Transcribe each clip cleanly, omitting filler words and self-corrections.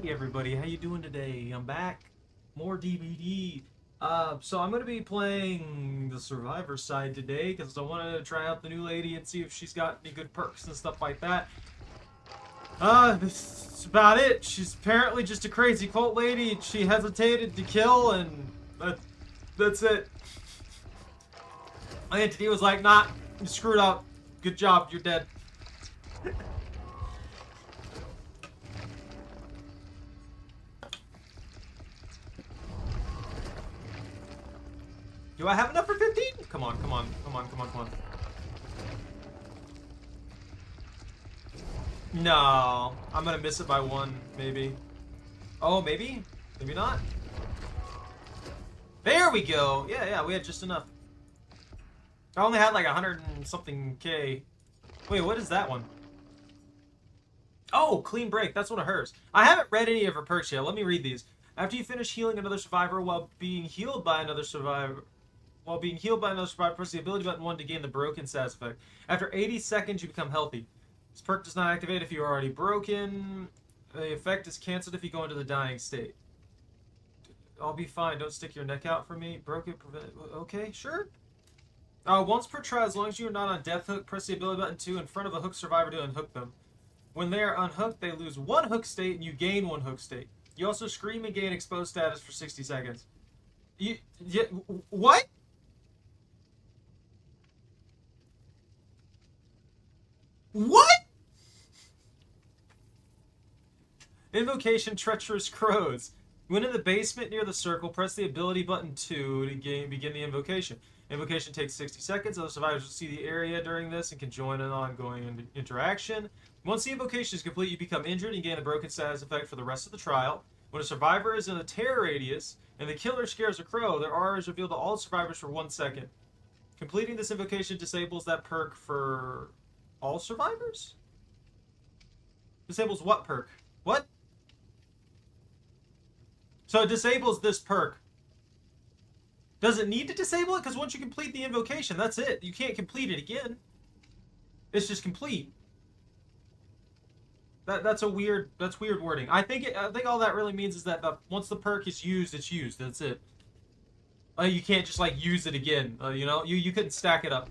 Hey everybody, how you doing today? I'm back. More DVD. So I'm gonna be playing the Survivor side today because I want to try out the new lady and see if she's got any good perks and stuff like that. That's about it. She's apparently just a crazy cult lady. She hesitated to kill, and that's it. My entity was like, "Nah, you screwed up. Good job, you're dead." Do I have enough for 15? Come on, come on, come on, come on, come on. No, I'm gonna miss it by one, maybe. Oh, maybe? Maybe not? There we go! Yeah, we had just enough. I only had like 100 and something K. Wait, what is that one? Oh, clean break. That's one of hers. I haven't read any of her perks yet. Let me read these. After you finish healing another survivor while being healed by another survivor, press the ability button 1 to gain the broken status effect. After 80 seconds, you become healthy. This perk does not activate if you are already broken. The effect is cancelled if you go into the dying state. I'll be fine. Don't stick your neck out for me. Broken, prevent. Okay, sure. Once per try, as long as you are not on death hook, press the ability button 2 in front of a hook survivor to unhook them. When they are unhooked, they lose 1 hook state and you gain 1 hook state. You also scream and gain exposed status for 60 seconds. What? What? Invocation Treacherous Crows. When in the basement near the circle, press the ability button 2 to begin the invocation. Invocation takes 60 seconds. Other survivors will see the area during this and can join an ongoing interaction. Once the invocation is complete, you become injured and gain a broken status effect for the rest of the trial. When a survivor is in a terror radius and the killer scares a crow, their aura is revealed to all survivors for 1 second. Completing this invocation disables that perk for all survivors? Disables what perk? What? So it disables this perk. Does it need to disable it? Because once you complete the invocation, that's it. You can't complete it again. It's just complete. That's weird wording. I think all that really means is that once the perk is used, it's used. That's it. You can't just like use it again. You know, you couldn't stack it up.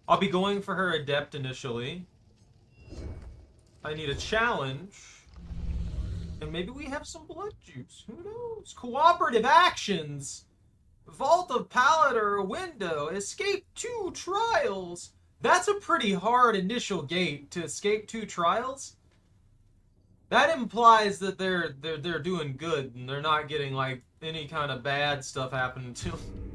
I'll be going for her adept initially. I need a challenge. And maybe we have some blood juice. Who knows? Cooperative actions. Vault of pallet or a window. Escape 2 trials. That's a pretty hard initial gate to escape 2 trials. That implies that they're doing good and they're not getting like any kind of bad stuff happening to them.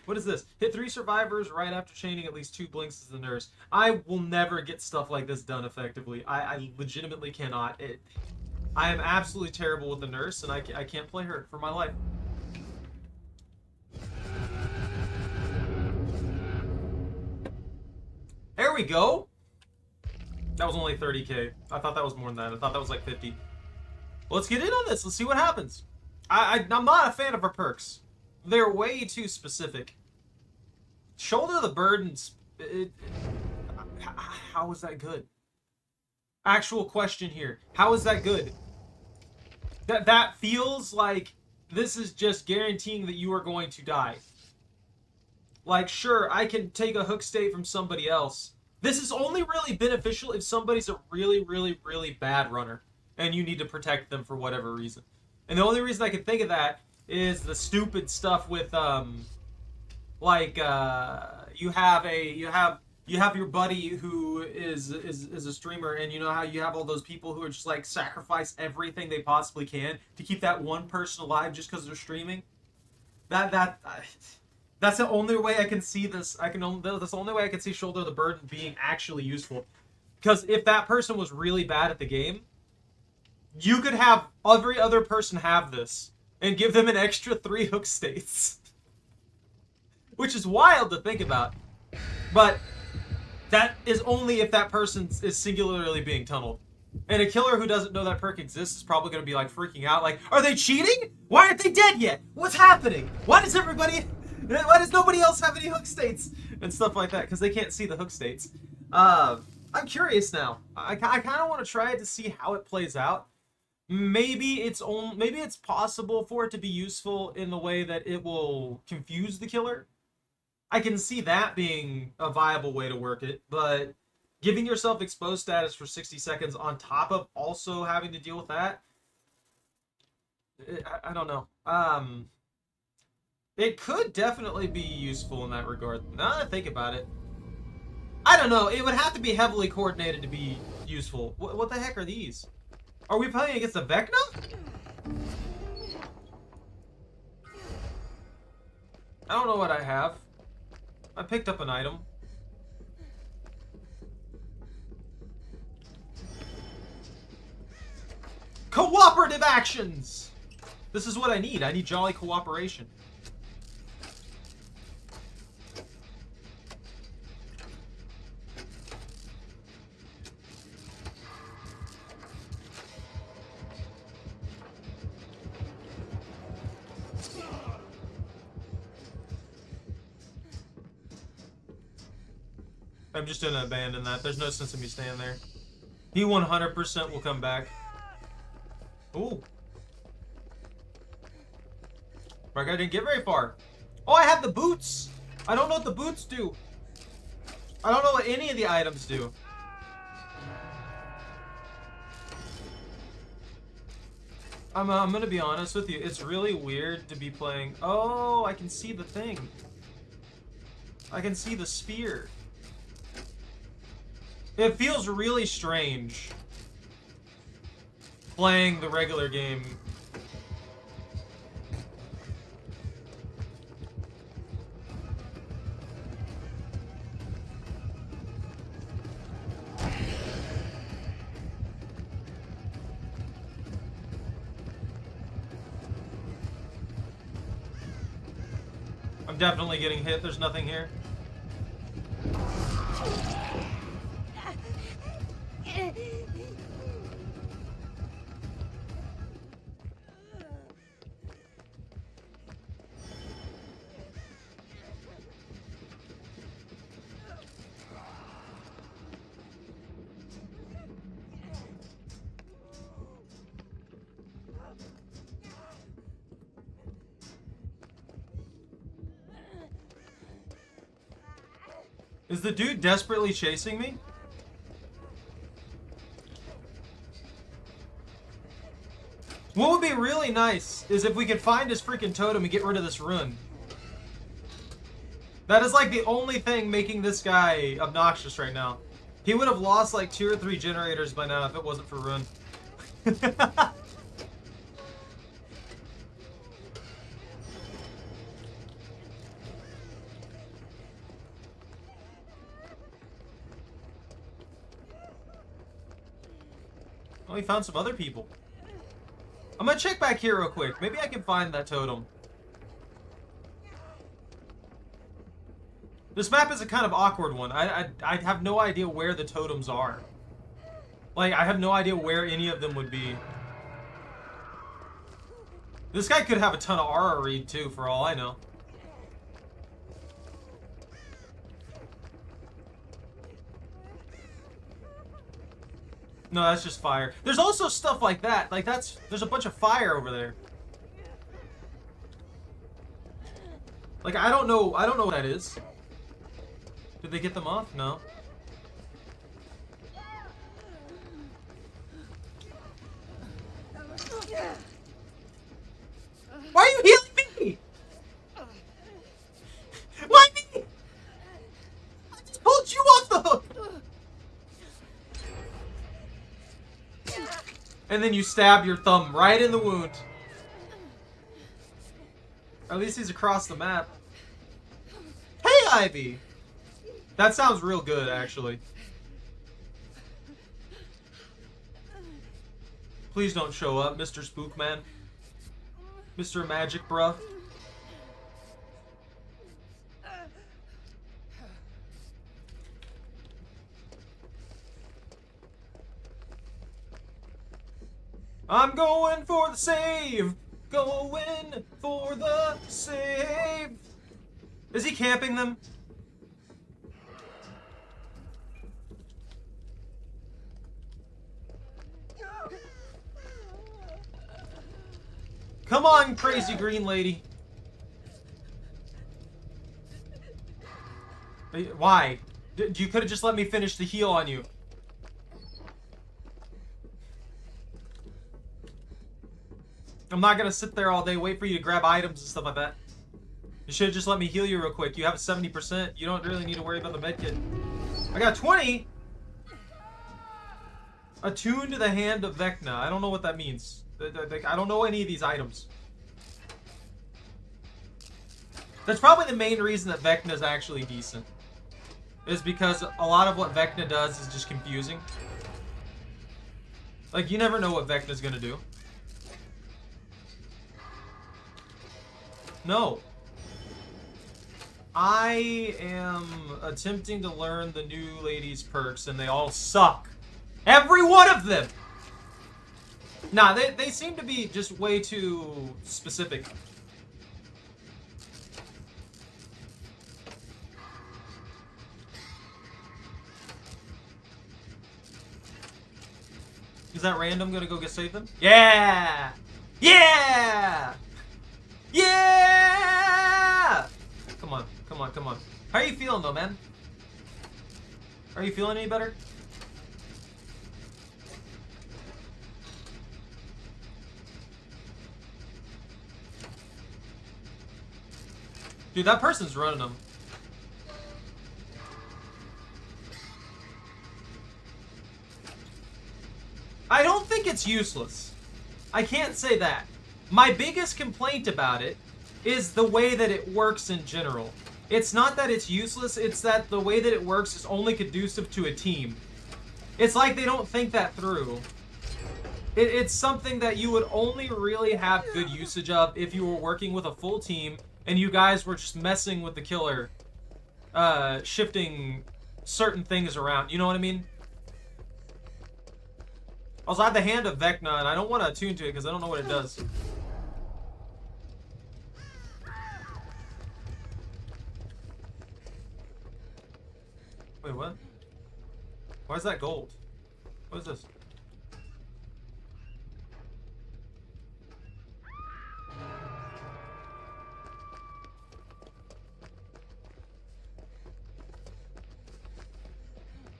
What is this? Hit 3 survivors right after chaining at least 2 blinks as the nurse. I will never get stuff like this done effectively. I legitimately cannot. I am absolutely terrible with the nurse, and I can't play her for my life. There we go. That was only 30k. I thought that was more than that. I thought that was like 50. Well, let's get in on this. Let's see what happens. I'm not a fan of her perks. They're way too specific. Shoulder the burden. How is that good? Actual question here. How is that good? That feels like this is just guaranteeing that you are going to die. Like, sure, I can take a hook state from somebody else. This is only really beneficial if somebody's a really, really, really bad runner and you need to protect them for whatever reason. And the only reason I can think of that is the stupid stuff with you have your buddy who is a streamer, and you know how you have all those people who are just like sacrifice everything they possibly can to keep that one person alive just because they're streaming. That's the only way I can see this. That's the only way I can see shoulder the burden being actually useful. Because if that person was really bad at the game, you could have every other person have this and give them an extra 3 hook states. Which is wild to think about. But that is only if that person is singularly being tunneled. And a killer who doesn't know that perk exists is probably going to be like freaking out. Like, are they cheating? Why aren't they dead yet? What's happening? Why does nobody else have any hook states? And stuff like that, because they can't see the hook states. I'm curious now. I kind of want to try it to see how it plays out. Maybe it's possible for it to be useful in the way that it will confuse the killer. I can see that being a viable way to work it, but giving yourself exposed status for 60 seconds on top of also having to deal with that, I don't know. It could definitely be useful in that regard. Now that I think about it, I don't know. It would have to be heavily coordinated to be useful. What the heck are these? Are we playing against the Vecna? I don't know what I have. I picked up an item. Cooperative actions! This is what I need. I need jolly cooperation. I'm just gonna abandon that. There's no sense in me staying there. He 100% will come back. Ooh. My guy didn't get very far. Oh, I have the boots! I don't know what the boots do. I don't know what any of the items do. I'm gonna be honest with you. It's really weird to be playing... Oh, I can see the thing. I can see the spear. It feels really strange playing the regular game. I'm definitely getting hit. There's nothing here. Is the dude desperately chasing me? What would be really nice is if we could find his freaking totem and get rid of this rune. That is like the only thing making this guy obnoxious right now. He would have lost like 2 or 3 generators by now if it wasn't for rune. Oh, he found some other people. I'm gonna check back here real quick. Maybe I can find that totem. This map is a kind of awkward one. I have no idea where the totems are. Like, I have no idea where any of them would be. This guy could have a ton of aura read, too, for all I know. No, that's just fire. There's also stuff like that. Like, there's a bunch of fire over there. Like, I don't know what that is. Did they get them off? No. Why are you healing me? Why me? I just pulled you off the hook. And then you stab your thumb right in the wound. At least he's across the map. Hey, Ivy! That sounds real good, actually. Please don't show up, Mr. Spookman. Mr. Magic Bruh. I'm going for the save! Going for the save! Is he camping them? Come on, crazy green lady. Why? You could have just let me finish the heal on you. I'm not gonna sit there all day, wait for you to grab items and stuff like that. You should have just let me heal you real quick. You have 70%. You don't really need to worry about the medkit. I got 20! Attuned to the hand of Vecna. I don't know what that means. I don't know any of these items. That's probably the main reason that Vecna is actually decent. Is because a lot of what Vecna does is just confusing. Like, you never know what Vecna's gonna do. No. I am attempting to learn the new lady's perks, and they all suck. Every one of them! Nah, they seem to be just way too specific. Is that random gonna go get save them? Yeah! Yeah! Yeah! Come on, come on, come on. How are you feeling though, man? Are you feeling any better? Dude, that person's running them. I don't think it's useless. I can't say that. My biggest complaint about it is the way that it works in general. It's not that it's useless, it's that the way that it works is only conducive to a team. It's like they don't think that through. It's something that you would only really have good usage of if you were working with a full team and you guys were just messing with the killer, shifting certain things around. You know what I mean? Also, I have the hand of Vecna, and I don't want to attune to it because I don't know what it does. Wait, what? Why is that gold? What is this?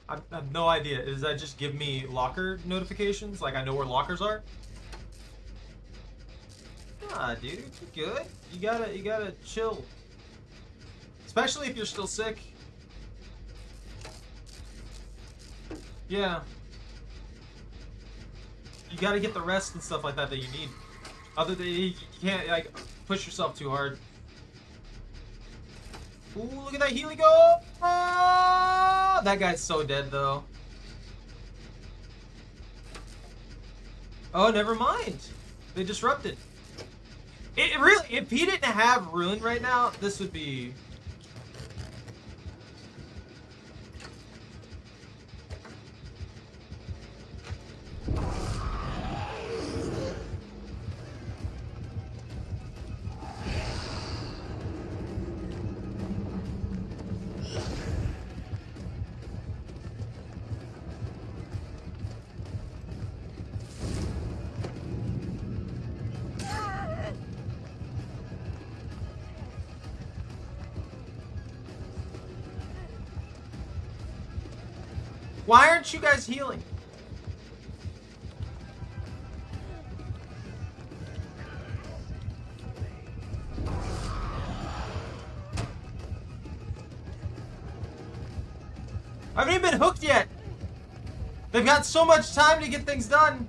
I have no idea. Does that just give me locker notifications? Like I know where lockers are? Nah, dude, you're good. You gotta chill. Especially if you're still sick. Yeah. You gotta get the rest and stuff like that you need. Other than you can't like push yourself too hard. Ooh, look at that Healy go! Oh, that guy's so dead though. Oh, never mind. They disrupted. It really, if he didn't have Ruin right now, this would be. Why aren't you guys healing? I haven't even been hooked yet. They've got so much time to get things done.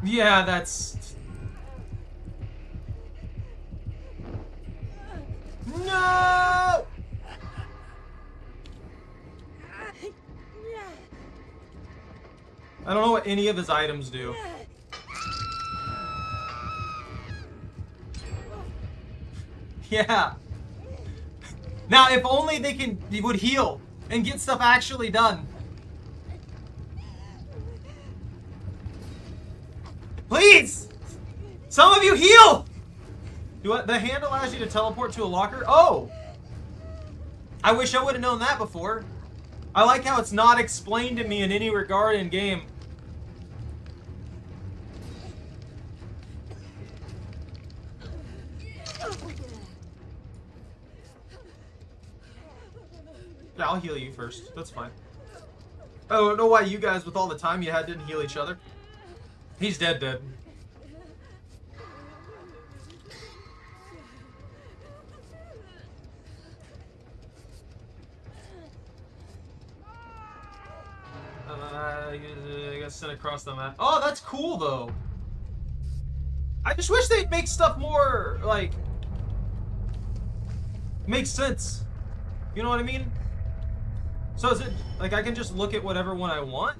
Yeah, that's... No! I don't know what any of his items do. Yeah. Now, if only they would heal and get stuff actually done. Please! Some of you heal! The hand allows you to teleport to a locker? Oh! I wish I would have known that before. I like how it's not explained to me in any regard in game. Yeah, I'll heal you first. That's fine. I don't know why you guys, with all the time you had, didn't heal each other. He's dead. I got sent across the map. Oh, that's cool, though. I just wish they'd make stuff more, like, makes sense. You know what I mean? So is it, like, I can just look at whatever one I want?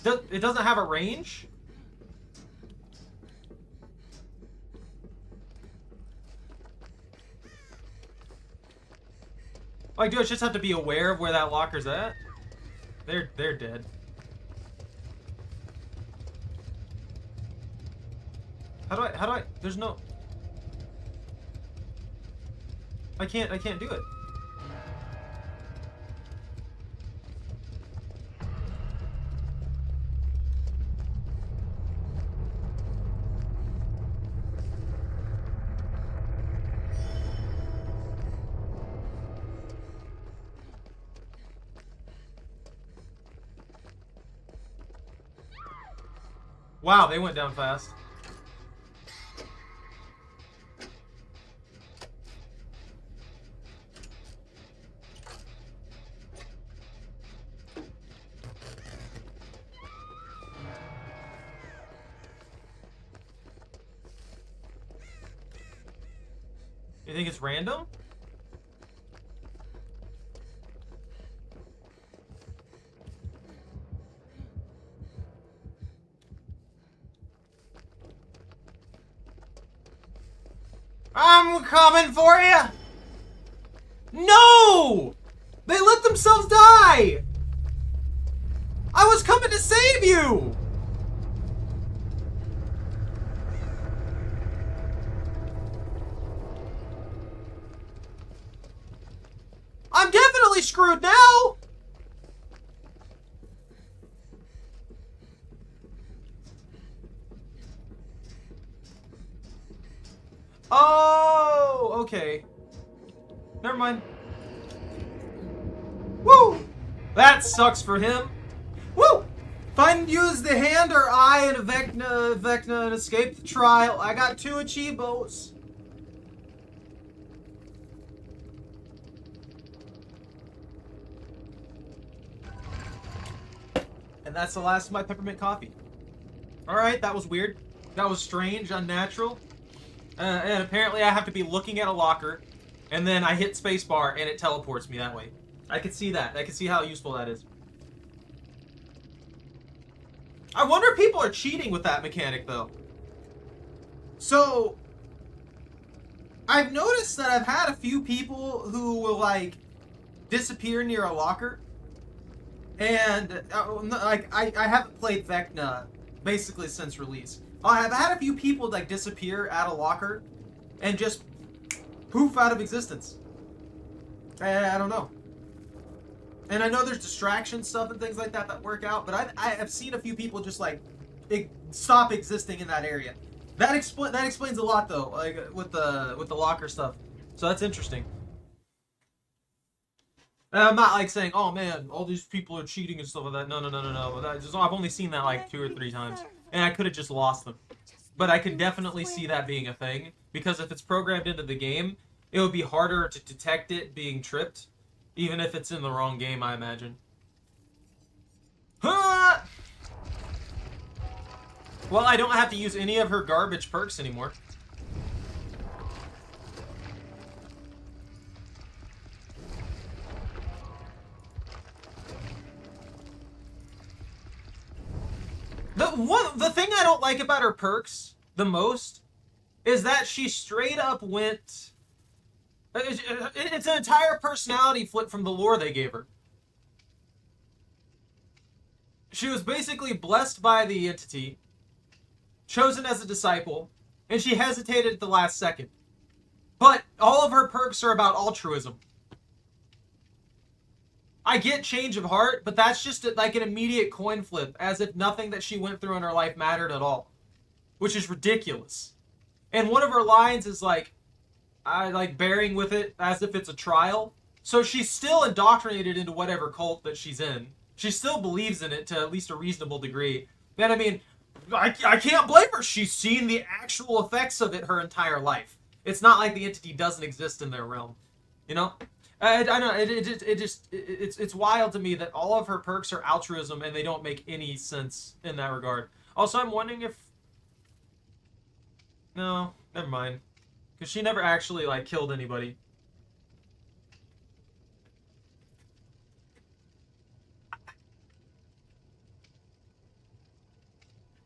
It doesn't have a range? Like, do I just have to be aware of where that locker's at? They're dead. How do I, there's no... I can't do it. Wow, they went down fast. You think it's random? I'm coming for you! No! They let themselves die! I was coming to save you! I'm definitely screwed now! Oh, okay. Never mind. Woo! That sucks for him. Woo! If I can use the hand or eye and a Vecna and escape the trial, I got 2 achievos. And that's the last of my peppermint coffee. Alright, that was weird. That was strange, unnatural. And apparently I have to be looking at a locker, and then I hit spacebar and it teleports me that way. I could see that. I could see how useful that is. I wonder if people are cheating with that mechanic, though. So, I've noticed that I've had a few people who will, like, disappear near a locker. And, like, I haven't played Vecna basically since release. I've had a few people, like, disappear at a locker and just poof out of existence. I don't know. And I know there's distraction stuff and things like that that work out, but I have seen a few people just, like, stop existing in that area. That explains a lot, though, like, with the locker stuff. So that's interesting. And I'm not, like, saying, oh, man, all these people are cheating and stuff like that. No. I've only seen that, like, 2 or 3 times. And I could have just lost them. But I could definitely see that being a thing. Because if it's programmed into the game, it would be harder to detect it being tripped. Even if it's in the wrong game, I imagine. Huh! Well, I don't have to use any of her garbage perks anymore. The thing I don't like about her perks the most is that she straight up went... It's an entire personality flip from the lore they gave her. She was basically blessed by the entity, chosen as a disciple, And she hesitated at the last second. But all of her perks are about altruism. I get change of heart, but that's just like an immediate coin flip, as if nothing that she went through in her life mattered at all, which is ridiculous. And one of her lines is like, I like bearing with it as if it's a trial. So she's still indoctrinated into whatever cult that she's in. She still believes in it to at least a reasonable degree. And I mean, I can't blame her. She's seen the actual effects of it her entire life. It's not like the entity doesn't exist in their realm, you know. I know it's wild to me that all of her perks are altruism and they don't make any sense in that regard. Also, I'm wondering if no, never mind, because she never actually like killed anybody.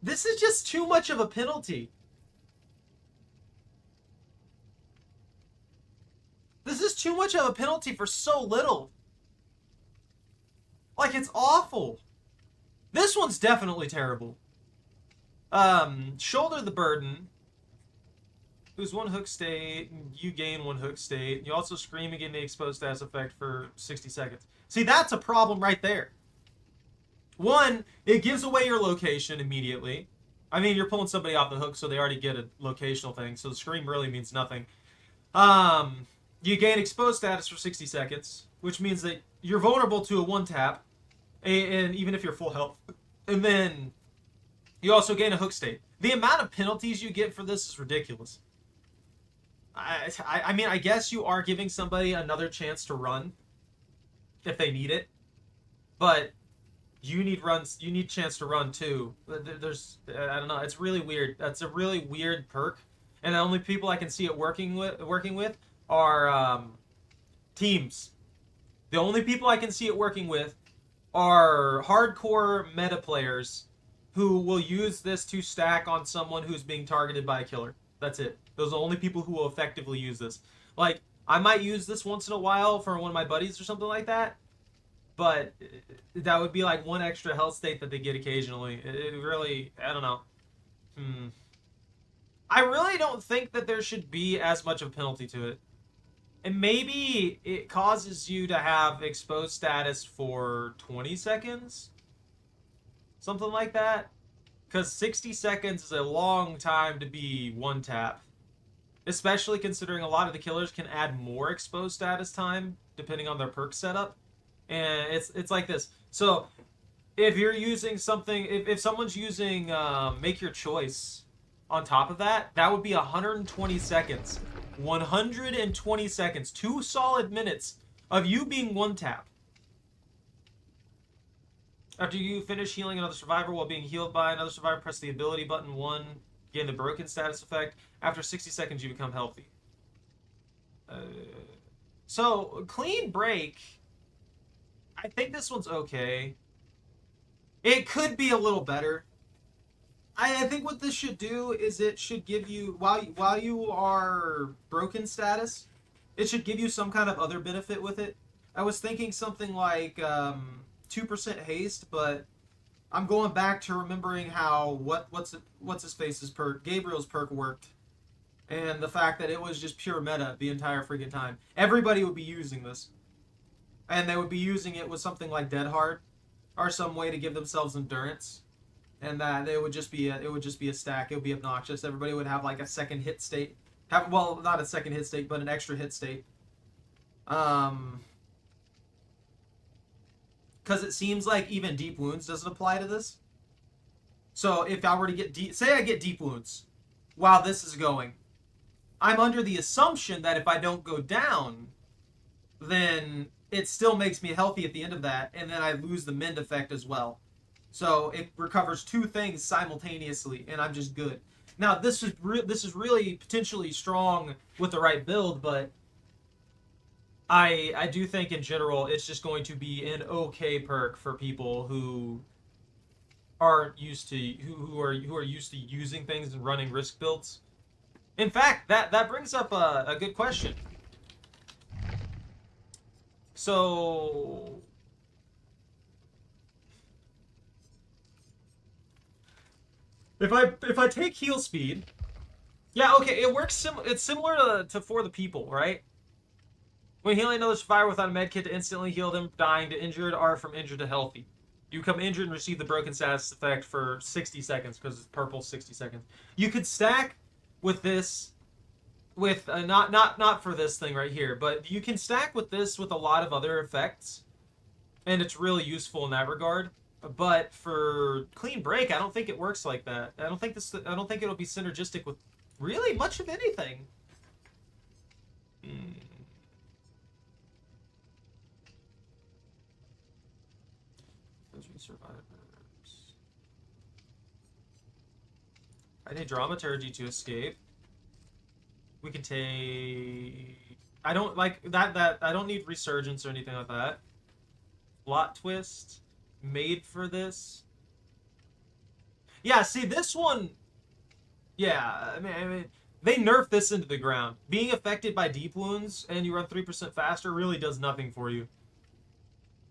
This is just too much of a penalty. This is too much of a penalty for so little. Like, it's awful. This one's definitely terrible. Shoulder the burden. Lose 1 hook state. You gain 1 hook state. You also scream and get the exposed status effect for 60 seconds. See, that's a problem right there. One, it gives away your location immediately. I mean, you're pulling somebody off the hook, so they already get a locational thing. So the scream really means nothing. You gain exposed status for 60 seconds, which means that you're vulnerable to a 1-tap, and even if you're full health. And then you also gain a hook state. The amount of penalties you get for this is ridiculous. I mean, I guess you are giving somebody another chance to run if they need it, but you need runs. You need chance to run too. There's, I don't know. It's really weird. That's a really weird perk, and the only people I can see it working with are teams. The only people I can see it working with are hardcore meta players who will use this to stack on someone who's being targeted by a killer. That's it. Those are the only people who will effectively use this. Like, I might use this once in a while for one of my buddies or something like that, but that would be like 1 extra health state that they get occasionally. It really, I don't know. I really don't think that there should be as much of a penalty to it. And maybe it causes you to have exposed status for 20 seconds? Something like that? Because 60 seconds is a long time to be 1-tap. Especially considering a lot of the killers can add more exposed status time depending on their perk setup. And it's like this. So, if you're using something... If someone's using Make Your Choice on top of that, that would be 120 seconds. 120 seconds. 2 solid minutes of you being 1-tap. After you finish healing another survivor while being healed by another survivor, press the ability button 1, gain the broken status effect. After 60 seconds, you become healthy. So, clean break. I think this one's okay. It could be a little better. I think what this should do is it should give you, while you are broken status, it should give you some kind of other benefit with it. I was thinking something like 2% haste, but I'm going back to remembering how what's his face's perk, Gabriel's perk worked, and the fact that it was just pure meta the entire freaking time. Everybody would be using this, and they would be using it with something like Dead Hard, or some way to give themselves endurance, and that it would just be a stack. It would be obnoxious. Everybody would have like a second hit state. Well, not a second hit state, but an extra hit state. Because it seems like even deep wounds doesn't apply to this. So if I were to get say I get deep wounds while this is going, I'm under the assumption that if I don't go down, then it still makes me healthy at the end of that, and then I lose the mend effect as well. So it recovers 2 things simultaneously, and I'm just good. Now this is really potentially strong with the right build, but I do think in general it's just going to be an okay perk for people who aren't used to who are used to using things and running risk builds. In fact, that brings up a good question. So if I take heal speed Yeah, okay, it works it's similar to For the People, right? When healing another survivor without a medkit to instantly heal them dying to injured or from injured to healthy. You become injured and receive the broken status effect for 60 seconds because it's purple 60 seconds. You could stack with this with not for this thing right here, but you can stack with this with a lot of other effects, and it's really useful in that regard. But for clean break, I don't think it works like that. I don't think it'll be synergistic with really much of anything. Hmm. Survivors. I need dramaturgy to escape. We can take. I don't like that. I don't need resurgence or anything like that. Plot twist made for this. Yeah, see this one. Yeah, I mean, they nerfed this into the ground. Being affected by deep wounds and you run 3% faster really does nothing for you.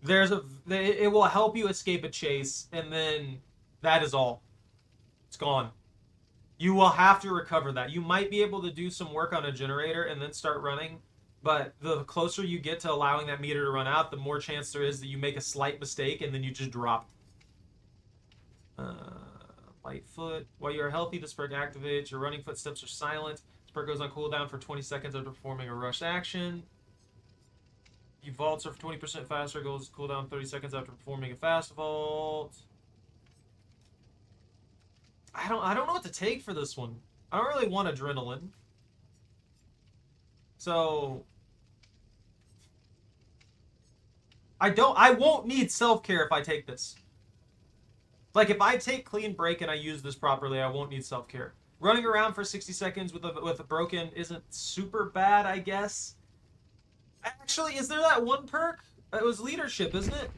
It will help you escape a chase, and then that is all. It's gone. You will have to recover that. You might be able to do some work on a generator and then start running, but the closer you get to allowing that meter to run out, the more chance there is that you make a slight mistake and then you just drop. Lightfoot. While you are healthy, this perk activates. Your running footsteps are silent. This perk goes on cooldown for 20 seconds after performing a rush action. You vaults are 20% faster, goes cooldown 30 seconds after performing a fast vault. I don't know what to take for this one. I don't really want adrenaline. So I won't need self-care if I take this. Like if I take clean break and I use this properly, I won't need self-care. Running around for 60 seconds with a broken isn't super bad, I guess. Actually, is there that one perk? It was leadership, isn't it?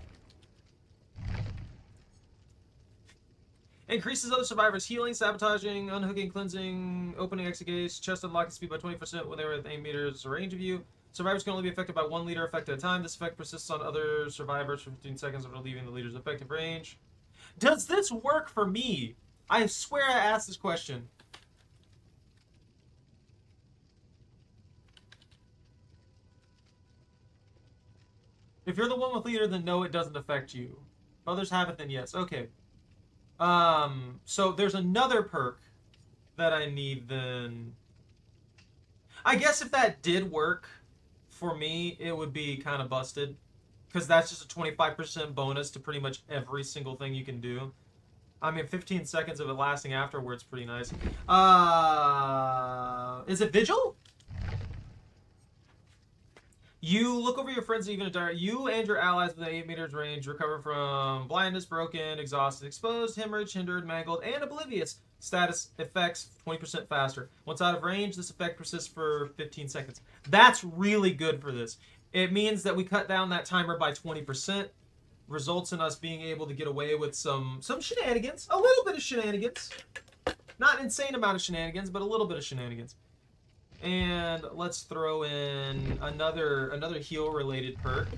Increases other survivors' healing, sabotaging, unhooking, cleansing, opening exit gates, chest unlocking speed by 20% when they were within 8 meters range of you. Survivors can only be affected by 1 leader effect at a time. This effect persists on other survivors for 15 seconds after leaving the leader's effective range. Does this work for me? I swear I asked this question. If you're the one with leader, then no, it doesn't affect you. If others have it, then yes. Okay. So there's another perk that I need then. I guess if that did work for me, it would be kind of busted. Because that's just a 25% bonus to pretty much every single thing you can do. I mean, 15 seconds of it lasting afterwards, pretty nice. Is it Vigil? You look over your friends even in you and your allies within 8 meters range recover from blindness, broken, exhausted, exposed, hemorrhage, hindered, mangled, and oblivious status effects 20% faster. Once out of range, this effect persists for 15 seconds. That's really good for this. It means that we cut down that timer by 20%, results in us being able to get away with some shenanigans, a little bit of shenanigans. Not an insane amount of shenanigans, but a little bit of shenanigans. And let's throw in another heal-related perk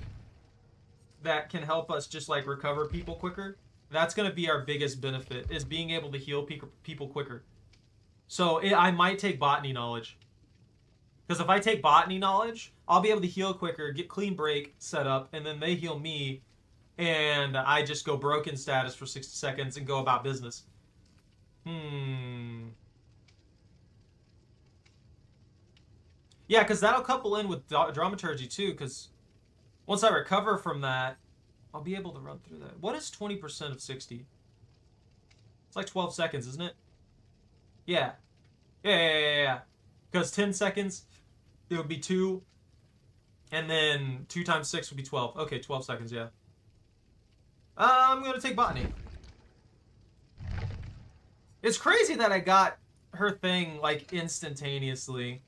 that can help us just like recover people quicker. That's going to be our biggest benefit, is being able to heal people quicker. So I might take botany knowledge. Because if I take botany knowledge, I'll be able to heal quicker, get clean break set up, and then they heal me, and I just go broken status for 60 seconds and go about business. Yeah, because that'll couple in with dramaturgy too, because once I recover from that, I'll be able to run through that. What is 20% of 60? It's like 12 seconds, isn't it? Yeah. Yeah. Because 10 seconds, it would be 2. And then 2 times 6 would be 12. Okay, 12 seconds, yeah. I'm going to take botany. It's crazy that I got her thing, like, instantaneously.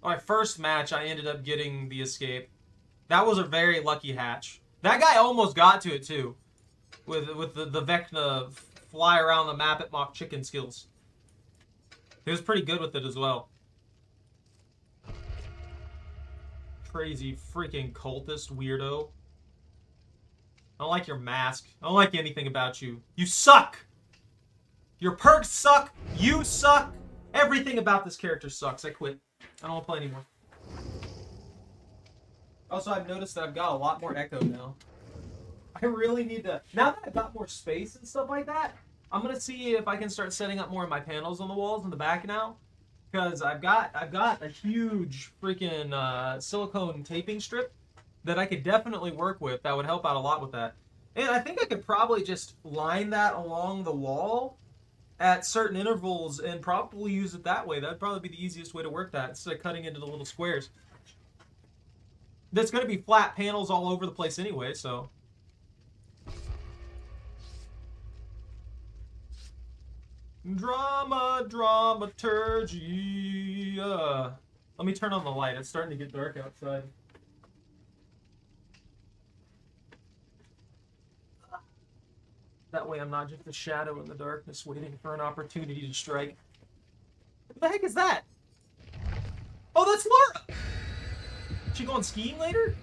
My first match, I ended up getting the escape. That was a very lucky hatch. That guy almost got to it, too. With the Vecna fly around the map at mock chicken skills. He was pretty good with it as well. Crazy freaking cultist weirdo. I don't like your mask. I don't like anything about you. You suck! Your perks suck! You suck! Everything about this character sucks. I quit. I don't want to play anymore. Also, I've noticed that I've got a lot more echo now. I really need to... Now that I've got more space and stuff like that, I'm going to see if I can start setting up more of my panels on the walls in the back now. Because I've got a huge freaking silicone taping strip that I could definitely work with. That would help out a lot with that. And I think I could probably just line that along the wall at certain intervals and probably use it that way. That'd probably be the easiest way to work that instead of cutting into the little squares. There's going to be flat panels all over the place anyway, so... Dramaturgy. Let me turn on the light. It's starting to get dark outside. That way I'm not just a shadow in the darkness waiting for an opportunity to strike. What the heck is that? Oh, that's Laura! She going skiing later?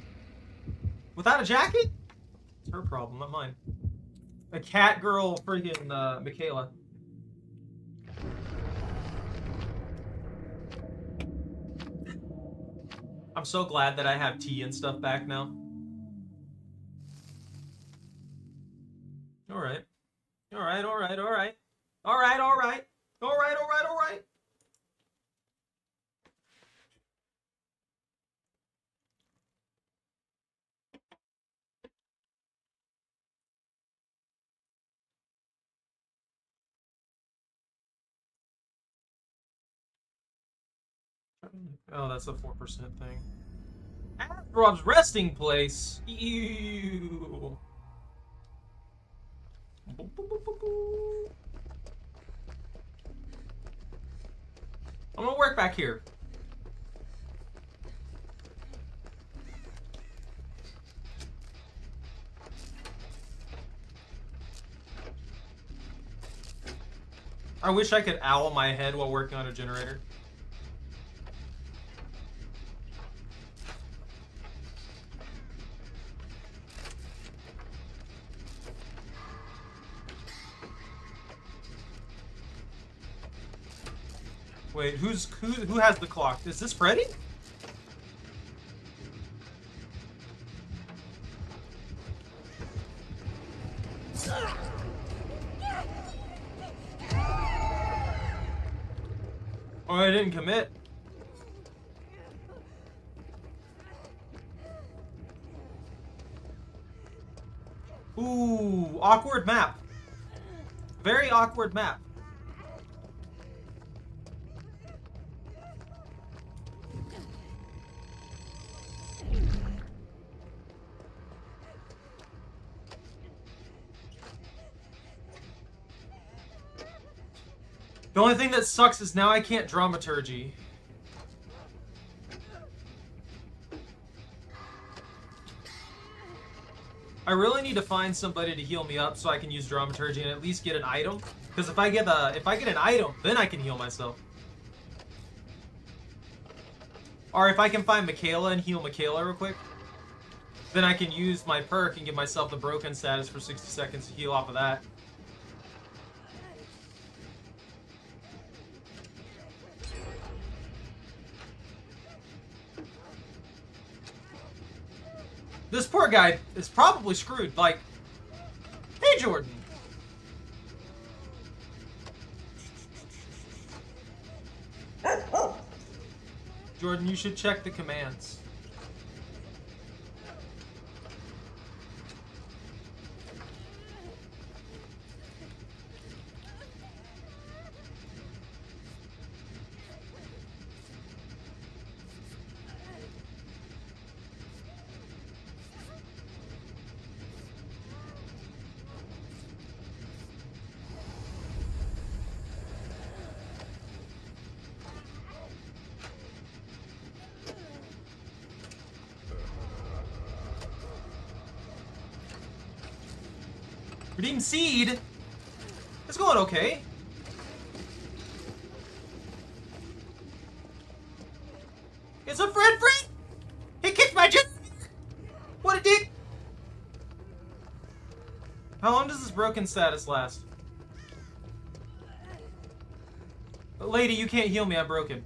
Without a jacket? It's her problem, not mine. A cat girl friggin' Michaela. I'm so glad that I have tea and stuff back now. Alright. Alright, alright, alright. Alright, alright. Alright, alright, alright. Oh, that's a 4% thing. Rob's resting place. Ew. I'm gonna work back here. I wish I could owl my head while working on a generator. Wait, who has the clock? Is this Freddy? Oh, I didn't commit. Ooh, awkward map. Very awkward map. The only thing that sucks is now I can't dramaturgy. I really need to find somebody to heal me up so I can use dramaturgy and at least get an item. Because if I get an item, then I can heal myself. Or if I can find Michaela and heal Michaela real quick, then I can use my perk and give myself the broken status for 60 seconds to heal off of that. This poor guy is probably screwed. Like, hey, Jordan. Jordan, you should check the commands. Redeem seed. It's going okay. It's a Fred. He kicked my jet. What a dick. How long does this broken status last? Lady, you can't heal me. I'm broken.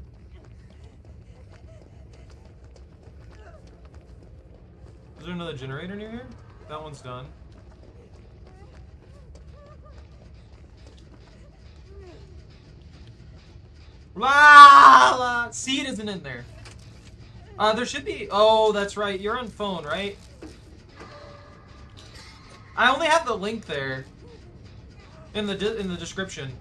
Is there another generator near here? That one's done. La! Seed isn't in there. There should be. Oh, that's right. You're on phone, right? I only have the link there in the description.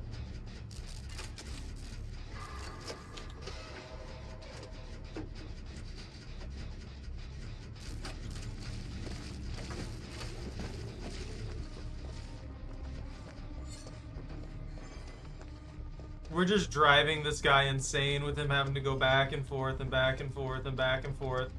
We're just driving this guy insane with him having to go back and forth and back and forth and back and forth.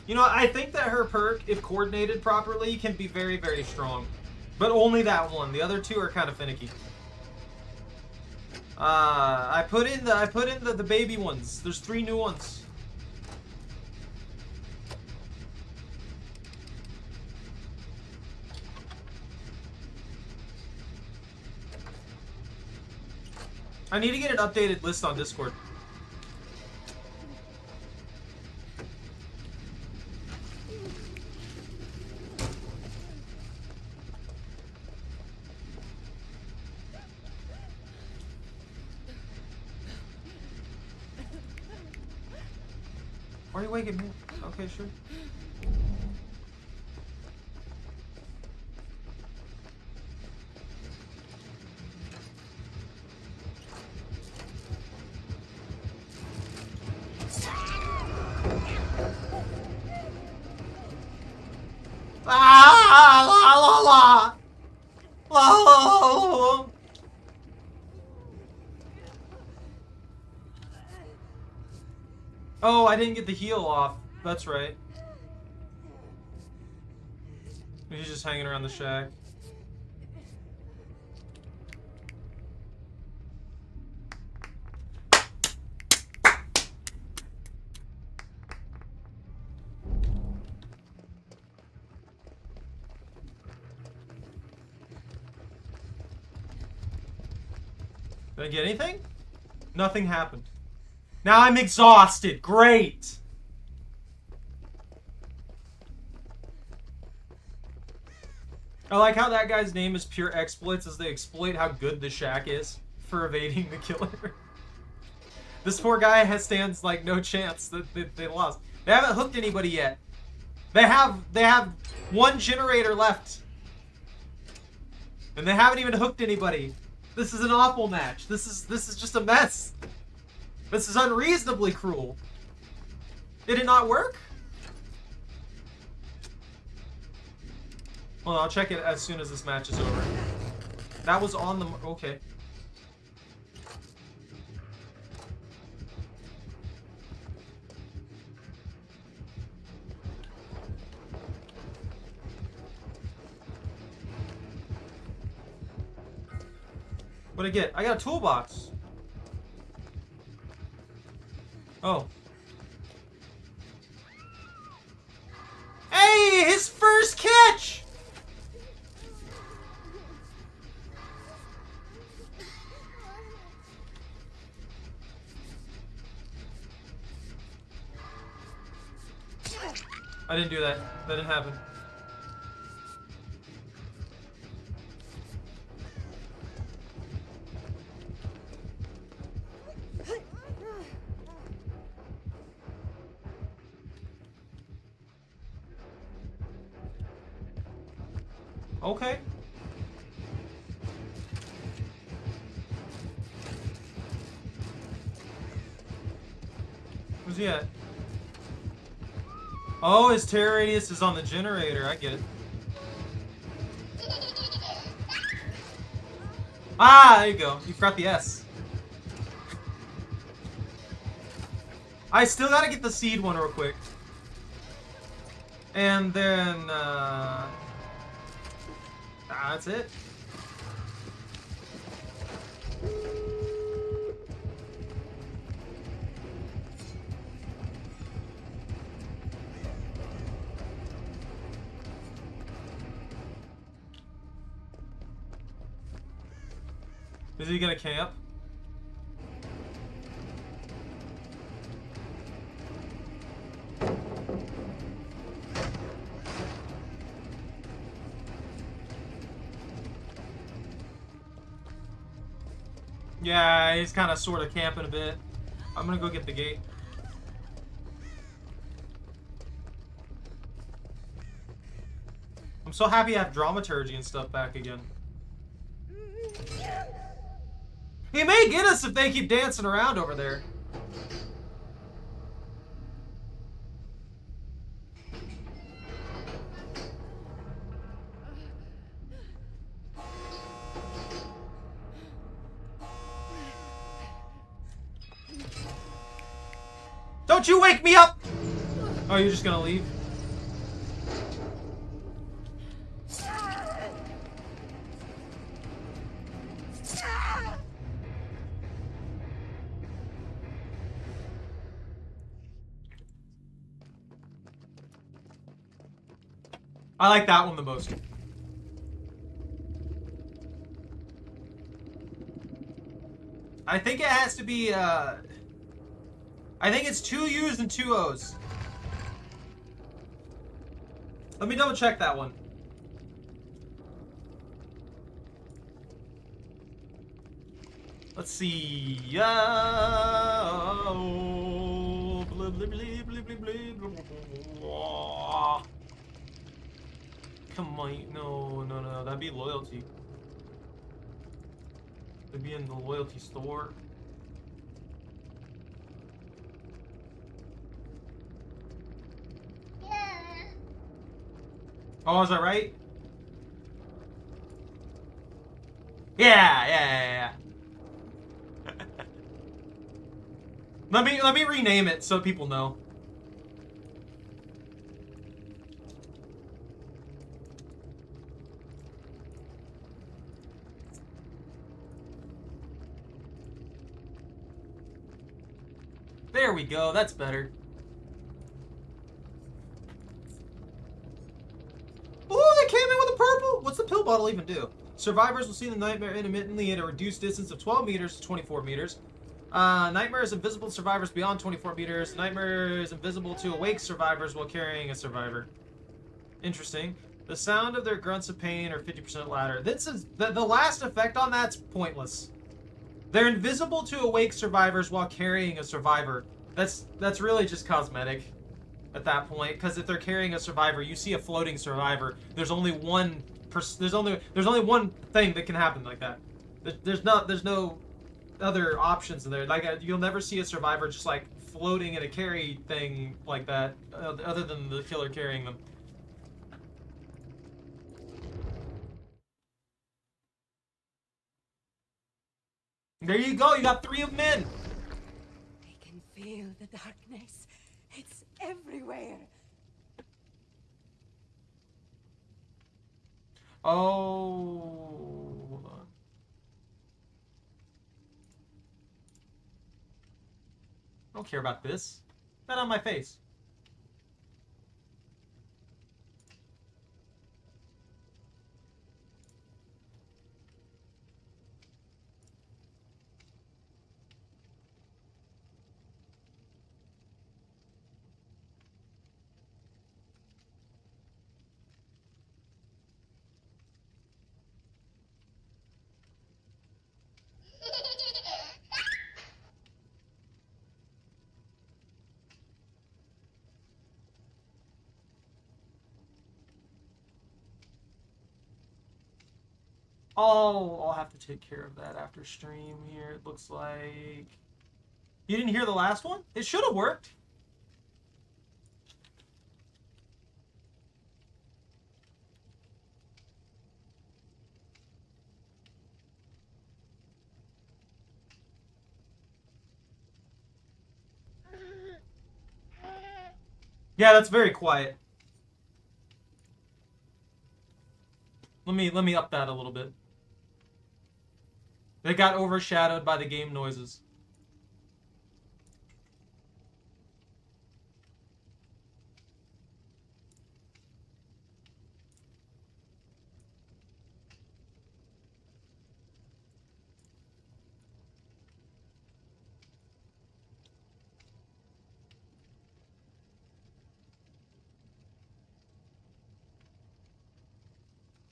You know, I think that her perk, if coordinated properly, can be very, very strong. But only that one. The other two are kind of finicky. I put in the baby ones. There's 3 new ones. I need to get an updated list on Discord. Why are you waking me? Okay, sure. Ah, la la la. La la la. Oh, I didn't get the heal off. That's right. He's just hanging around the shack. Did I get anything? Nothing happened. Now I'm exhausted. Great. I like how that guy's name is Pure Exploits, as they exploit how good the shack is for evading the killer. This poor guy stands like no chance that they lost. They haven't hooked anybody yet. They have 1 generator left. And they haven't even hooked anybody. This is an awful match. This is just a mess. This is unreasonably cruel. Did it not work? Well, I'll check it as soon as this match is over. That was on the... Okay. What'd I get? I got a toolbox. Oh. Hey, his first catch! I didn't do that. That didn't happen. Okay. Where's he at? Oh, his terror radius is on the generator. I get it. Ah, there you go. You forgot the S. I still gotta get the seed one real quick. And then, that's it. Is he gonna camp? Yeah, he's kind of sort of camping a bit. I'm gonna go get the gate. I'm so happy I have dramaturgy and stuff back again. He may get us if they keep dancing around over there. Don't you wake me up! Oh, you're just gonna leave? I like that one the most. I think it has to be, I think it's 2 U's and 2 O's. Let me double check that one. Let's see. Oh, blah, blah, blah, blah, blah, blah, blah. Come on, no, that'd be loyalty. It'd be in the loyalty store. Yeah. Oh, is that right? Yeah. Let me rename it so people know. There we go, that's better. Oh, they came in with a purple! What's the pill bottle even do? Survivors will see the nightmare intermittently at a reduced distance of 12 meters to 24 meters. Nightmare is invisible to survivors beyond 24 meters. Nightmare is invisible to awake survivors while carrying a survivor. Interesting. The sound of their grunts of pain are 50% louder. This is the last effect on that's pointless. They're invisible to awake survivors while carrying a survivor. That's really just cosmetic at that point, because if they're carrying a survivor, you see a floating survivor. There's only one there's only one thing that can happen like that. There's no other options in there. Like you'll never see a survivor just like floating in a carry thing like that, other than the killer carrying them. There you go. You got 3 of them in. I can feel the darkness. It's everywhere. Oh, hold on. I don't care about this. That on my face. Oh, I'll have to take care of that after stream here, it looks like. You didn't hear the last one? It should have worked. Yeah, that's very quiet. Let me up that a little bit. It got overshadowed by the game noises.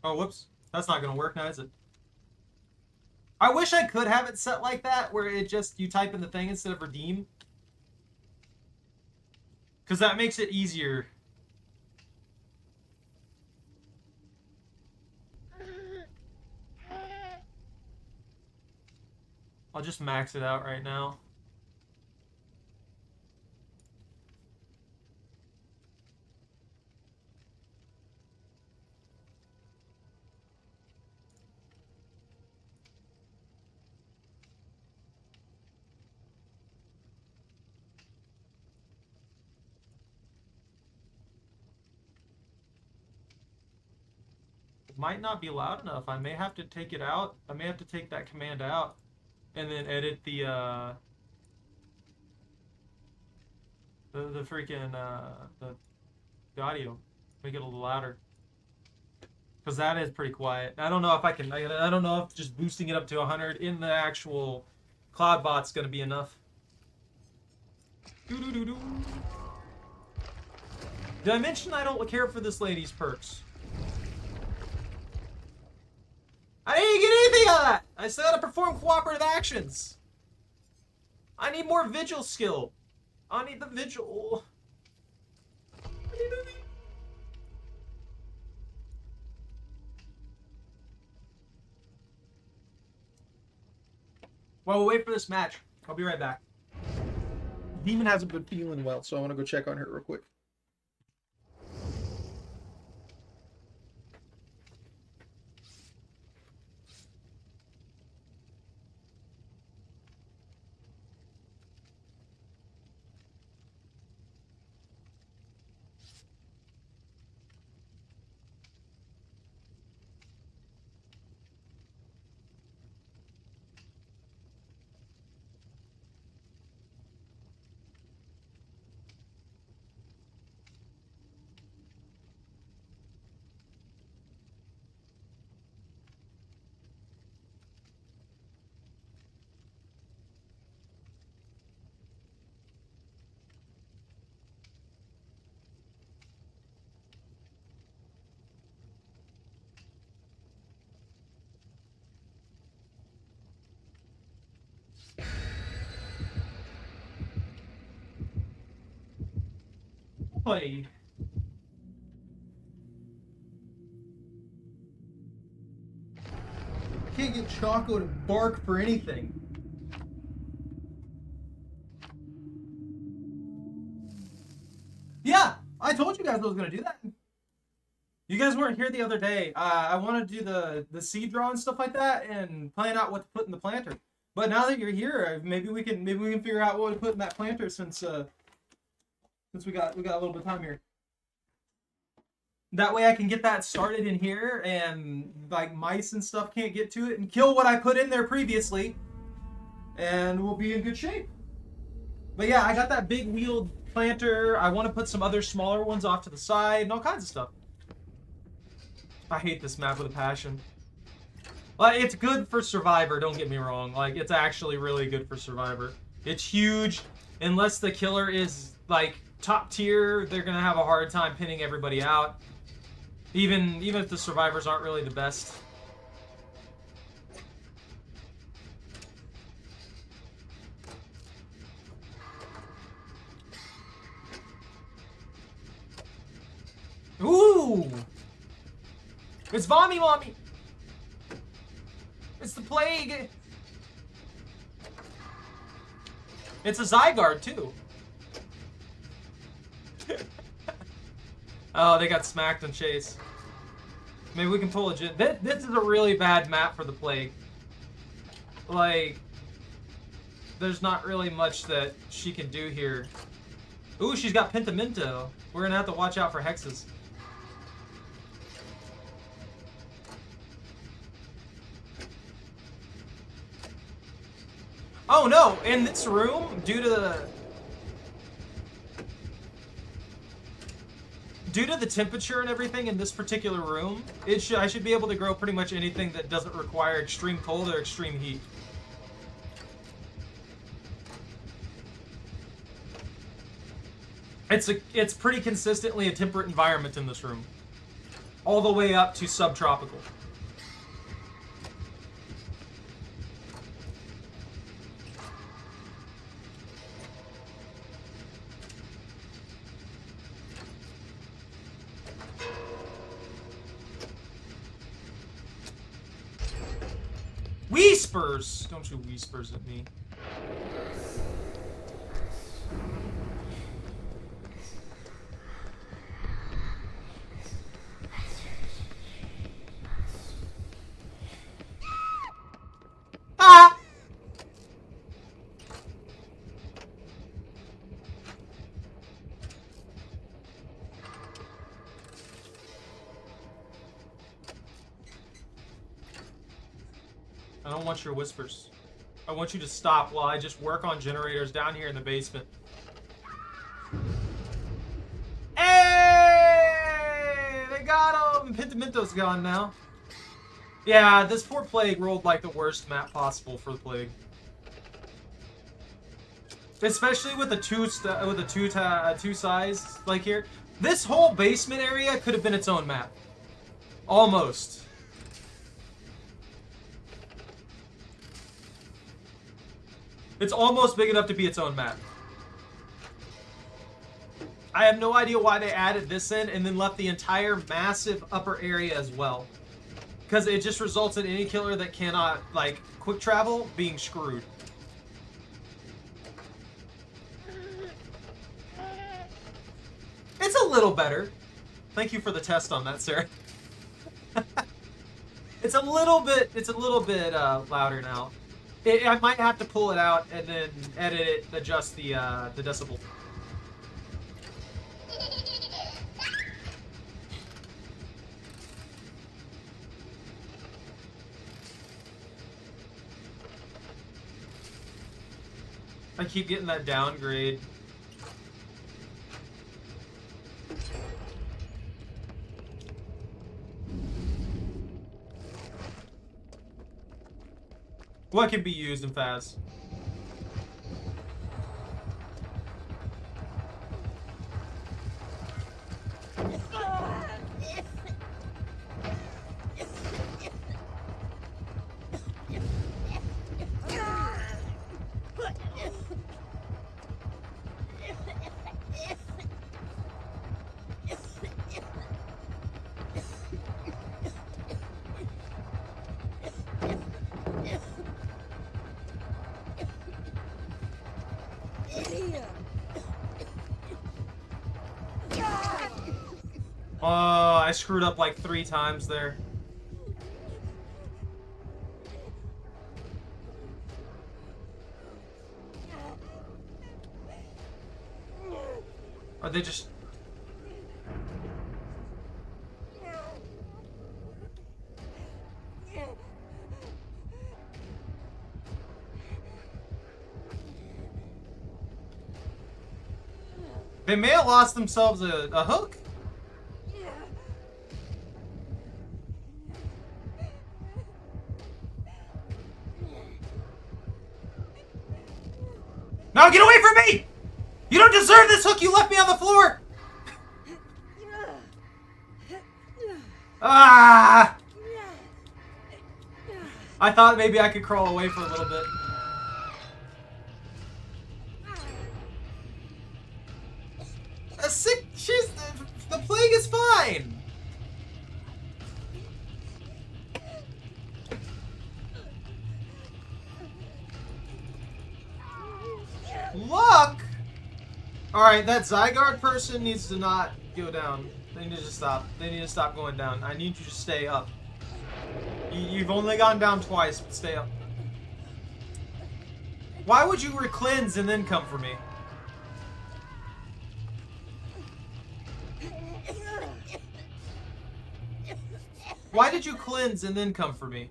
Oh, whoops. That's not gonna work now, is it? I wish I could have it set like that, where it just, you type in the thing instead of redeem. Because that makes it easier. I'll just max it out right now. Might not be loud enough. I may have to take it out. I may have to take that command out and then edit the freaking the audio. Make it a little louder. Because that is pretty quiet. I don't know if I can. I don't know if just boosting it up to 100 in the actual cloud bot's gonna be enough. Doo-doo-doo-doo. Did I mention I don't care for this lady's perks? I didn't get anything out of that! I still gotta perform cooperative actions. I need more vigil skill. I need the vigil. While we wait for this match, I'll be right back. Demon hasn't been feeling well, so I want to go check on her real quick. Play. Can't get Choco to bark for anything. Yeah, I told you guys I was gonna do that. You guys weren't here the other day. I wanted to do the seed draw and stuff like that, and plan out what to put in the planter. But now that you're here, maybe we can figure out what to put in that planter since we got a little bit of time here. That way I can get that started in here, and like mice and stuff can't get to it and kill what I put in there previously, and we'll be in good shape. But yeah, I got that big wheeled planter. I want to put some other smaller ones off to the side and all kinds of stuff. I hate this map with a passion. Like, it's good for Survivor, don't get me wrong. Like, it's actually really good for Survivor. It's huge. Unless the killer is like top tier, they're gonna have a hard time pinning everybody out. Even if the survivors aren't really the best. Ooh! It's Vommy Mommy! It's the plague! It's a Zygarde, too. Oh, they got smacked on Chase. Maybe we can pull a Jin. This is a really bad map for the plague. Like, there's not really much that she can do here. Ooh, she's got Pentimento. We're gonna have to watch out for hexes. Oh no! In this room, due to the temperature and everything in this particular room, I should be able to grow pretty much anything that doesn't require extreme cold or extreme heat. It's pretty consistently a temperate environment in this room, all the way up to subtropical. Whispers! Don't you whispers at me. Ah! I don't want your whispers. I want you to stop while I just work on generators down here in the basement. Hey! They got him! Pentimento's gone now. Yeah, this poor Plague rolled like the worst map possible for the Plague. Especially with the two size like here. This whole basement area could have been its own map. Almost. It's almost big enough to be its own map. I have no idea why they added this in and then left the entire massive upper area as well. Because it just results in any killer that cannot, like, quick travel being screwed. It's a little better. Thank you for the test on that, Sarah. It's a little bit louder now. I might have to pull it out and then edit it, adjust the decibel. I keep getting that downgrade. What can be used in Faz? I screwed up like 3 times there. Are they just... They may have lost themselves a hook. No, get away from me! You don't deserve this hook! You left me on the floor! Ah! I thought maybe I could crawl away for a little bit. The plague is fine! Luck? Alright, that Zygarde person needs to not go down. They need to stop. They need to stop going down. I need you to stay up. You've only gone down twice, but stay up. Why would you cleanse and then come for me? Why did you cleanse and then come for me?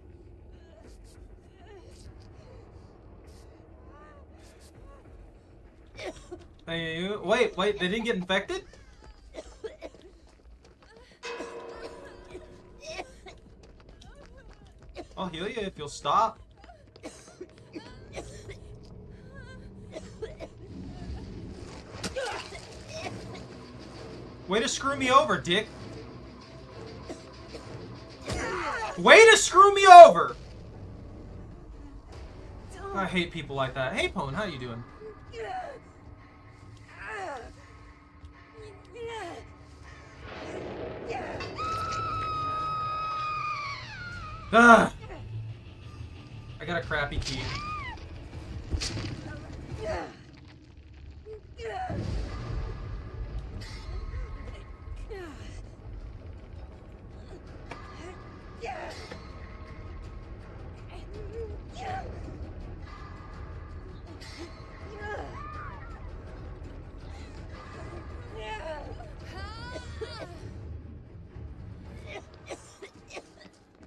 Hey, wait, they didn't get infected? I'll heal you if you'll stop. Way to screw me over, dick. Way to screw me over! I hate people like that. Hey, Pone, how you doing? Ugh. I got a crappy key.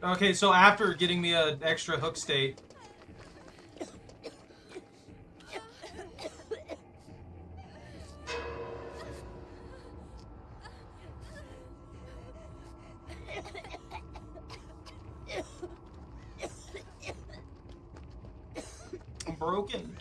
Okay, so after getting me an extra hook state, I'm broken.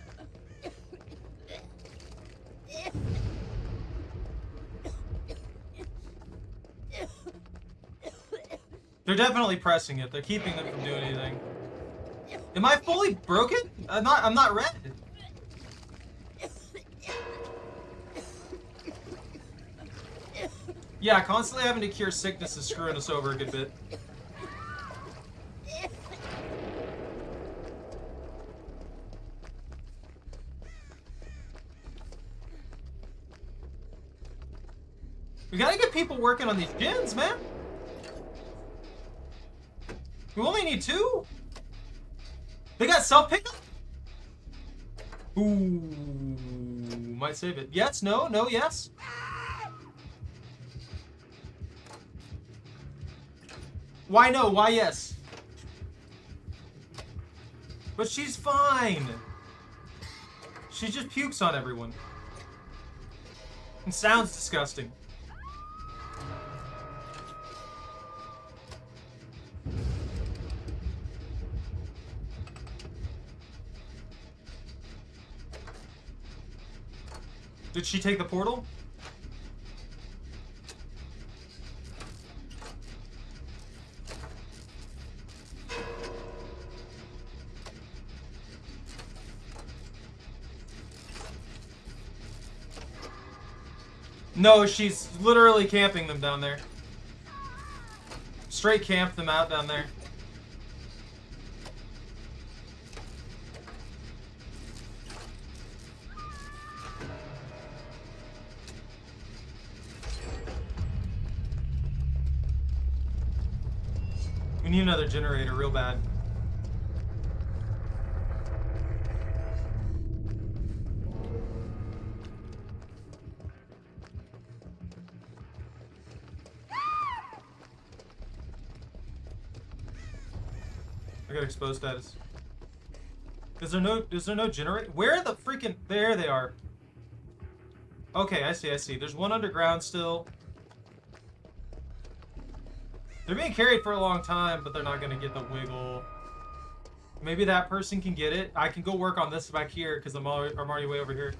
They're definitely pressing it. They're keeping them from doing anything. Am I fully broken? I'm not red. Yeah, constantly having to cure sickness is screwing us over a good bit. We gotta get people working on these gens, man. We only need 2. They got self-pickup? Ooh, might save it. Yes, no, no, yes. Why no, why yes? But she's fine. She just pukes on everyone. And sounds disgusting. Did she take the portal? No, she's literally camping them down there. Straight camp them out down there. We need another generator real bad. I got exposed status. Is there no generator? Where are the freaking... There they are. Okay, I see. There's one underground still. They're being carried for a long time, but they're not going to get the wiggle. Maybe that person can get it. I can go work on this back here, because I'm already way over here.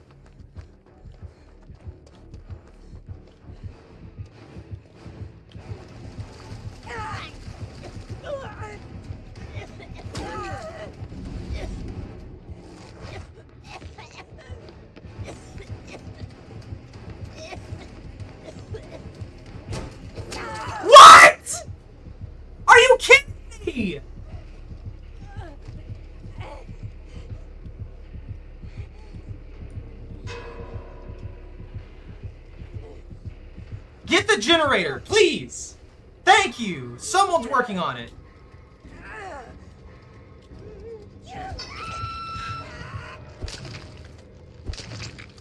What? Are you kidding me? Get the generator, please. Thank you. Someone's working on it.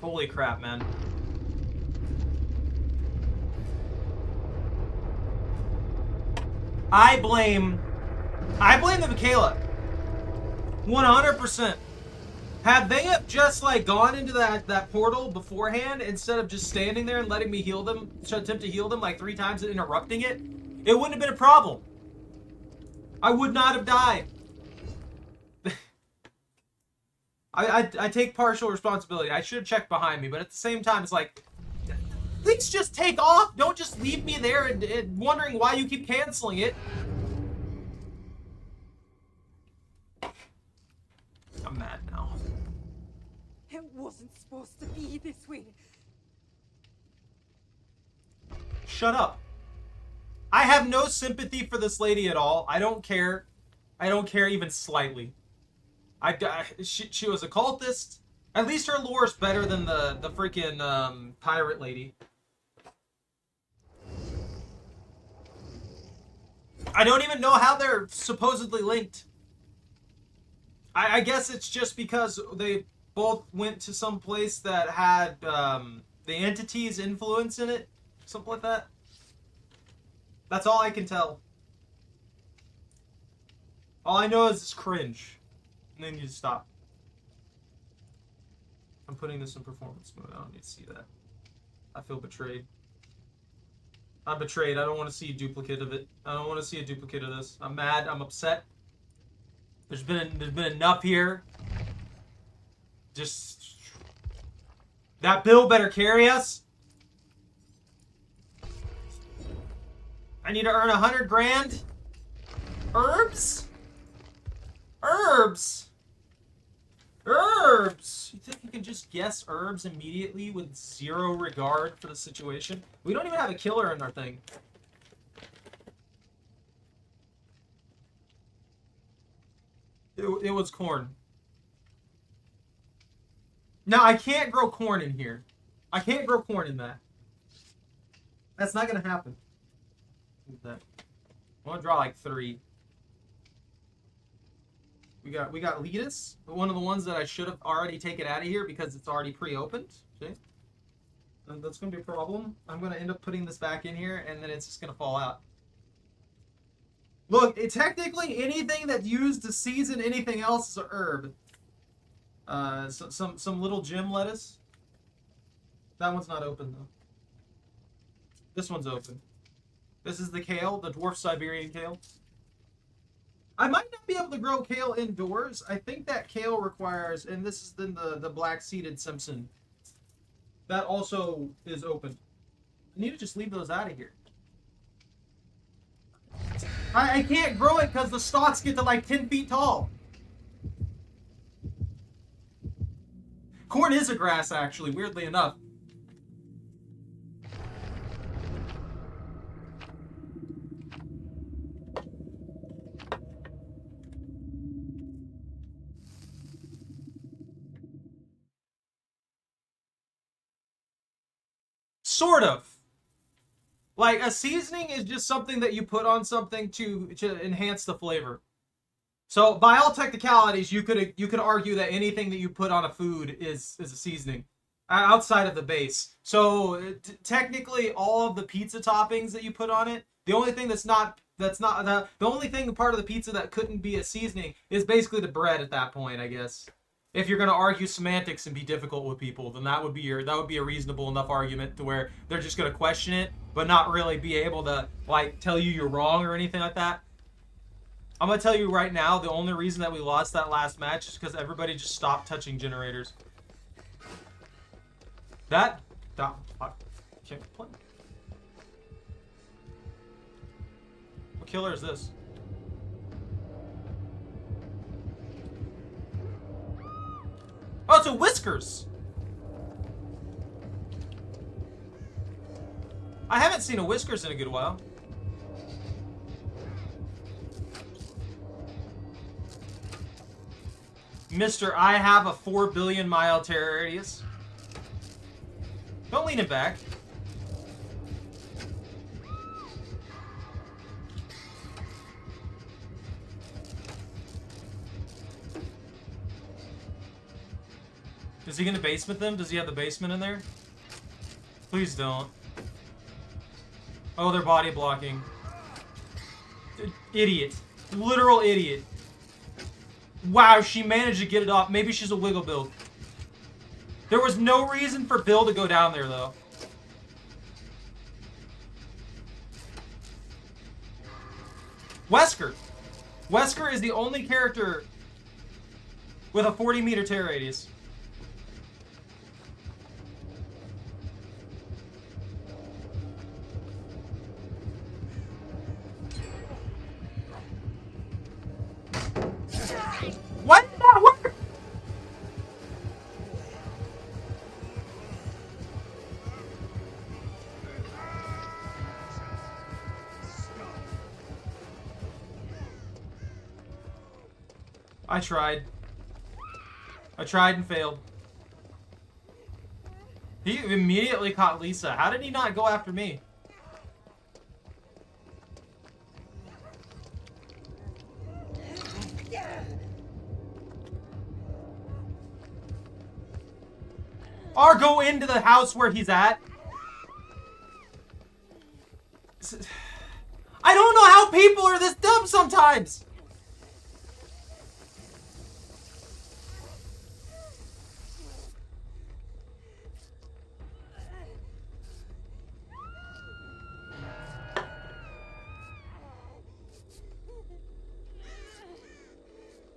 Holy crap, man. I blame the Michaela. 100%. Had they have just like gone into that portal beforehand instead of just standing there and letting me heal them, attempt to heal them like 3 times and interrupting it, it wouldn't have been a problem. I would not have died. I take partial responsibility. I should have checked behind me, but at the same time, it's like, things just take off. Don't just leave me there and wondering why you keep canceling it. I'm mad now. It wasn't supposed to be this way. Shut up. I have no sympathy for this lady at all. I don't care. I don't care even slightly. She was a cultist. At least her lore is better than the freaking pirate lady. I don't even know how they're supposedly linked. I guess it's just because they both went to some place that had the entity's influence in it. Something like that. That's all I can tell. All I know is it's cringe. And then you just stop. I'm putting this in performance mode. I don't need to see that. I feel betrayed. I'm betrayed. I don't want to see a duplicate of it. I don't want to see a duplicate of this. I'm mad. I'm upset. There's been enough here. Just that bill better carry us. I need to earn 100 grand. Herbs? Herbs. Herbs. You think you can just guess herbs immediately with 0 regard for the situation? We don't even have a killer in our thing. It was corn. No, I can't grow corn in here. I can't grow corn in that. That's not gonna happen. That. I want to draw like 3. We got Letus, one of the ones that I should have already taken out of here because it's already pre-opened. See? And that's gonna be a problem. I'm gonna end up putting this back in here, and then it's just gonna fall out. Look, technically anything that's used to season anything else is a herb. Some little gem lettuce. That one's not open though. This one's open. This is the kale, the dwarf Siberian kale. I might not be able to grow kale indoors. I think that kale requires, and this is then the black-seeded Simpson. That also is open. I need to just leave those out of here. I can't grow it because the stalks get to like 10 feet tall. Corn is a grass, actually, weirdly enough. Sort of. Like, a seasoning is just something that you put on something to enhance the flavor. So, by all technicalities, you could argue that anything that you put on a food is a seasoning outside of the base. So, technically, all of the pizza toppings that you put on it, the only thing the only thing part of the pizza that couldn't be a seasoning is basically the bread at that point, I guess. If you're gonna argue semantics and be difficult with people, then that would be a reasonable enough argument to where they're just gonna question it, but not really be able to like tell you you're wrong or anything like that. I'm gonna tell you right now, the only reason that we lost that last match is because everybody just stopped touching generators. I can't play. What killer is this? Oh, it's a Whiskers! I haven't seen a Whiskers in a good while. Mr. I have a 4 billion mile terror radius. Don't lean it back. Is he gonna basement them? Does he have the basement in there? Please don't. Oh, they're body blocking. Idiot. Literal idiot. Wow, she managed to get it off. Maybe she's a wiggle build. There was no reason for Bill to go down there, though. Wesker. Wesker is the only character with a 40-meter tear radius. Why did that work? I tried. I tried and failed. He immediately caught Lisa. How did he not go after me? Or go into the house where he's at. I don't know how people are this dumb sometimes.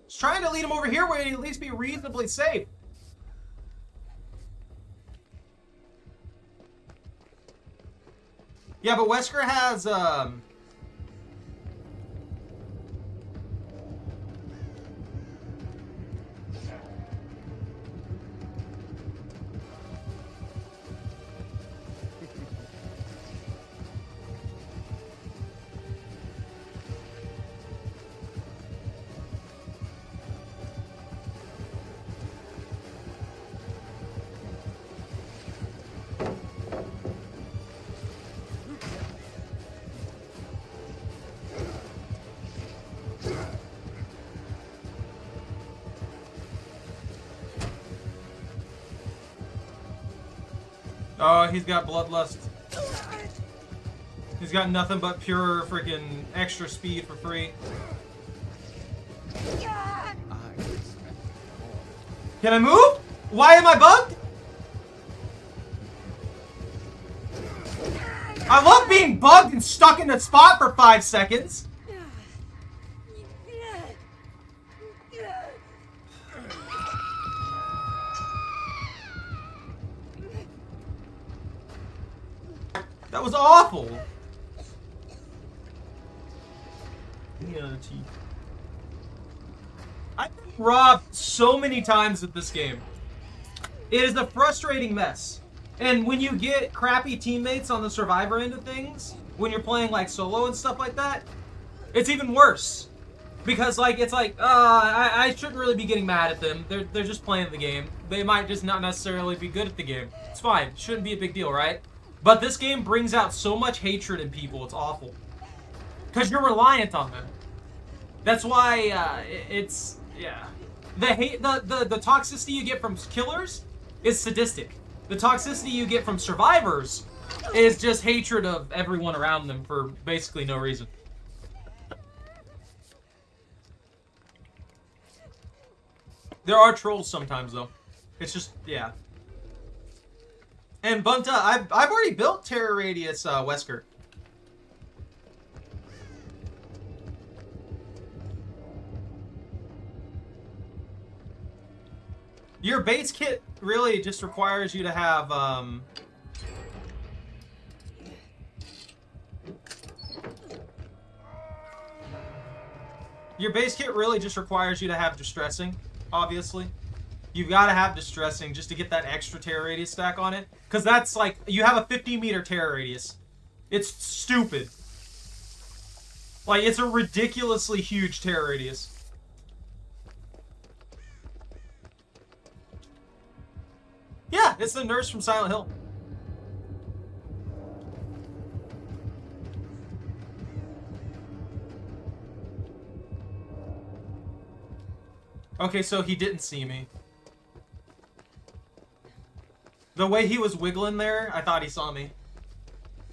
Just trying to lead him over here where he'd at least be reasonably safe. Yeah, but Wesker has, oh, he's got bloodlust. He's got nothing but pure freaking extra speed for free. Can I move? Why am I bugged? I love being bugged and stuck in a spot for 5 seconds. That was awful. I've been robbed so many times with this game. It is a frustrating mess. And when you get crappy teammates on the survivor end of things, when you're playing like solo and stuff like that, it's even worse. Because like it's like, I shouldn't really be getting mad at them. They're just playing the game. They might just not necessarily be good at the game. It's fine. Shouldn't be a big deal, right? But this game brings out so much hatred in people, it's awful. Because you're reliant on them. That's why, it's, yeah. The toxicity you get from killers is sadistic. The toxicity you get from survivors is just hatred of everyone around them for basically no reason. There are trolls sometimes, though. It's just, yeah. And Bunta, I've already built Terror Radius, Wesker. Your base kit really just requires you to have, your base kit really just requires you to have Distressing, obviously. You've got to have Distressing just to get that extra Terror Radius stack on it. Because that's like, you have a 50-meter Terror Radius. It's stupid. Like, it's a ridiculously huge Terror Radius. Yeah, it's the nurse from Silent Hill. Okay, so he didn't see me. The way he was wiggling there, I thought he saw me.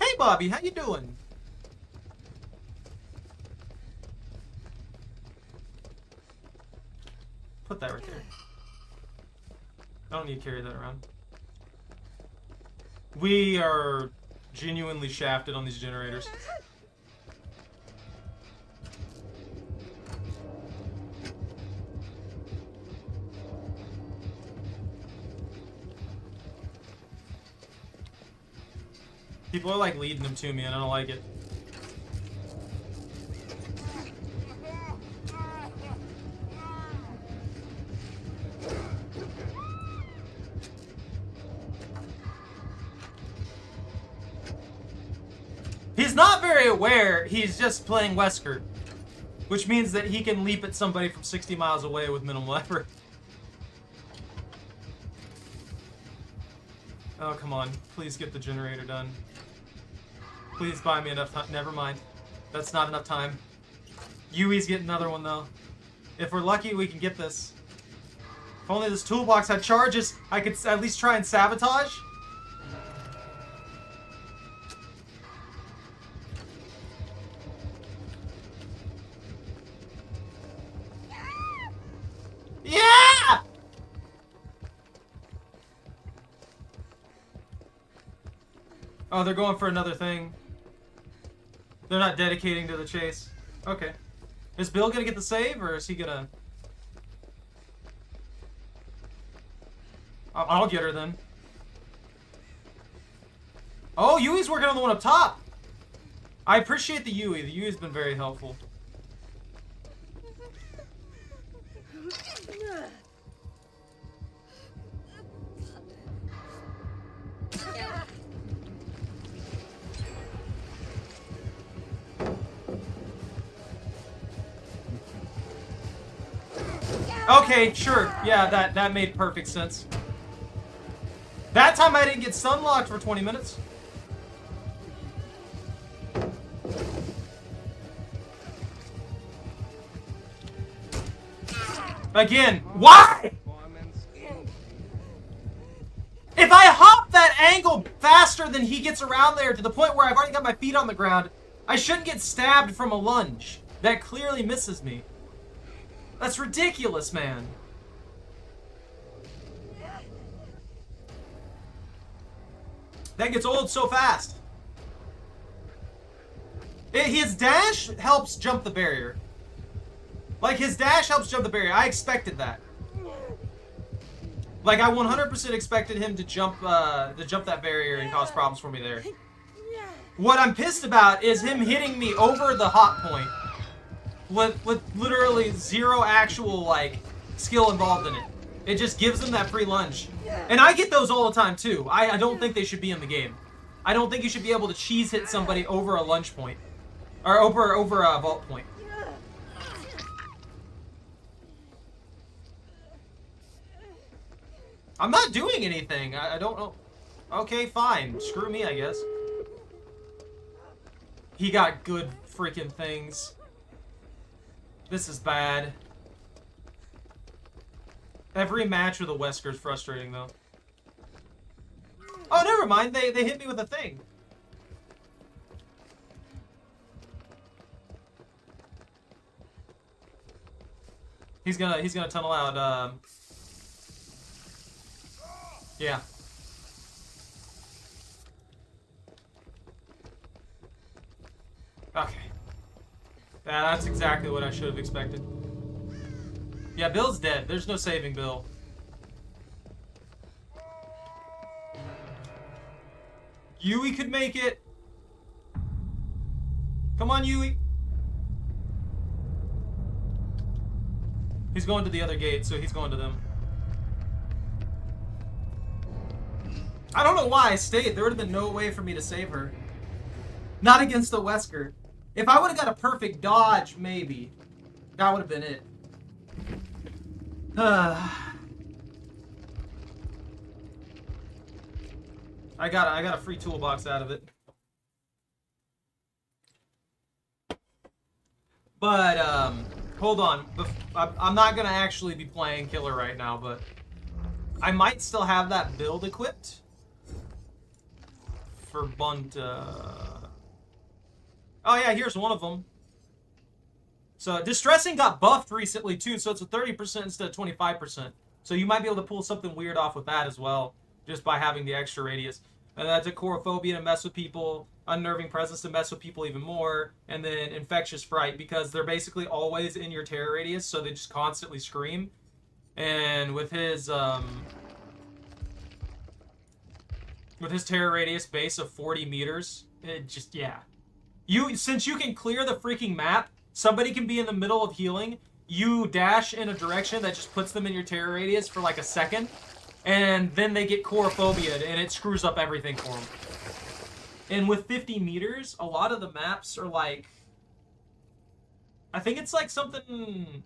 Hey, Bobby, how you doing? Put that right there. I don't need to carry that around. We are genuinely shafted on these generators. People are like leading them to me and I don't like it. He's not very aware he's just playing Wesker, which means that he can leap at somebody from 60 miles away with minimal effort. Oh, come on. Please get the generator done. Please buy me enough time. Never mind. That's not enough time. Yui's getting another one, though. If we're lucky, we can get this. If only this toolbox had charges, I could at least try and sabotage. Yeah! Oh, they're going for another thing. They're not dedicating to the chase. Okay. Is Bill gonna get the save, or is he gonna... I'll get her then. Oh, Yui's working on the one up top! I appreciate the Yui. The Yui's been very helpful. Okay, sure. Yeah, that made perfect sense. That time I didn't get sunlocked for 20 minutes. Again, why? If I hop that angle faster than he gets around there to the point where I've already got my feet on the ground, I shouldn't get stabbed from a lunge. That clearly misses me. That's ridiculous, man. That gets old so fast. His dash helps jump the barrier. Like, his dash helps jump the barrier. I expected that. Like, I 100% expected him to jump that barrier and cause problems for me there. What I'm pissed about is him hitting me over the hot point. With literally zero actual, like, skill involved in it. It just gives them that free lunge. And I get those all the time, too. I don't think they should be in the game. I don't think you should be able to cheese hit somebody over a lunge point. Or over a vault point. I'm not doing anything. I don't know. Okay, fine. Screw me, I guess. He got good freaking things. This is bad. Every match with a Wesker is frustrating, though. Oh, never mind. They hit me with a thing. He's gonna tunnel out. Yeah. Okay. Yeah, that's exactly what I should have expected. Yeah, Bill's dead. There's no saving Bill. Yui could make it. Come on, Yui. He's going to the other gate, so he's going to them. I don't know why I stayed. There would have been no way for me to save her. Not against the Wesker. If I would have got a perfect dodge, maybe. That would have been it. I got a free toolbox out of it. But, hold on. I'm not gonna actually be playing Killer right now, but I might still have that build equipped for Bunt. Oh yeah, here's one of them. So distressing got buffed recently too, so it's a 30% instead of 25%. So you might be able to pull something weird off with that as well, just by having the extra radius. And that's a chorophobia to mess with people, unnerving presence to mess with people even more, and then infectious fright because they're basically always in your terror radius, so they just constantly scream. And with his terror radius base of 40 meters, it just, yeah. Since you can clear the freaking map, somebody can be in the middle of healing, you dash in a direction that just puts them in your terror radius for like a second, and then they get chorophobia, and it screws up everything for them. And with 50 meters, a lot of the maps are like, I think it's like something,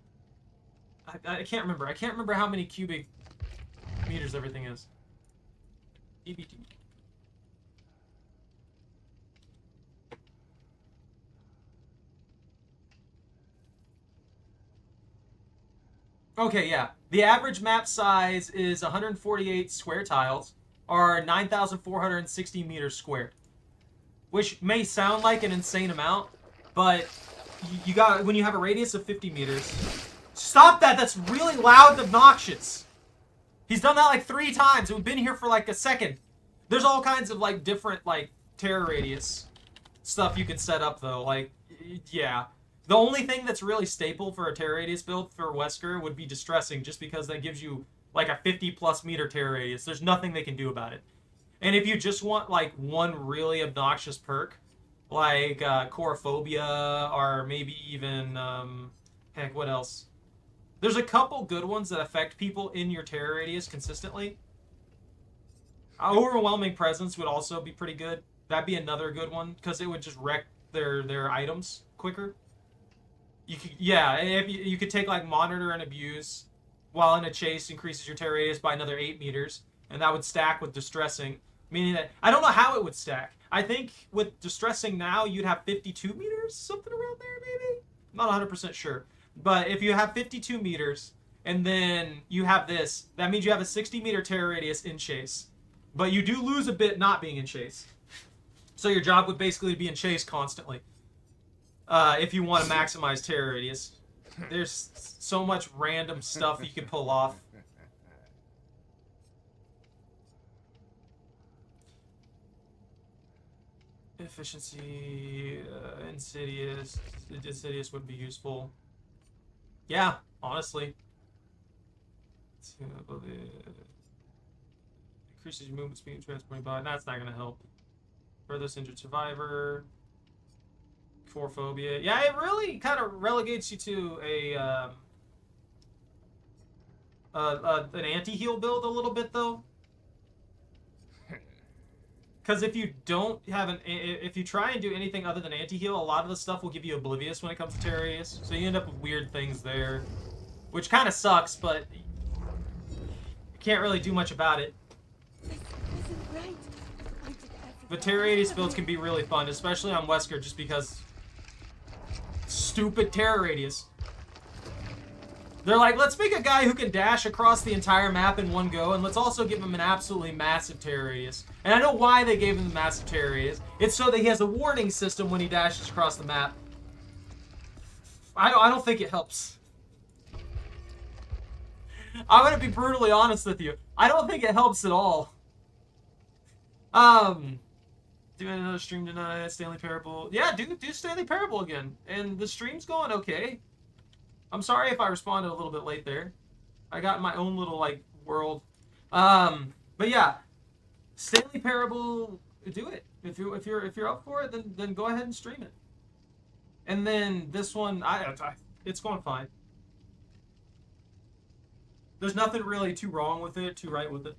I can't remember. I can't remember how many cubic meters everything is. EBT. Okay, yeah. The average map size is 148 square tiles, or 9,460 meters square. Which may sound like an insane amount, but you got when you have a radius of 50 meters. Stop that! That's really loud and obnoxious. He's done that like 3 times. We've been here for like a second. There's all kinds of like different like terror radius stuff you can set up though. Like, yeah. The only thing that's really staple for a terror radius build for Wesker would be distressing, just because that gives you like a 50+ meter terror radius. There's nothing they can do about it. And if you just want like one really obnoxious perk, like chorophobia, or maybe even heck, what else? There's a couple good ones that affect people in your terror radius consistently. Overwhelming presence would also be pretty good. That'd be another good one because it would just wreck their items quicker. You could, yeah, if you could take like monitor and abuse while in a chase, increases your terror radius by another 8 meters, and that would stack with distressing, meaning that I don't know how it would stack. I think with distressing now you'd have 52 meters, something around there maybe. Not 100% sure, but if you have 52 meters and then you have this, that means you have a 60-meter terror radius in chase, but you do lose a bit not being in chase. So your job would basically be in chase constantly. If you want to maximize terror radius. There's so much random stuff you can pull off. Efficiency, Insidious would be useful. Yeah, honestly. Increases your movement speed and transporting body. That's not going to help. Furthest injured survivor. Chorophobia. Yeah, it really kind of relegates you to an anti-heal build a little bit though. Because if you don't have if you try and do anything other than anti-heal, a lot of the stuff will give you oblivious when it comes to terror radius. So you end up with weird things there, which kind of sucks, but you can't really do much about it. But terror radius builds can be really fun, especially on Wesker, just because stupid terror radius. They're like, let's make a guy who can dash across the entire map in one go, and let's also give him an absolutely massive terror radius. And I know why they gave him the massive terror radius. It's so that he has a warning system when he dashes across the map. I don't think it helps. I'm gonna be brutally honest with you. I don't think it helps at all. Doing another stream tonight, Stanley Parable. Yeah, do Stanley Parable again. And the stream's going okay. I'm sorry if I responded a little bit late there. I got my own little like world. But yeah, Stanley Parable, do it. If you're up for it, then go ahead and stream it. And then this one, it's going fine. There's nothing really too wrong with it, too right with it.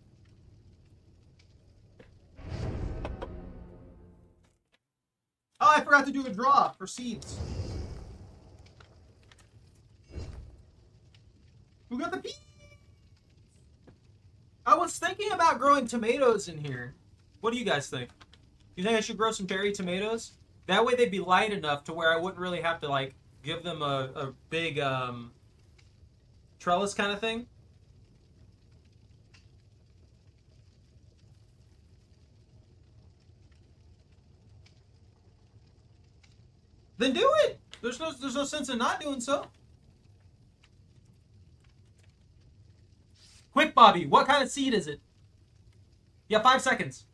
Oh, I forgot to do a draw for seeds. Who got the pea? I was thinking about growing tomatoes in here. What do you guys think? You think I should grow some cherry tomatoes? That way they'd be light enough to where I wouldn't really have to like give them a big trellis kind of thing. Then do it! There's no sense in not doing so. Quick, Bobby. What kind of seed is it? Yeah, 5 seconds.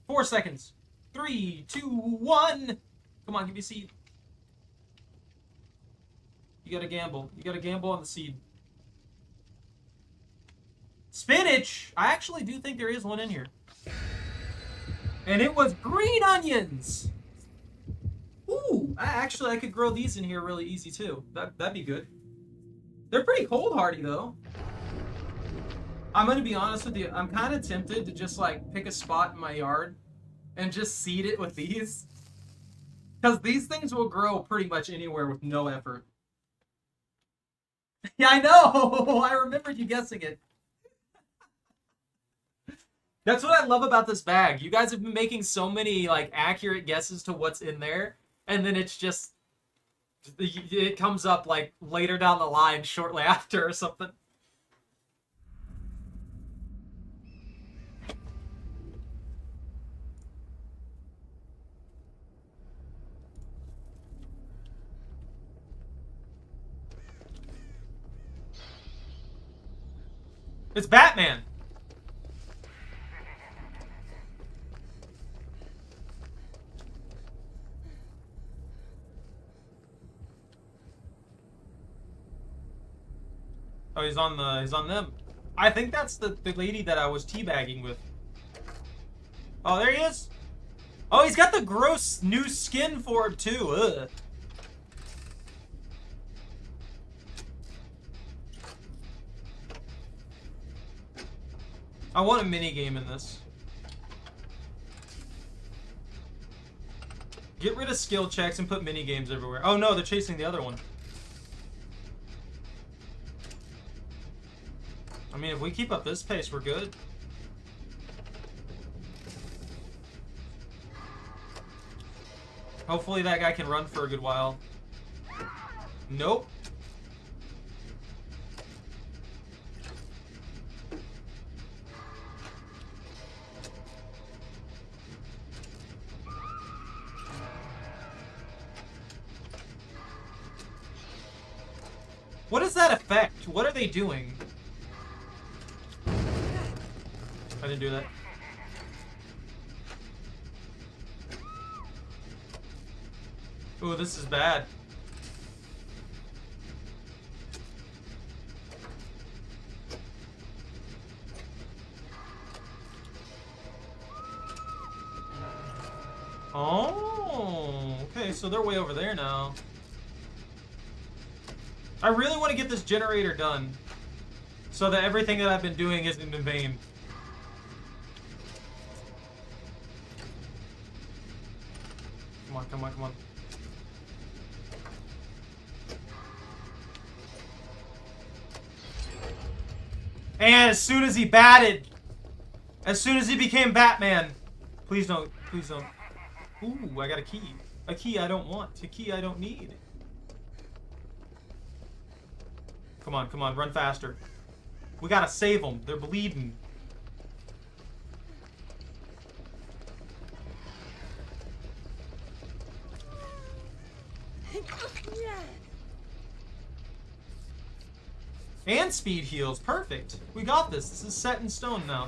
4 seconds. 3, 2, 1. Come on, give me a seed. You gotta gamble. You gotta gamble on the seed. Spinach! I actually do think there is one in here. And it was green onions! Ooh, I could grow these in here really easy too. That'd be good. They're pretty cold hardy though. I'm gonna be honest with you, I'm kind of tempted to just like pick a spot in my yard and just seed it with these. Because these things will grow pretty much anywhere with no effort. Yeah, I know! I remembered you guessing it. That's what I love about this bag. You guys have been making so many like accurate guesses to what's in there, and then it's just it comes up like later down the line, shortly after or something. It's Batman. Oh, he's on them. I think that's the lady that I was teabagging with. Oh, there he is. Oh, he's got the gross new skin for him too. Ugh. I want a mini game in this. Get rid of skill checks and put mini games everywhere. Oh no, they're chasing the other one. I mean, if we keep up this pace, we're good. Hopefully that guy can run for a good while. Nope. What is that effect? What are they doing? I didn't do that. Ooh, this is bad. Oh, okay, so they're way over there now. I really want to get this generator done so that everything that I've been doing isn't in vain. Come on, come on, come on. And as soon as he batted, as soon as he became Batman, please don't, please don't. Ooh, I got a key. A key I don't want. A key I don't need. Come on, run faster. We gotta save them. They're bleeding. And speed heals. Perfect. We got this. This is set in stone now.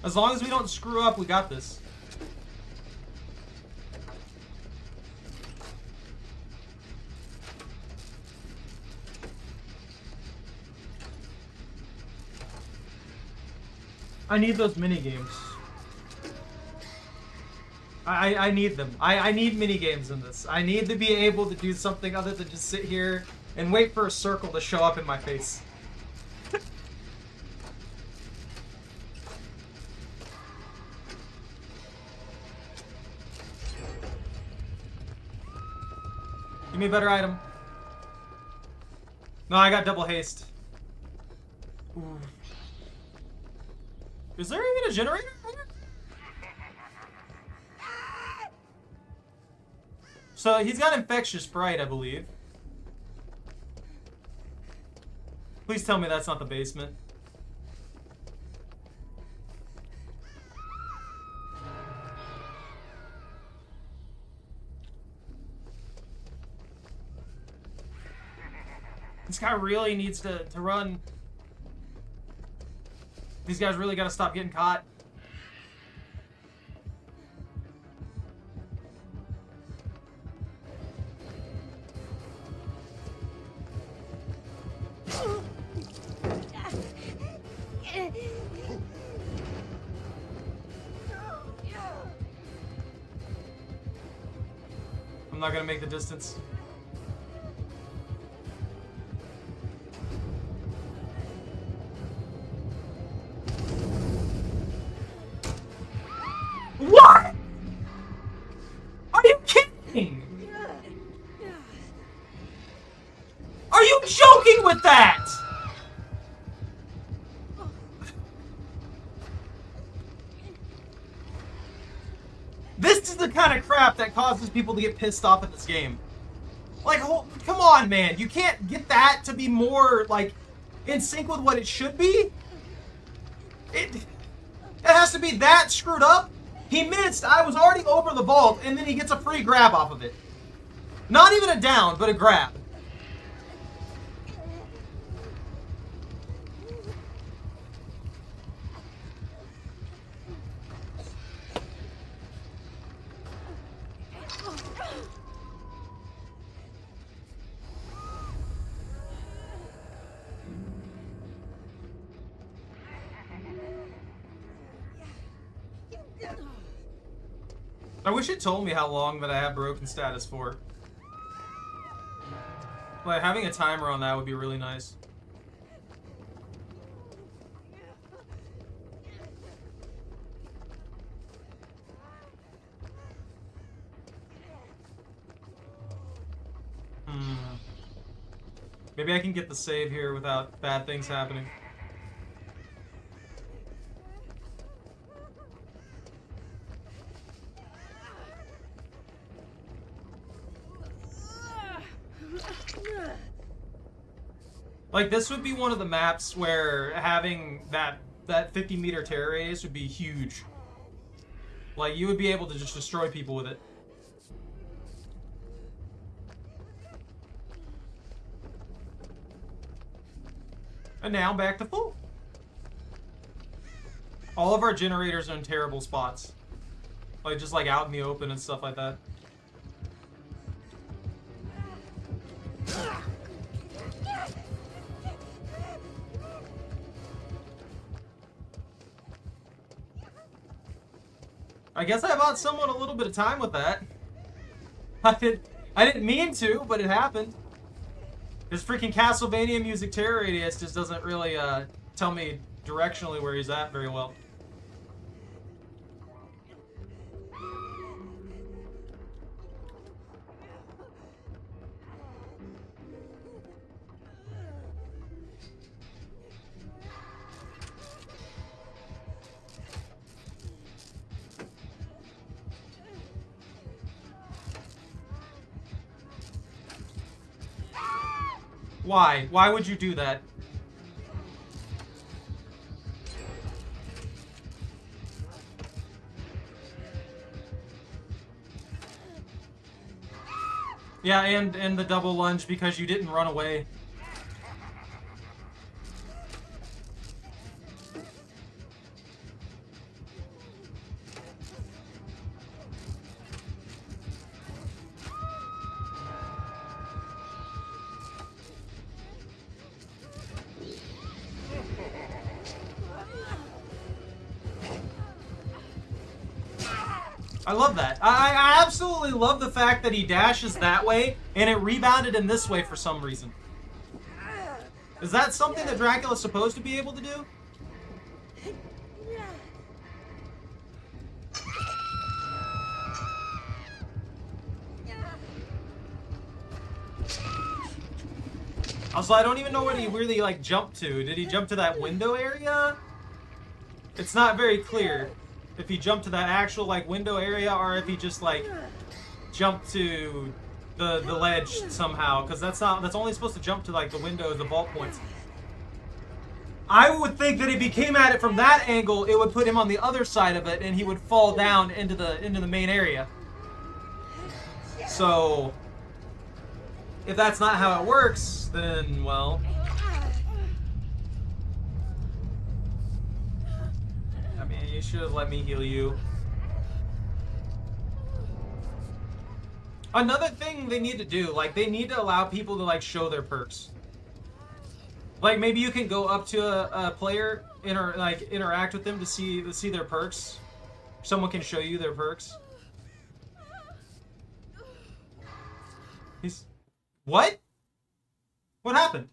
As long as we don't screw up, we got this. I need those mini games. I need them. I need mini games in this. I need to be able to do something other than just sit here and wait for a circle to show up in my face. Give me a better item. No, I got double haste. Ooh. Is there even a generator? So he's got infectious sprite, I believe. Please tell me that's not the basement. This guy really needs to run. These guys really gotta stop getting caught. I'm not gonna make the distance. What? Are you kidding? Are you joking with that? This is the kind of crap that causes people to get pissed off at this game. Like, come on, man. You can't get that to be more, like, in sync with what it should be? It has to be that screwed up? He missed. I was already over the vault, and then he gets a free grab off of it. Not even a down, but a grab. I wish it told me how long that I have broken status for. Like, having a timer on that would be really nice. Maybe I can get the save here without bad things happening. Like, this would be one of the maps where having that 50-meter terror radius would be huge. Like, you would be able to just destroy people with it. And now back to full. All of our generators are in terrible spots. Like, just like out in the open and stuff like that. I guess I bought someone a little bit of time with that. I didn't mean to, but it happened. This freaking Castlevania music terror radius just doesn't really tell me directionally where he's at very well. Why? Why would you do that? Yeah, and the double lunge because you didn't run away. I love that. I absolutely love the fact that he dashes that way and it rebounded in this way for some reason. Is that something that Dracula's supposed to be able to do? Also, I don't even know what he really, like, jumped to. Did he jump to that window area? It's not very clear if he jumped to that actual, like, window area or if he just, like, jumped to the ledge somehow. Because that's only supposed to jump to, like, the windows, the vault points. I would think that if he came at it from that angle, it would put him on the other side of it and he would fall down into the main area. So if that's not how it works, then, well... I mean, you should have let me heal you. Another thing they need to do, like, they need to allow people to, like, show their perks. Like, maybe you can go up to a player, interact with them to see their perks. Someone can show you their perks. He's... What? What happened?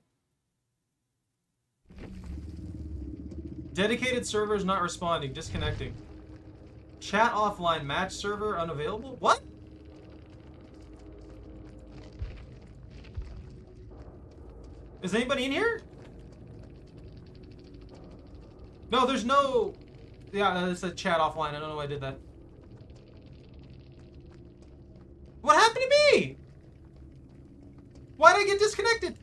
Dedicated servers not responding. Disconnecting. Chat offline. Match server unavailable? What? Is anybody in here? No, there's no... Yeah, it said chat offline. I don't know why I did that. What happened to me? Why did I get disconnected?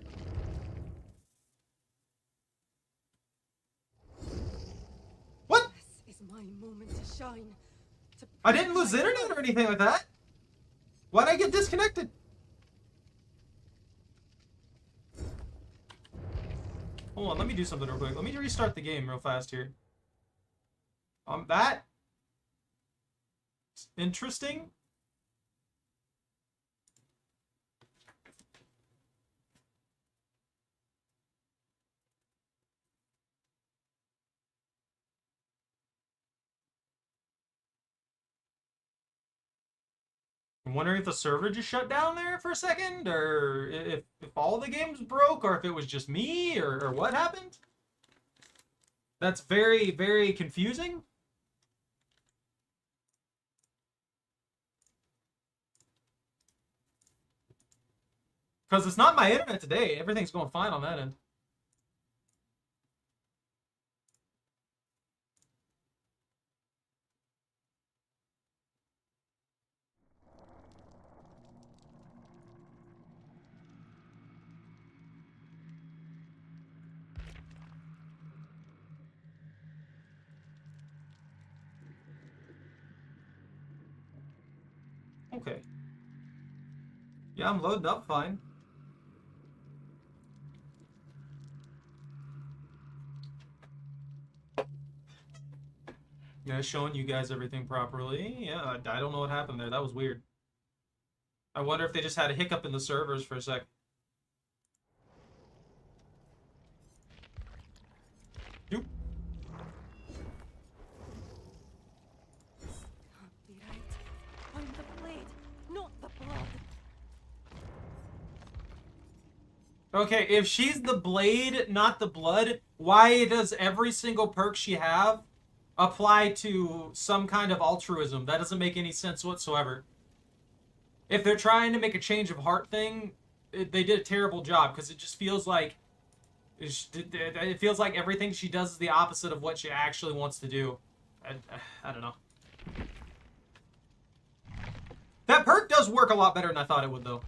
What? This is my moment to shine. I didn't lose internet or anything like that. Why did I get disconnected? Hold on, let me do something real quick. Let me restart the game real fast here. That... Interesting. I'm wondering if the server just shut down there for a second, or if all the games broke, or if it was just me, or what happened. That's very, very confusing. Because it's not my internet today. Everything's going fine on that end. Okay. Yeah, I'm loaded up fine. Yeah, showing you guys everything properly. Yeah, I don't know what happened there. That was weird. I wonder if they just had a hiccup in the servers for a sec. Doop. Can't be right. I'm the blade, not the blood. Okay, if she's the blade, not the blood, why does every single perk she have apply to some kind of altruism? That doesn't make any sense whatsoever. If they're trying to make a change of heart thing, they did a terrible job, because it just feels like it feels like everything she does is the opposite of what she actually wants to do. I don't know. That perk does work a lot better than I thought it would, though.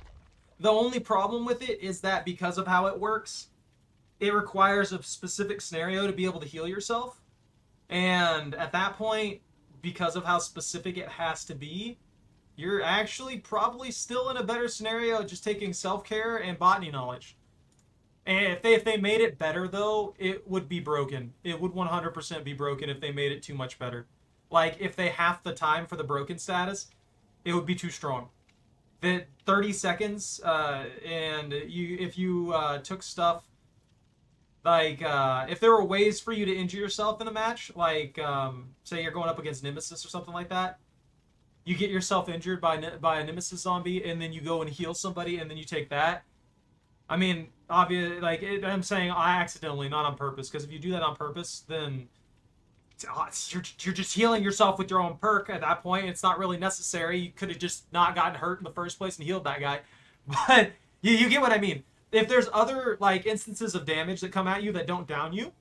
The only problem with it is that because of how it works, it requires a specific scenario to be able to heal yourself. And at that point, because of how specific it has to be, you're actually probably still in a better scenario just taking self-care and botany knowledge. And if they made it better, though, it would be broken. It would 100% be broken if they made it too much better. Like, if they half the time for the broken status, it would be too strong. The 30 seconds, and if you took stuff, like, if there were ways for you to injure yourself in a match, like, say you're going up against Nemesis or something like that, you get yourself injured by a Nemesis zombie, and then you go and heal somebody, and then you take that. I mean, obviously, like, I'm saying I accidentally, not on purpose, because if you do that on purpose, then you're just healing yourself with your own perk at that point. It's not really necessary. You could have just not gotten hurt in the first place and healed that guy. But you get what I mean. If there's other, like, instances of damage that come at you that don't down you,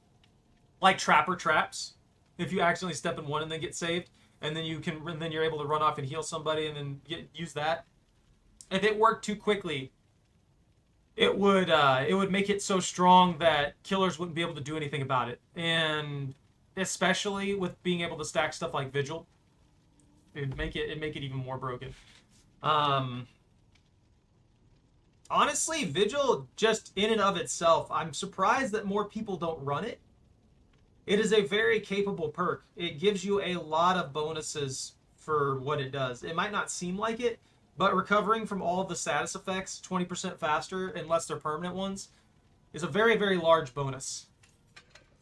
like trapper traps, if you accidentally step in one and then get saved, and then you're able to run off and heal somebody and then use that. If it worked too quickly, it would make it so strong that killers wouldn't be able to do anything about it. And especially with being able to stack stuff like Vigil, it'd make it even more broken. Honestly, Vigil, just in and of itself, I'm surprised that more people don't run it. It is a very capable perk. It gives you a lot of bonuses for what it does. It might not seem like it, but recovering from all of the status effects 20% faster, unless they're permanent ones, is a very, very large bonus.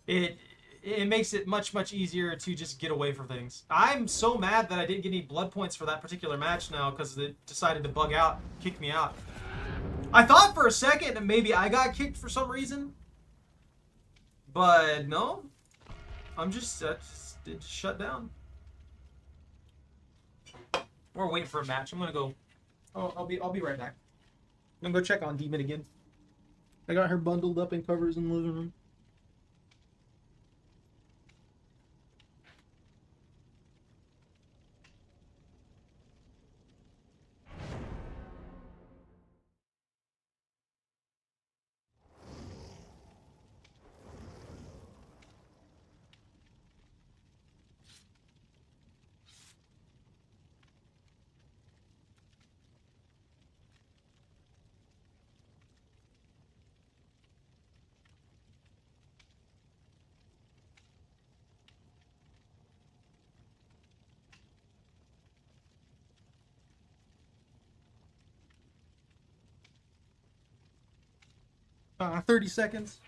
It makes it much, much easier to just get away from things. I'm so mad that I didn't get any blood points for that particular match now because it decided to bug out, kick me out. I thought for a second that maybe I got kicked for some reason, but no. I'm just, it shut down. We're waiting for a match. I'm gonna go. Oh, I'll be right back. I'm gonna go check on Demon again. I got her bundled up in covers in the living room. Uh, 30 seconds.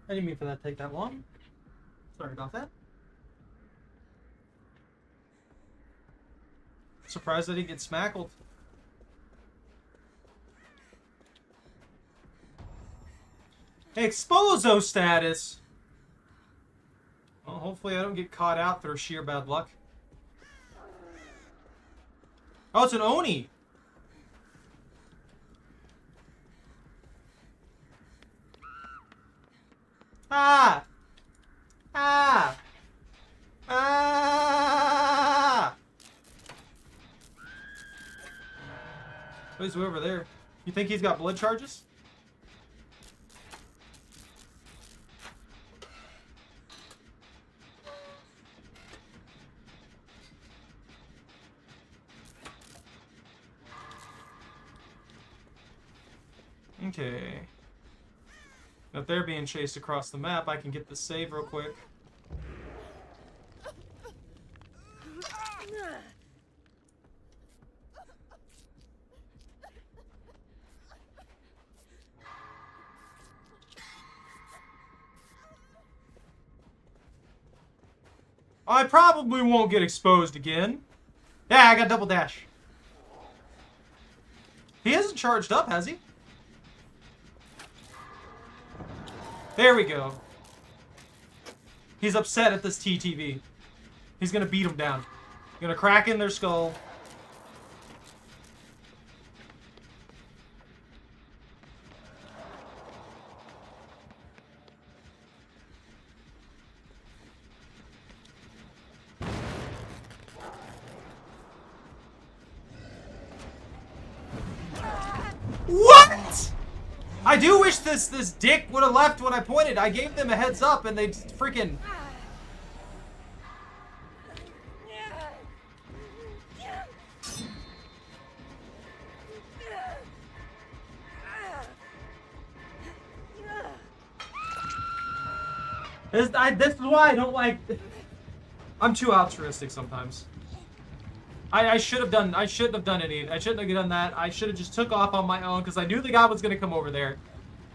I didn't mean for that to take that long. Sorry about that. Surprised I didn't get smackled. Exposo status! Well, hopefully I don't get caught out through sheer bad luck. Oh, it's an Oni! Ah! Ah! Ah! Oh, he's way over there. You think he's got blood charges? Okay. If they're being chased across the map, I can get the save real quick. I probably won't get exposed again. Yeah, I got double dash. He hasn't charged up, has he? There we go. He's upset at this TTV. He's gonna beat him down. Gonna crack in their skull. What? I do wish this dick would have left when I pointed. I gave them a heads up and they freaking... This is why I don't like... I'm too altruistic sometimes. I shouldn't have done any. I shouldn't have done that. I should have just took off on my own because I knew the guy was gonna come over there.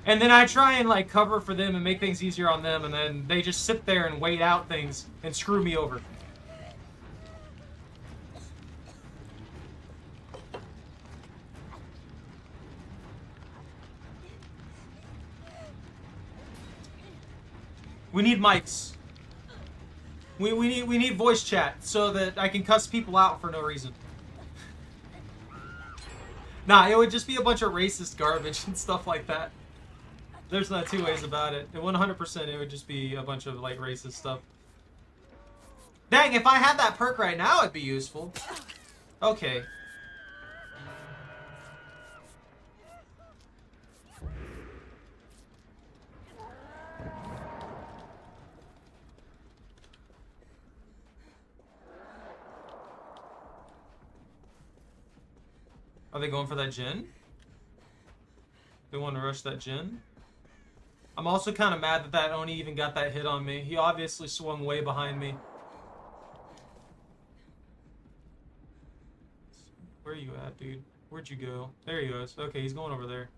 And then I try and like cover for them and make things easier on them, and then they just sit there and wait out things and screw me over. We need mics. We need voice chat so that I can cuss people out for no reason. Nah, it would just be a bunch of racist garbage and stuff like that. There's not two ways about it. And 100% it would just be a bunch of like racist stuff. Dang, if I had that perk right now, it'd be useful. Okay. Are they going for that gen? They want to rush that gen? I'm also kind of mad that Oni even got that hit on me. He obviously swung way behind me. Where are you at, dude? Where'd you go? There he goes. Okay, he's going over there.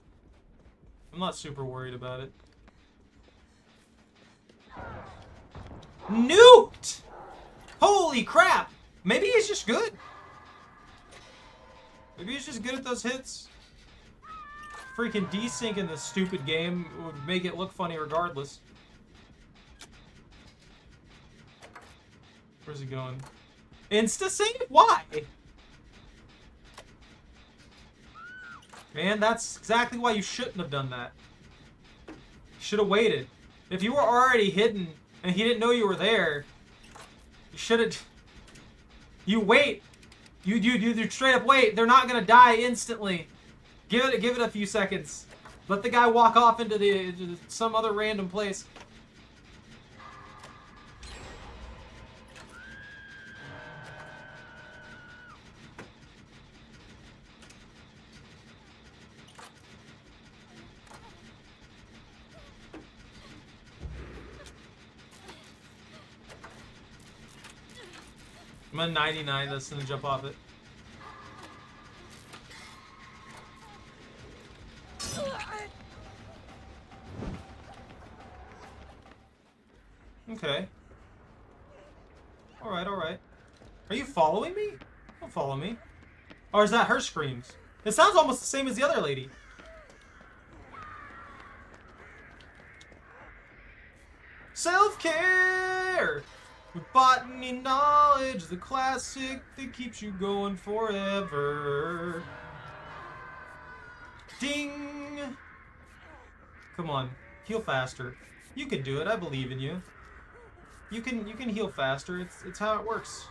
I'm not super worried about it. Nuked! Holy crap! Maybe he's just good. Maybe he's just good at those hits. Freaking desync in this stupid game would make it look funny regardless. Where's he going? Insta-sync? Why? Man, that's exactly why you shouldn't have done that. You should have waited. If you were already hidden and he didn't know you were there, you should have... You wait. You straight up wait. They're not gonna die instantly. Give it a few seconds. Let the guy walk off into some other random place. I'm at 99. That's gonna jump off it. Okay. Alright, alright. Are you following me? Don't follow me. Or is that her screams? It sounds almost the same as the other lady. Self-care! With botany knowledge, the classic that keeps you going forever. Ding! Come on, heal faster. You can do it. I believe in you. You can heal faster. It's how it works.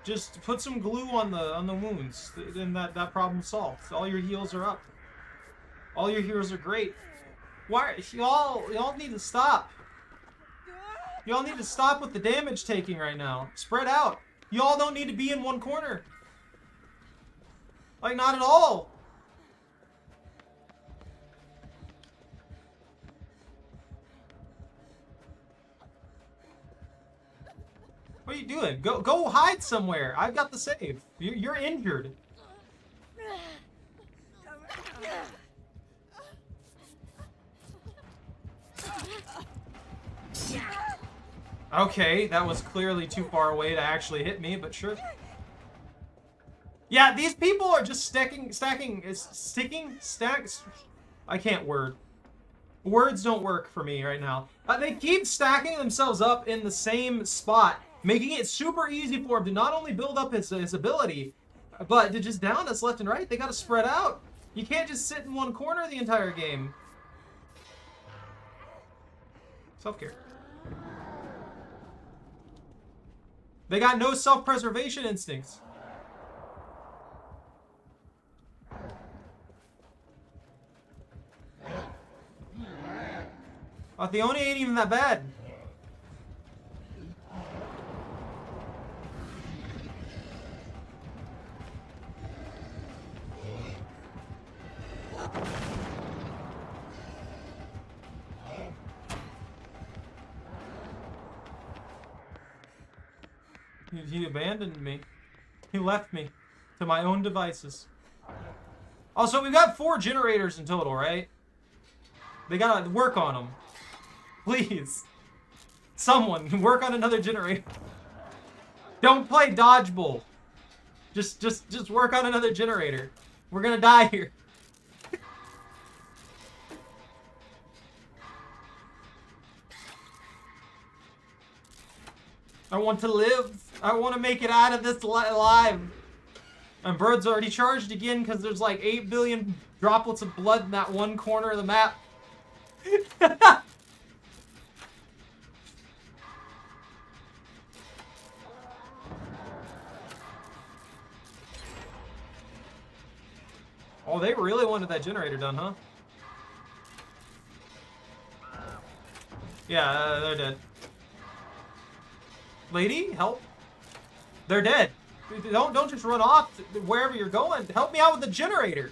Just put some glue on the wounds, then that problem's solved. All your heals are up. All your heroes are great. Why y'all need to stop. Y'all need to stop with the damage taking right now. Spread out. Y'all don't need to be in one corner. Like, not at all. What are you doing? Go hide somewhere. I've got the save. You're injured. Okay, that was clearly too far away to actually hit me, but sure. Yeah, these people are just stacking. I can't word. Words don't work for me right now. They keep stacking themselves up in the same spot, making it super easy for him to not only build up his ability, but to just down us left and right. They gotta spread out. You can't just sit in one corner the entire game. Self-care. They got no self-preservation instincts. The Oni ain't even that bad. He abandoned me. He left me to my own devices. Also, we've got 4 generators in total, right? They gotta work on them. Please. Someone, work on another generator. Don't play dodgeball. Just work on another generator. We're gonna die here. I want to live. I want to make it out of this alive. And Bird's already charged again because there's like 8 billion droplets of blood in that one corner of the map. Oh, they really wanted that generator done, huh? Yeah, they're dead. Lady, help. They're dead. Don't just run off wherever you're going. Help me out with the generator.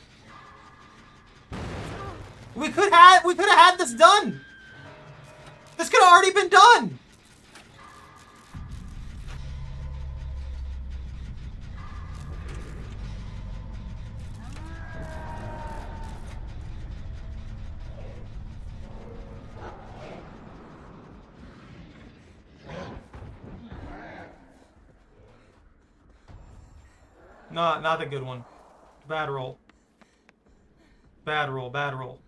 We could have had this done. This could have already been done. Not a good one. Bad roll. Bad roll, bad roll.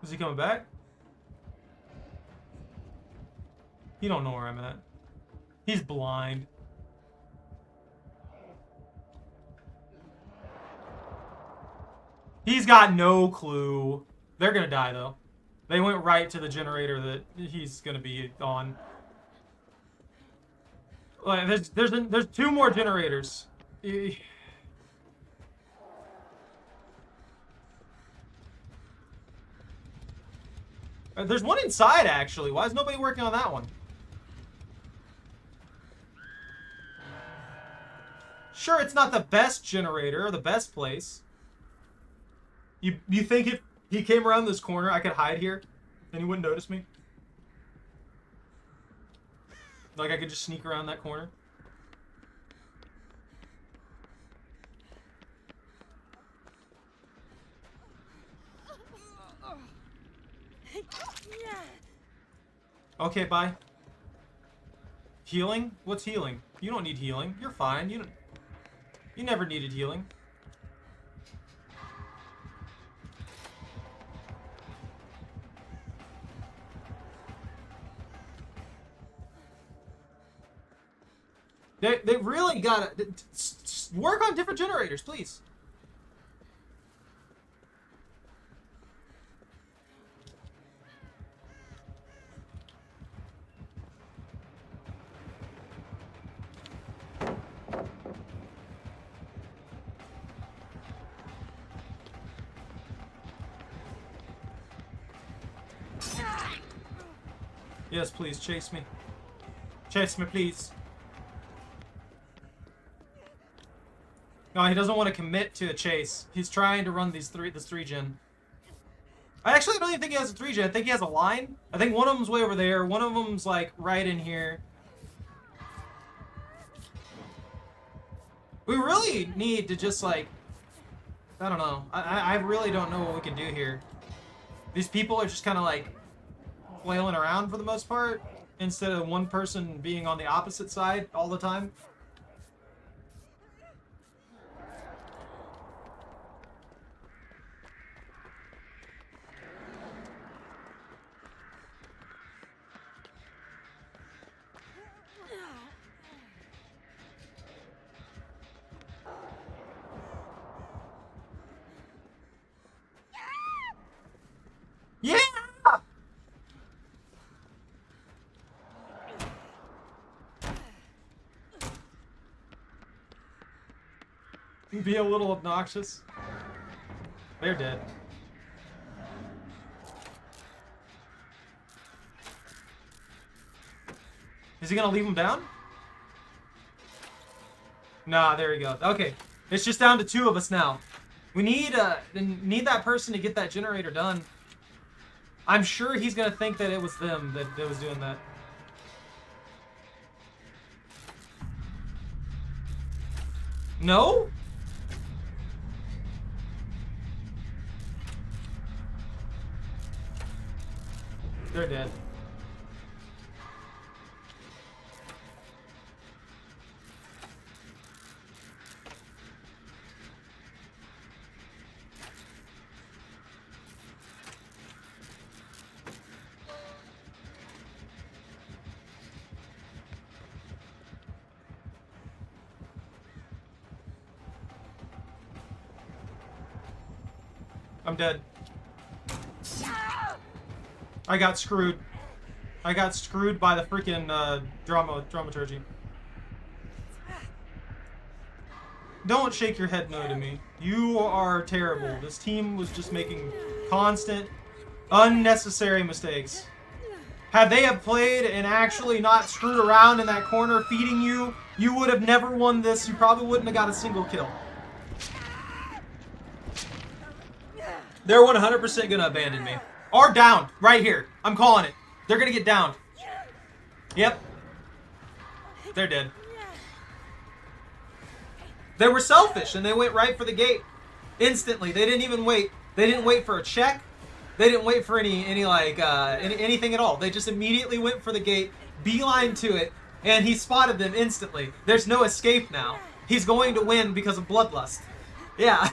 Is he coming back? He don't know where I'm at. He's blind. He's got no clue. They're gonna die though. They went right to the generator that he's gonna be on. Like, there's 2 more generators. There's one inside actually. Why is nobody working on that one? Sure, it's not the best generator or the best place. You think if he came around this corner, I could hide here, and he wouldn't notice me? Like I could just sneak around that corner? Okay, bye. Healing? What's healing? You don't need healing. You're fine. You never needed healing. They really gotta work on different generators, please. Yes, please, chase me. Chase me, please. No, he doesn't want to commit to a chase. He's trying to run this 3-gen. I actually don't even think he has a 3-gen. I think he has a line. I think one of them's way over there. One of them's, like, right in here. We really need to just, like... I don't know. I really don't know what we can do here. These people are just kind of, like, flailing around for the most part, instead of one person being on the opposite side all the time. Yeah! Be a little obnoxious. They're dead. Is he gonna leave him down? Nah, there we go. Okay, it's just down to 2 of us now. We need that person to get that generator done. I'm sure he's gonna think that it was them that was doing that. No? They're dead. I'm dead. I got screwed. I got screwed by the freaking dramaturgy. Don't shake your head no to me. You are terrible. This team was just making constant, unnecessary mistakes. Had they have played and actually not screwed around in that corner feeding you, you would have never won this. You probably wouldn't have got a single kill. They're 100% gonna abandon me. Or down, right here. I'm calling it. They're gonna get downed. Yep. They're dead. They were selfish and they went right for the gate. Instantly. They didn't even wait. They didn't wait for a check. They didn't wait for anything at all. They just immediately went for the gate, beeline to it, and he spotted them instantly. There's no escape now. He's going to win because of bloodlust. Yeah.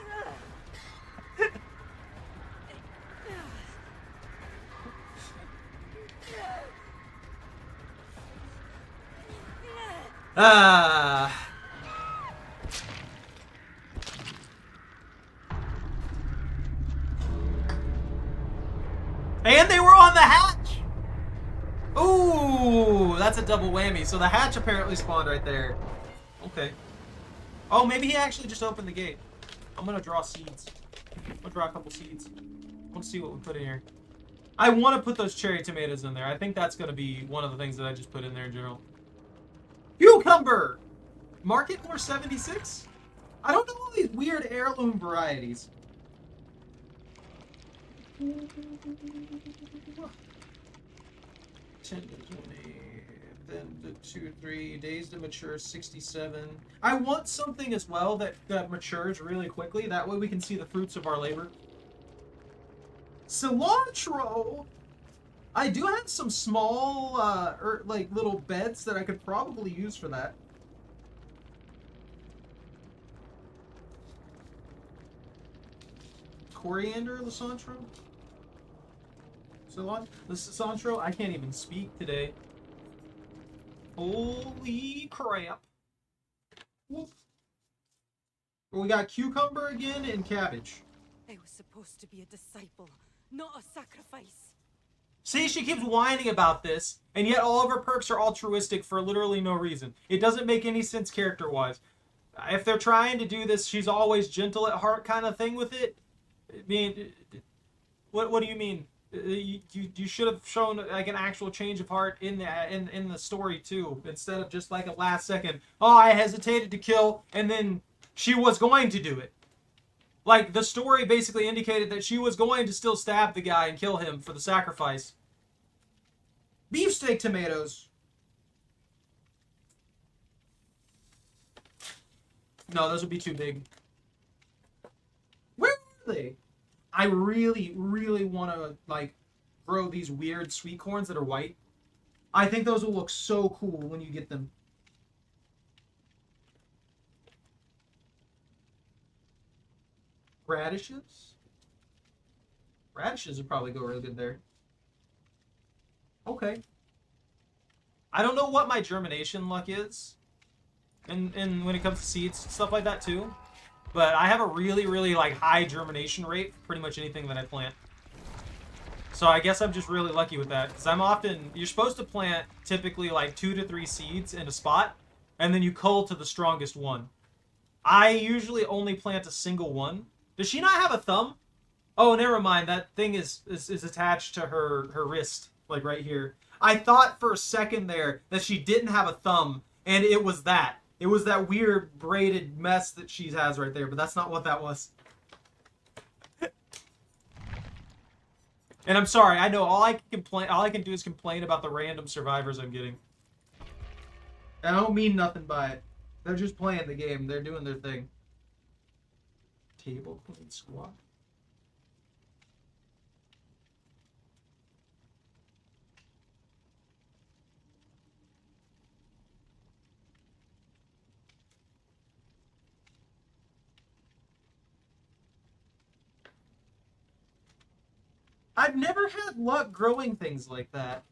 And they were on the hatch! Ooh, that's a double whammy. So the hatch apparently spawned right there. Okay. Oh, maybe he actually just opened the gate. I'm gonna draw seeds. I'm gonna draw a couple seeds. Let's see what we put in here. I want to put those cherry tomatoes in there. I think that's gonna be one of the things that I just put in there in general. Cucumber! Market for 76? I don't know all these weird heirloom varieties. 10 to 20, then to 2, 3 days to mature, 67. I want something as well that matures really quickly. That way we can see the fruits of our labor. Cilantro! I do have some small, like little beds that I could probably use for that. Coriander, cilantro? The cilantro? I can't even speak today. Holy crap. Whoop. Well, we got cucumber again and cabbage. I was supposed to be a disciple, not a sacrifice. See, she keeps whining about this, and yet all of her perks are altruistic for literally no reason. It doesn't make any sense character-wise. If they're trying to do this, she's always gentle at heart kind of thing with it. I mean, what do you mean? You should have shown like an actual change of heart in the story too, instead of just like a last second. Oh, I hesitated to kill, and then she was going to do it. Like the story basically indicated that she was going to still stab the guy and kill him for the sacrifice. Beefsteak tomatoes. No, those would be too big. Where are they? I really, really want to, like, grow these weird sweet corns that are white. I think those will look so cool when you get them. Radishes? Radishes would probably go really good there. Okay. I don't know what my germination luck is. And when it comes to seeds, stuff like that too. But I have a really, really like high germination rate for pretty much anything that I plant. So I guess I'm just really lucky with that. Because you're supposed to plant typically like 2 to 3 seeds in a spot. And then you cull to the strongest one. I usually only plant a single one. Does she not have a thumb? Oh, never mind. That thing is attached to her wrist. Like right here. I thought for a second there that she didn't have a thumb, and it was that. It was that weird braided mess that she has right there, but that's not what that was. And I'm sorry, I know all I can do is complain about the random survivors I'm getting. I don't mean nothing by it. They're just playing the game. They're doing their thing. Table clean squat. I've never had luck growing things like that.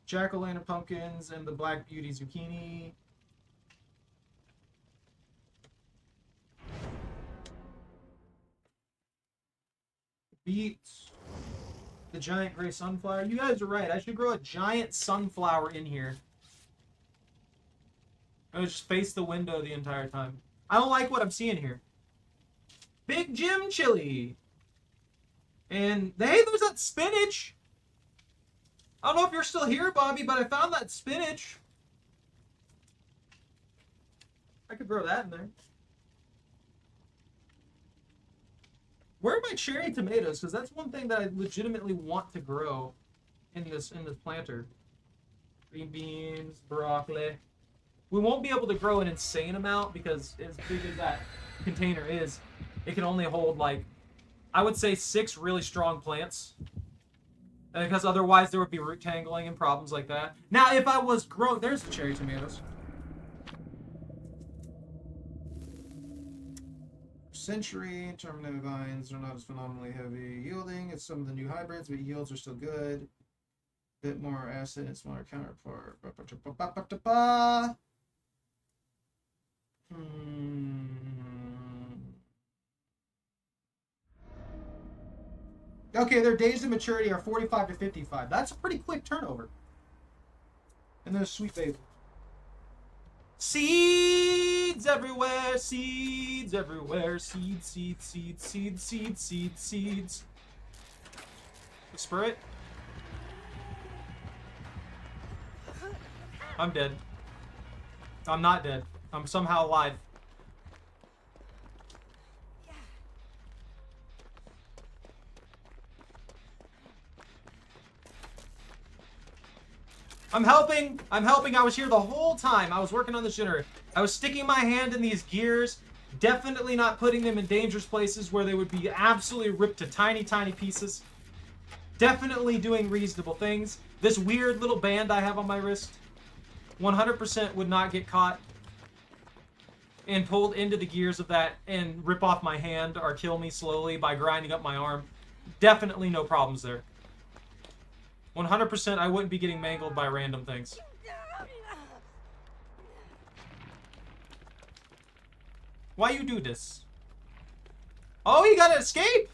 Jack-o'-lantern pumpkins and the Black Beauty zucchini. Beets. The giant gray sunflower. You guys are right. I should grow a giant sunflower in here. I would just face the window the entire time. I don't like what I'm seeing here. Big Jim chili. And hey, there's that spinach. I don't know if you're still here, Bobby, but I found that spinach. I could grow that in there. Where are my cherry tomatoes? Because that's one thing that I legitimately want to grow in this planter. Green beans, broccoli. We won't be able to grow an insane amount because as big as that container is, it can only hold like, I would say 6 really strong plants. Because otherwise there would be root tangling and problems like that. Now if I was growing, there's the cherry tomatoes. Century, terminated vines are not as phenomenally heavy yielding as some of the new hybrids, but yields are still good. Bit more acid and smaller counterpart. Okay, their days of maturity are 45 to 55. That's a pretty quick turnover. And there's sweet basil. Seeds everywhere, seeds everywhere, seeds, seeds, seeds, seeds, seeds, seeds, seeds. Spur it. I'm dead. I'm not dead. I'm somehow alive. I'm helping. I'm helping. I was here the whole time. I was working on this generator. I was sticking my hand in these gears. Definitely not putting them in dangerous places where they would be absolutely ripped to tiny, tiny pieces. Definitely doing reasonable things. This weird little band I have on my wrist 100% would not get caught and pulled into the gears of that and rip off my hand or kill me slowly by grinding up my arm. Definitely no problems there. 100% I wouldn't be getting mangled by random things. Why you do this? Oh, you gotta escape!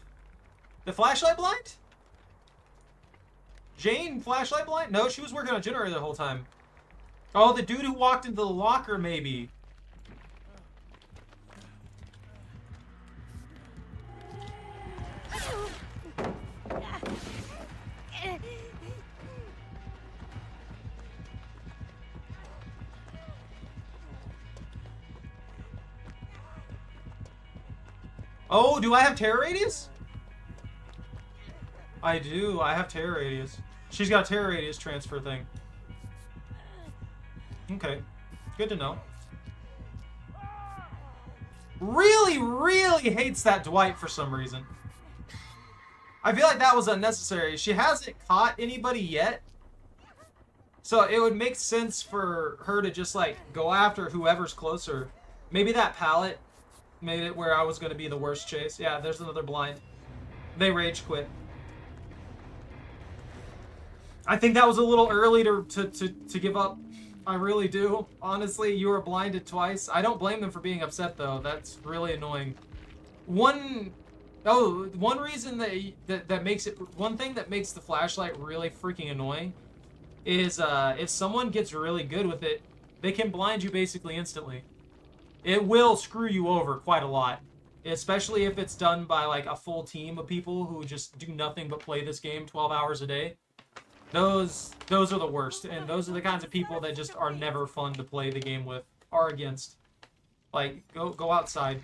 The flashlight blind? Jane, flashlight blind? No, she was working on a generator the whole time. Oh, the dude who walked into the locker, maybe. Oh, do I have terror radius? I do. I have terror radius. She's got a terror radius transfer thing. Okay. Good to know. Really, really hates that Dwight for some reason. I feel like that was unnecessary. She hasn't caught anybody yet. So it would make sense for her to just, like, go after whoever's closer. Maybe that pallet made it where I was going to be the worst chase. Yeah, there's another blind. They rage quit. I think that was a little early to give up. I really do. Honestly, you were blinded twice. I don't blame them for being upset, though. That's really annoying. One reason that makes it... One thing that makes the flashlight really freaking annoying is if someone gets really good with it, they can blind you basically instantly. It will screw you over quite a lot. especially if it's done by like a full team of people who just do nothing but play this game 12 hours a day. Those are the worst, and those are the kinds of people that just are never fun to play the game with or against. Like, go outside,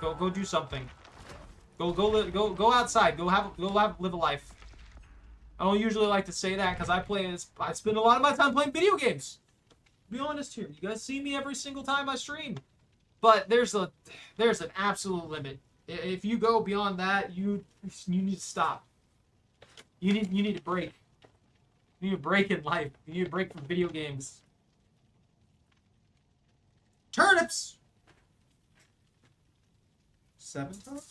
go do something. Go outside. Live a life. I don't usually like to say that because I spend a lot of my time playing video games. Be honest here, you guys see me every single time I stream, but there's an absolute limit. If you go beyond that, you need to stop. You need to break. You need a break in life. You need a break from video games. Turnips! 7 top?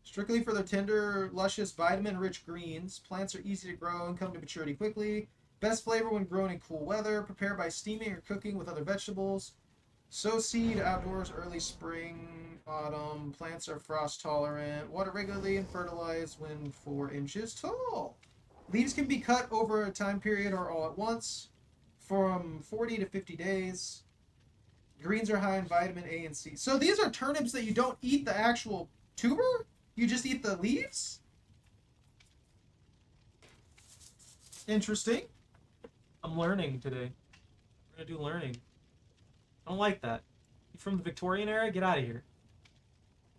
Strictly for their tender, luscious, vitamin-rich greens. Plants are easy to grow and come to maturity quickly. Best flavor when grown in cool weather. Prepared by steaming or cooking with other vegetables. Sow seed outdoors early spring, autumn. Plants are frost tolerant. Water regularly and fertilize when 4 inches tall. Leaves can be cut over a time period or all at once, from 40 to 50 days. Greens are high in vitamin A and C. So these are turnips that you don't eat the actual tuber? You just eat the leaves? Interesting. I'm learning today. We're gonna do learning. I don't like that. You from the Victorian era? Get out of here.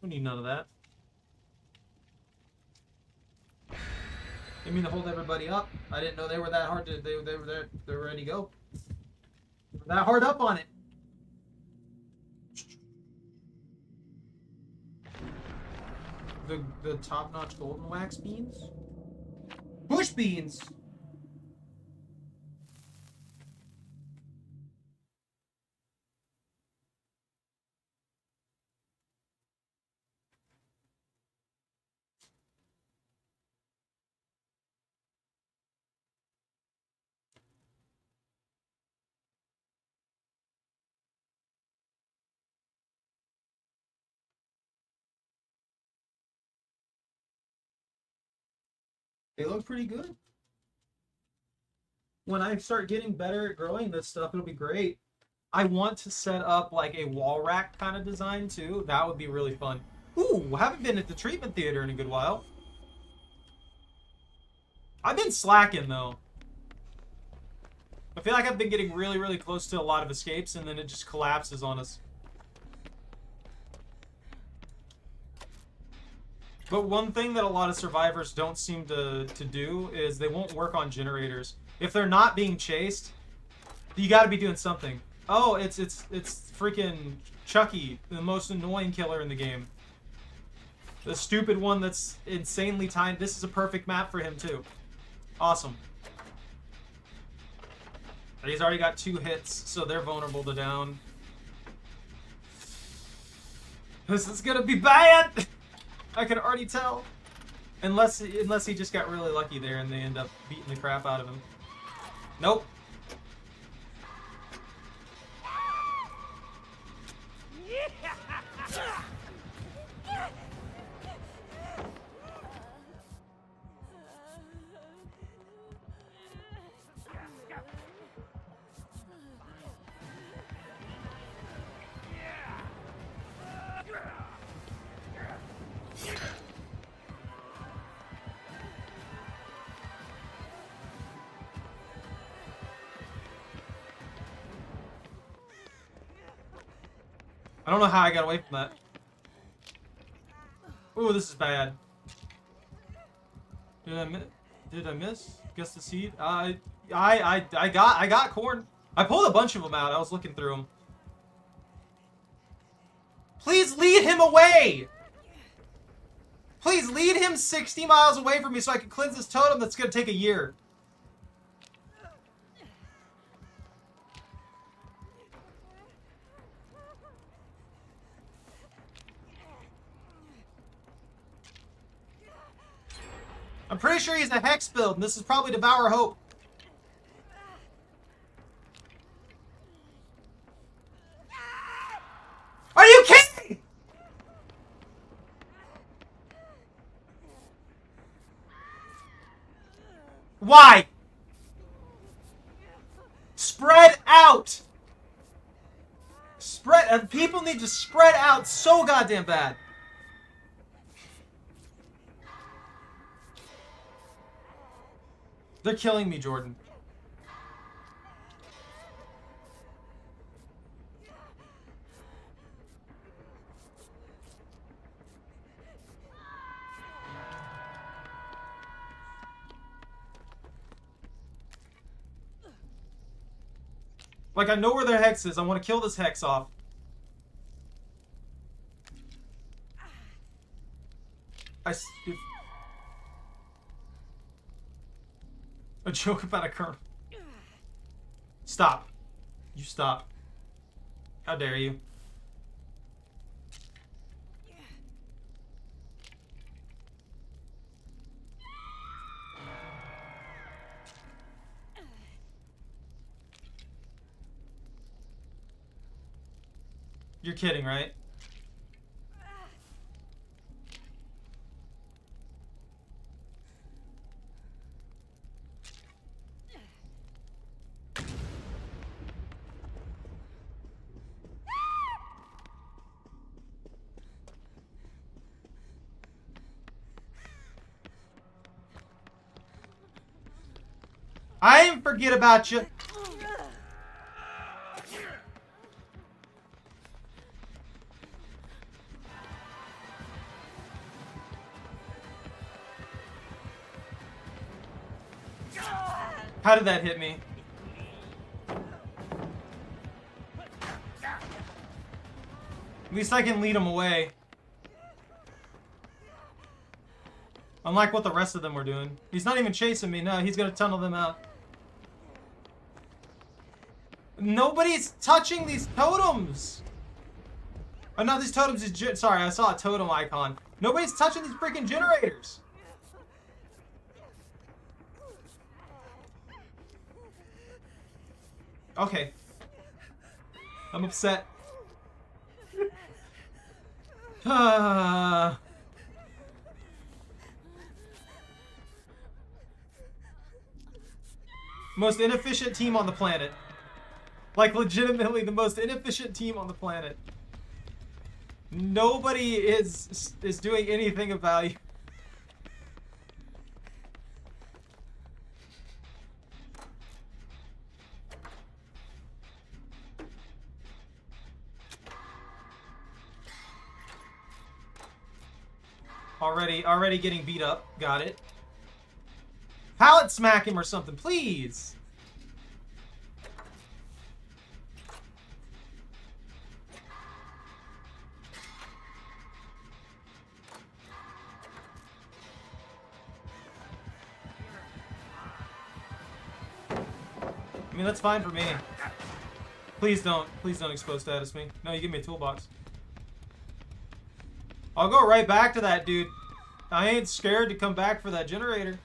We don't need none of that. Didn't mean to hold everybody up. I didn't know they were that hard to. They were there. They were ready to go. They were that hard up on it. The top-notch golden wax beans. Bush beans. They look pretty good. When I start getting better at growing this stuff, it'll be great. I want to set up like a wall rack kind of design too. That would be really fun. Ooh, haven't been at the treatment theater in a good while. I've been slacking though. I feel like I've been getting really, really close to a lot of escapes and then it just collapses on us. But one thing that a lot of survivors don't seem to do is they won't work on generators. If they're not being chased, you gotta be doing something. Oh, it's freaking Chucky, the most annoying killer in the game. The stupid one that's insanely timed. This is a perfect map for him too. Awesome. He's already got 2 hits, so they're vulnerable to down. This is gonna be bad! I can already tell. Unless he just got really lucky there and they end up beating the crap out of him. Nope. I don't know how I got away from that. Ooh, this is bad. Did I miss? Guess the seed? I got corn. I pulled a bunch of them out. I was looking through them. Please lead him away! Please lead him 60 miles away from me so I can cleanse this totem that's gonna take a year. I'm pretty sure he's a hex build, and this is probably Devour Hope. Are you kidding? Why? Spread out. Spread. People need to spread out so goddamn bad. They're killing me, Jordan. Like, I know where their hex is. I want to kill this hex off. A joke about a kernel. Stop. You stop. How dare you? You're kidding, right? I didn't forget about you. How did that hit me? At least I can lead him away. Unlike what the rest of them were doing. He's not even chasing me. No, he's gonna tunnel them out. Nobody's touching these totems! Oh, no, these totems is... Sorry, I saw a totem icon. Nobody's touching these freaking generators! Okay. I'm upset. Most inefficient team on the planet. Like, legitimately the most inefficient team on the planet. Nobody is doing anything of value. Already getting beat up. Got it. Pallet smack him or something, please. I mean, that's fine for me. Please don't expose status me. No, you give me a toolbox. I'll go right back to that dude. I ain't scared to come back for that generator.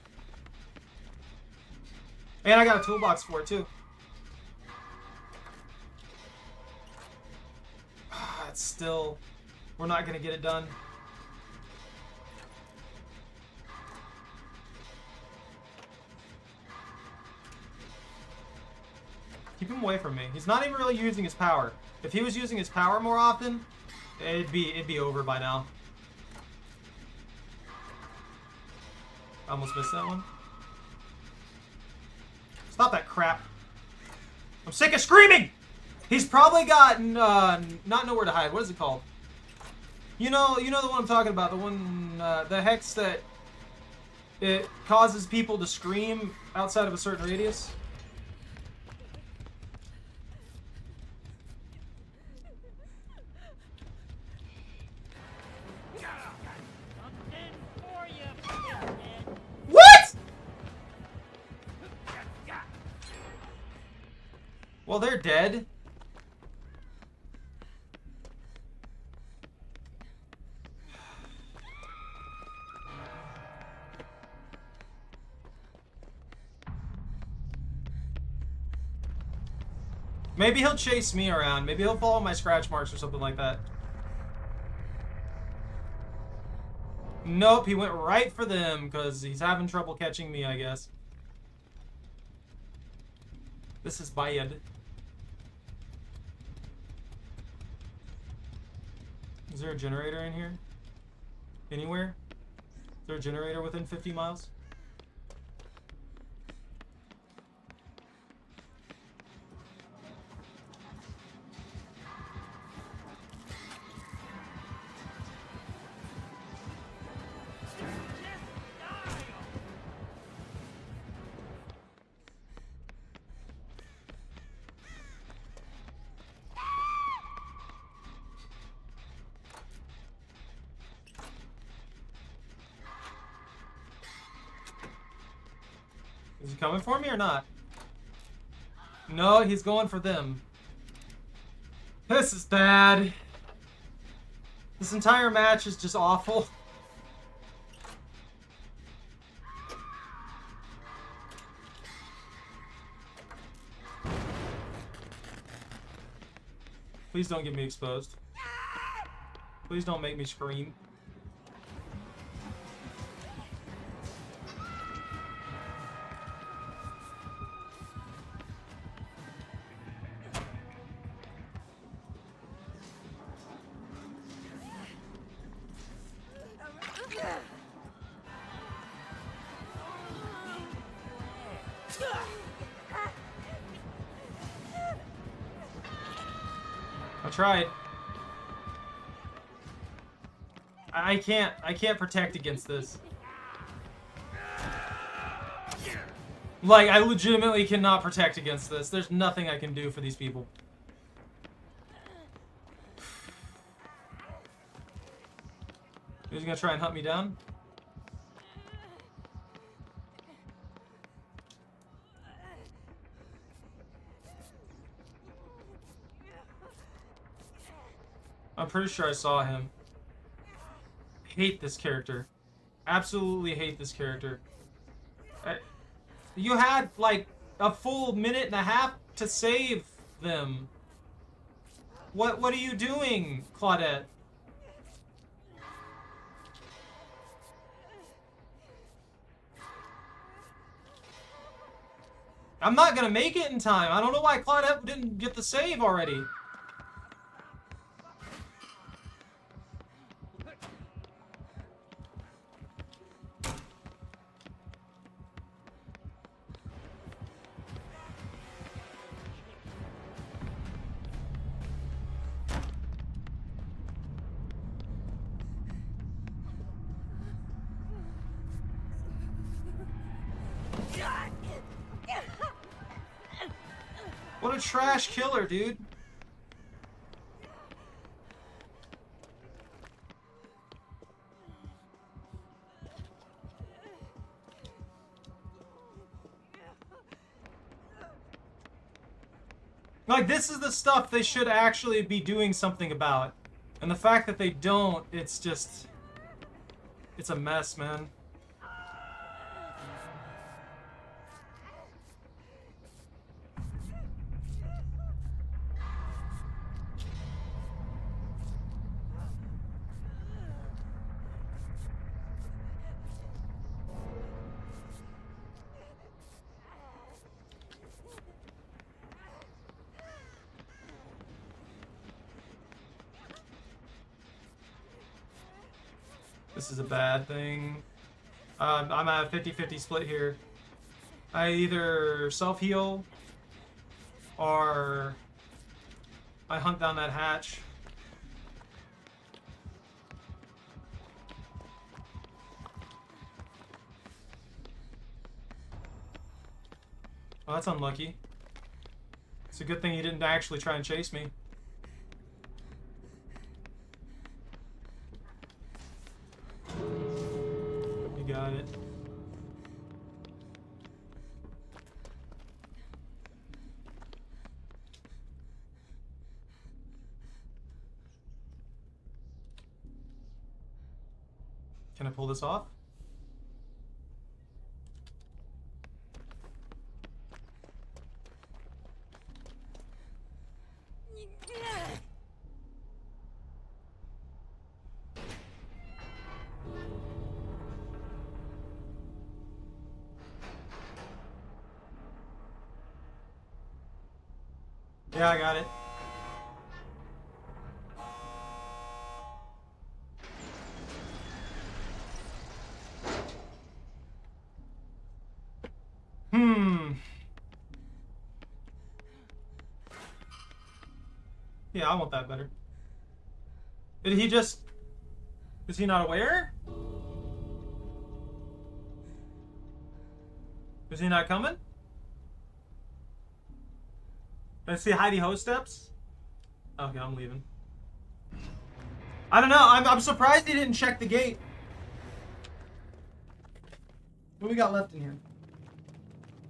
And I got a toolbox for it too. It's still... We're not gonna get it done. Keep him away from me. He's not even really using his power. If he was using his power more often, it'd be over by now. I almost missed that one. Stop that crap. I'm sick of screaming! He's probably got not nowhere to hide. What is it called? You know the one I'm talking about. The one, the hex that it causes people to scream outside of a certain radius. Well, they're dead. Maybe he'll chase me around. Maybe he'll follow my scratch marks or something like that. Nope, he went right for them because he's having trouble catching me, I guess. This is Bayad. Is there a generator in here? Anywhere? Is there a generator within 50 miles? Is he coming for me or not? No, he's going for them. This is bad. This entire match is just awful. Please don't get me exposed. Please don't make me scream. I tried. I can't protect against this. Like, I legitimately cannot protect against this. There's nothing I can do for these people. He's gonna try and hunt me down? I'm pretty sure I saw him. Hate this character. Absolutely hate this character. You had, like, a full minute and a half to save them. What are you doing, Claudette? I'm not gonna make it in time. I don't know why Claudette didn't get the save already. What a trash killer, dude. Like, this is the stuff they should actually be doing something about. And the fact that they don't, it's just... It's a mess, man. This is a bad thing. I'm at a 50-50 split here. I either self-heal or I hunt down that hatch. Oh, that's unlucky. It's a good thing he didn't actually try and chase me. You got it. Can I pull this off? Yeah, I got it. Yeah, I want that better. Did he just... Is he not aware? Is he not coming? Let's see Heidi Ho steps. Okay, I'm leaving. I don't know. I'm surprised he didn't check the gate. What we got left in here?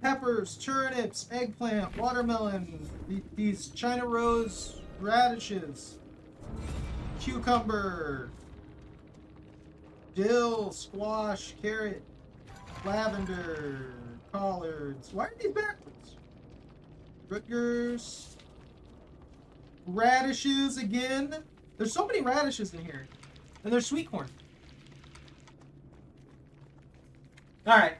Peppers, turnips, eggplant, watermelon, these China rose radishes, cucumber, dill, squash, carrot, lavender, collards. Why are these backwards? Rutgers, radishes again. There's so many radishes in here, and there's sweet corn. All right.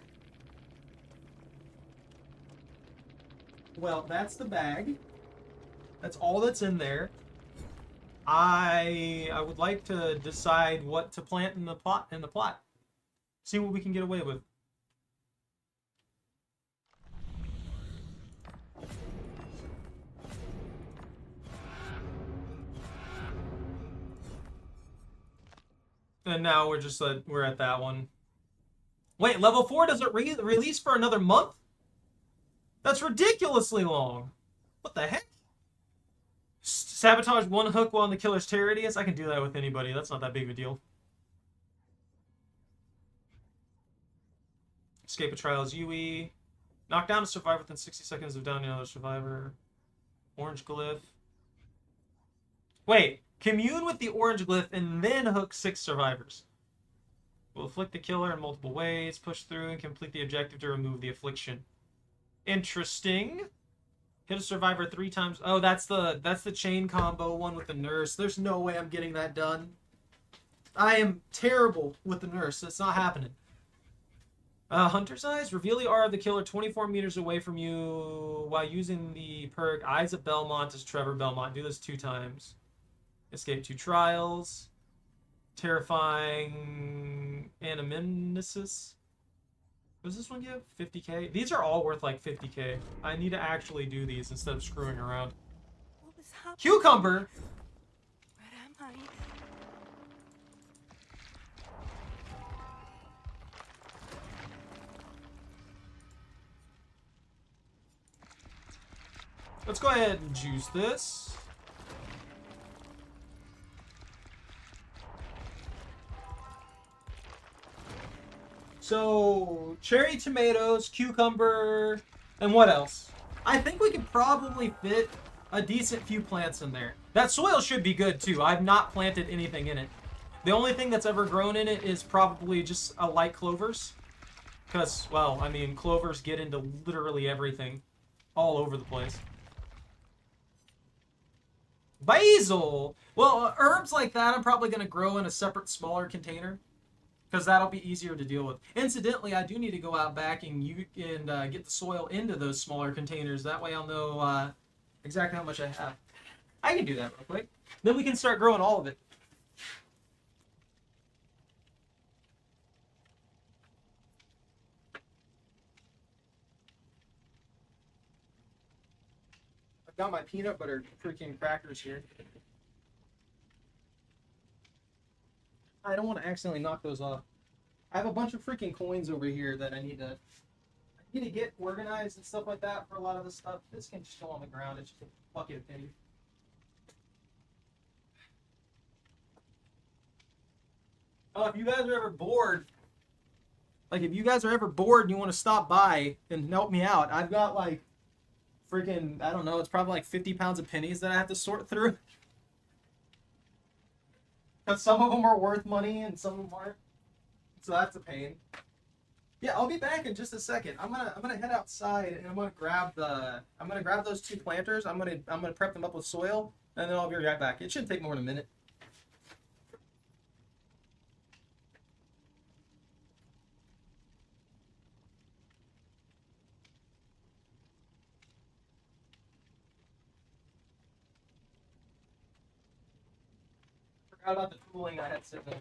Well, that's the bag. That's all that's in there. I would like to decide what to plant in the plot. See what we can get away with. And now we're just we're at that one. Wait, level 4 doesn't release for another month? That's ridiculously long. What the heck? Sabotage one hook while in the killer's terror radius? I can do that with anybody. That's not that big of a deal. Escape a trial's UE. Knock down a survivor within 60 seconds of downing another survivor. Orange glyph. Wait. Commune with the orange glyph and then hook 6 survivors. Will afflict the killer in multiple ways. Push through and complete the objective to remove the affliction. Interesting. Hit a survivor 3 times. Oh, that's the chain combo one with the nurse. There's no way I'm getting that done. I am terrible with the nurse. It's not happening. Hunter's Eyes. Reveal the aura of the killer 24 meters away from you while using the perk Eyes of Belmont as Trevor Belmont. Do this 2 times. Escape 2 trials. Terrifying Anamnesis. What does this one give? 50k? These are all worth like 50k. I need to actually do these instead of screwing around. What was happening? Cucumber! Where am I? Let's go ahead and juice this. So, cherry tomatoes, cucumber, and what else? I think we could probably fit a decent few plants in there. That soil should be good too. I've not planted anything in it. The only thing that's ever grown in it is probably just a light clovers. Because, well, I mean, clovers get into literally everything. All over the place. Basil! Well, herbs like that I'm probably going to grow in a separate, smaller container. Because that'll be easier to deal with. Incidentally, I do need to go out back and get the soil into those smaller containers. That way I'll know exactly how much I have. I can do that real quick. Then we can start growing all of it. I've got my peanut butter freaking crackers here. I don't want to accidentally knock those off. I have a bunch of freaking coins over here that I need to get organized and stuff like that for a lot of this stuff. This can just go on the ground. It's just a bucket of pennies. Oh, if you guys are ever bored, and you want to stop by and help me out, I've got like freaking, I don't know, it's probably like 50 pounds of pennies that I have to sort through. Because some of them are worth money and some of them aren't. So that's a pain. Yeah, I'll be back in just a second. I'm gonna head outside and I'm gonna grab those 2 planters. I'm gonna prep them up with soil and then I'll be right back. It shouldn't take more than a minute. Forgot about the tooling I had sitting there.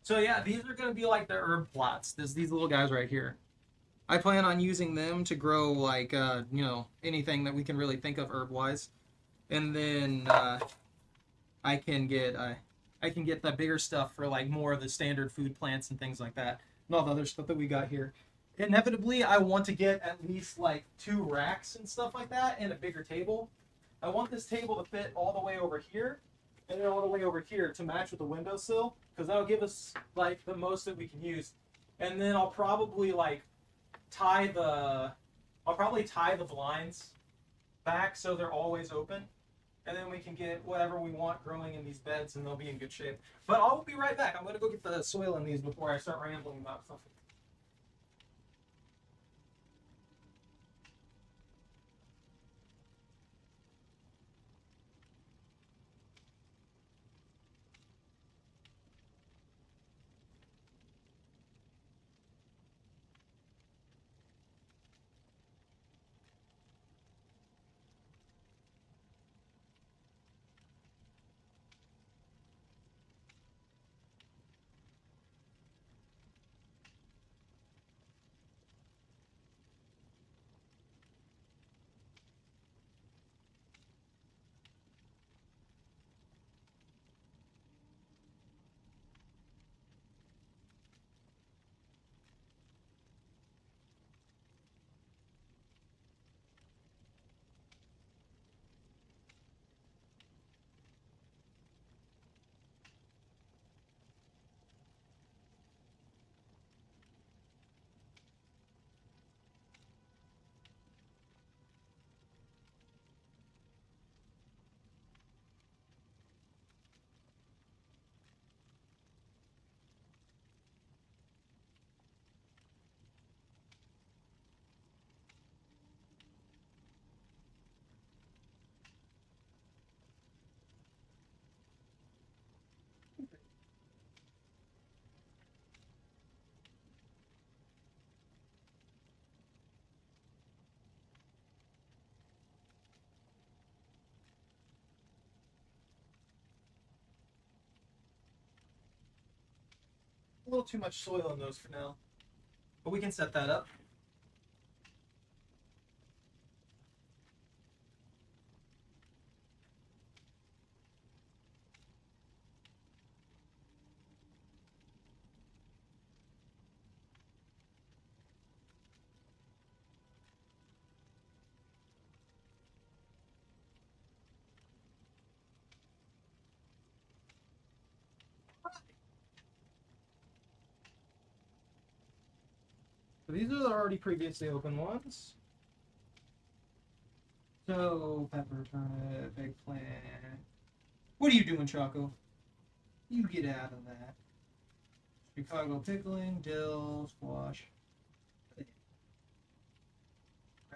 So yeah, these are gonna be like the herb plots. There's these little guys right here. I plan on using them to grow like anything that we can really think of herb wise, and then I can get I can get the bigger stuff for like more of the standard food plants and things like that, and all the other stuff that we got here. Inevitably, I want to get at least like 2 racks and stuff like that, and a bigger table. I want this table to fit all the way over here, and then all the way over here to match with the windowsill, because that'll give us like the most that we can use. And then I'll probably like tie the blinds back so they're always open, and then we can get whatever we want growing in these beds, and they'll be in good shape. But I'll be right back. I'm gonna go get the soil in these before I start rambling about something. A little too much soil in those for now, but we can set that up. So these are the already previously open ones. So, pepper, turnip, eggplant. What are you doing, Choco? You get out of that. Chicago pickling, dill, squash,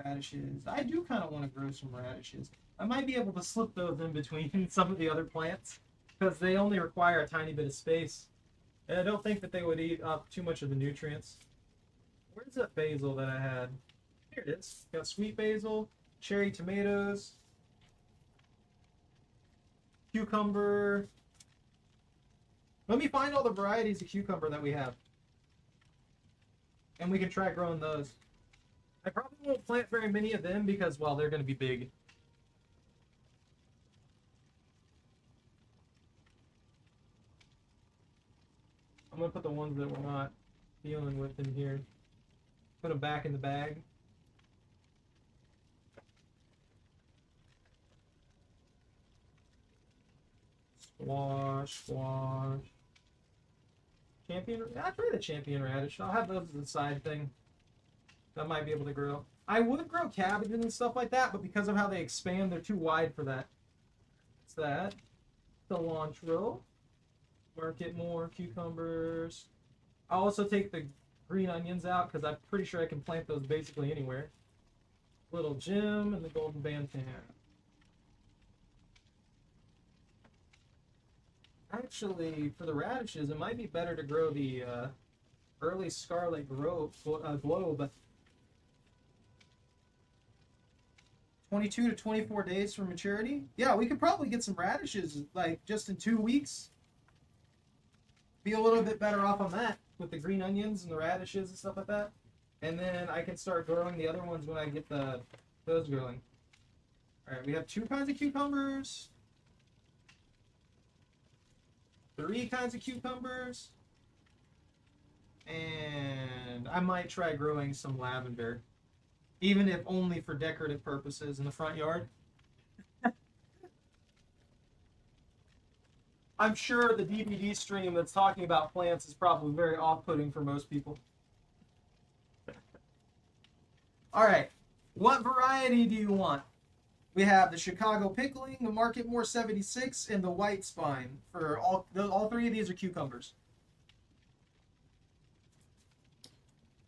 radishes. I do kind of want to grow some radishes. I might be able to slip those in between some of the other plants, because they only require a tiny bit of space. And I don't think that they would eat up too much of the nutrients. Where's that basil that I had? Here it is. Got sweet basil, cherry tomatoes, cucumber. Let me find all the varieties of cucumber that we have, and we can try growing those. I probably won't plant very many of them because, well, they're going to be big. I'm going to put the ones that we're not dealing with in here. Put them back in the bag. Squash. Champion. I'll try the champion radish. I'll have those as a side thing. That might be able to grow. I would grow cabbages and stuff like that, but because of how they expand, they're too wide for that. What's that? Cilantro. Market more cucumbers. I'll also take the green onions out because I'm pretty sure I can plant those basically anywhere. Little Jim and the golden bantan. Actually, for the radishes, it might be better to grow the early scarlet globe. 22 to 24 days for maturity. Yeah, we could probably get some radishes like just in 2 weeks. be a little bit better off on that with the green onions and the radishes and stuff like that. And then I can start growing the other ones when I get those growing. All right, we have 2 kinds of cucumbers, 3 kinds of cucumbers, and I might try growing some lavender, even if only for decorative purposes in the front yard. I'm sure the DVD stream that's talking about plants is probably very off-putting for most people. All right, what variety do you want? We have the Chicago Pickling, the Marketmore 76, and the White Spine. For all 3 of these are cucumbers.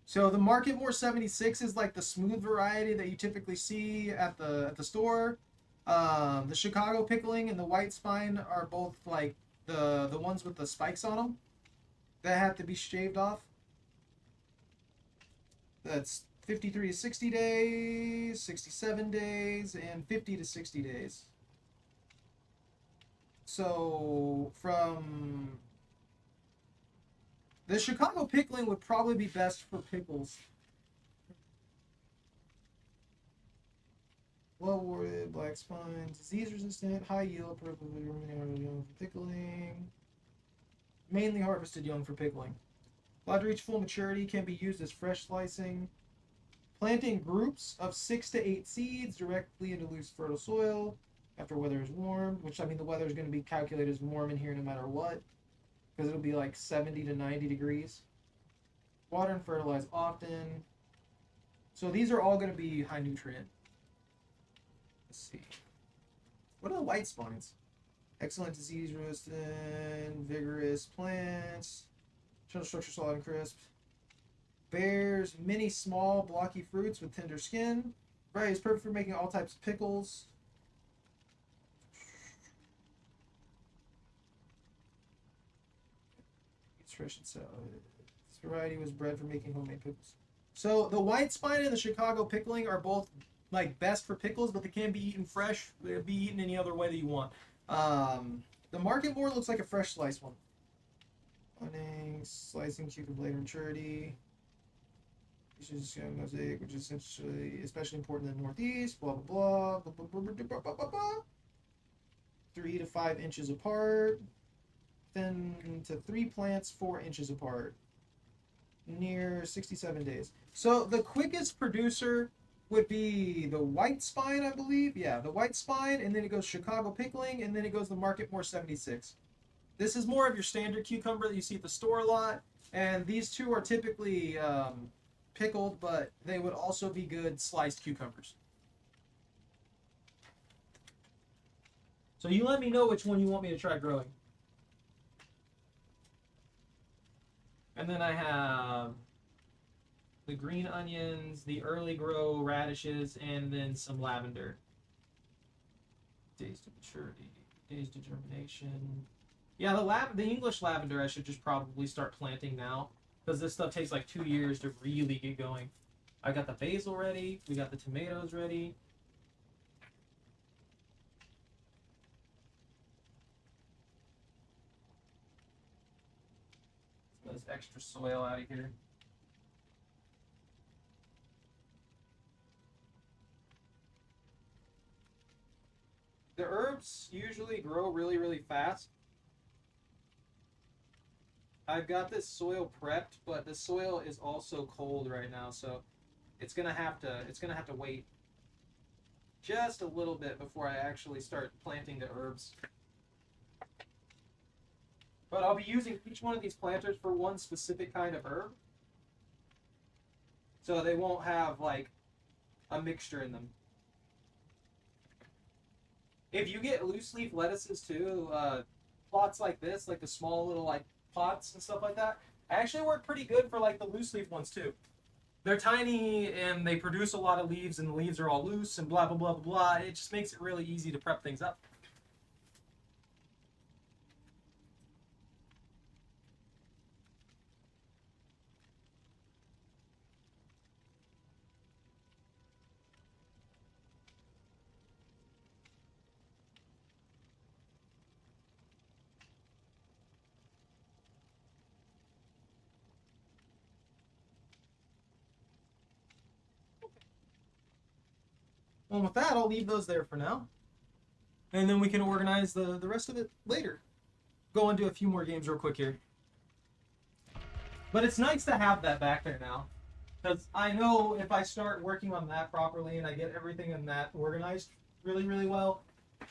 So the Marketmore 76 is like the smooth variety that you typically see at the store. The Chicago Pickling and the White Spine are both like the ones with the spikes on them that have to be shaved off. That's 53 to 60 days, 67 days, and 50 to 60 days. So from the Chicago Pickling would probably be best for pickles. Well-worded, black spines, disease-resistant, high yield, purple young for pickling. Mainly harvested young for pickling. Allowed to reach full maturity, can be used as fresh slicing. Planting groups of 6 to 8 seeds directly into loose fertile soil after weather is warm, which I mean the weather is going to be calculated as warm in here no matter what, because it'll be like 70 to 90 degrees. Water and fertilize often. So these are all going to be high nutrient. Let's see. What are the white spines? Excellent disease resistant, vigorous plants. Internal structure solid and crisp. Bears many small blocky fruits with tender skin. Variety is perfect for making all types of pickles. It's fresh and salad. This variety was bred for making homemade pickles. So the white spine and the Chicago Pickling are both like best for pickles, but they can be eaten fresh. They'll be eaten any other way that you want. The Marketmore looks like a fresh slice one. Slicing cucumber later maturity. This is mosaic, which is essentially especially important in the Northeast. Blah blah blah. Blah, blah, blah, blah, blah, blah, blah. 3 to 5 inches apart. Then to 3 plants 4 inches apart. Near 67 days. So the quickest producer would be the white spine, I believe. Yeah, the white spine, and then it goes Chicago Pickling, and then it goes the Marketmore 76. This is more of your standard cucumber that you see at the store a lot, and these two are typically pickled, but they would also be good sliced cucumbers. So you let me know which one you want me to try growing. And then I have the green onions, the early grow radishes, and then some lavender. Days to maturity, days to germination. Yeah, the English lavender I should just probably start planting now, because this stuff takes like 2 years to really get going. I got the basil ready, we got the tomatoes ready. This extra soil out of here. The herbs usually grow really, really fast. I've got this soil prepped, but the soil is also cold right now, so it's gonna have to wait just a little bit before I actually start planting the herbs. But I'll be using each one of these planters for one specific kind of herb, so they won't have like a mixture in them. If you get loose leaf lettuces too, plots like this, like the small little like pots and stuff like that, actually work pretty good for like the loose leaf ones too. They're tiny and they produce a lot of leaves, and the leaves are all loose and blah blah blah blah blah. It just makes it really easy to prep things up. Well, with that, I'll leave those there for now. And then we can organize the rest of it later. Go into a few more games real quick here. But it's nice to have that back there now. Because I know if I start working on that properly and I get everything in that organized really, really well,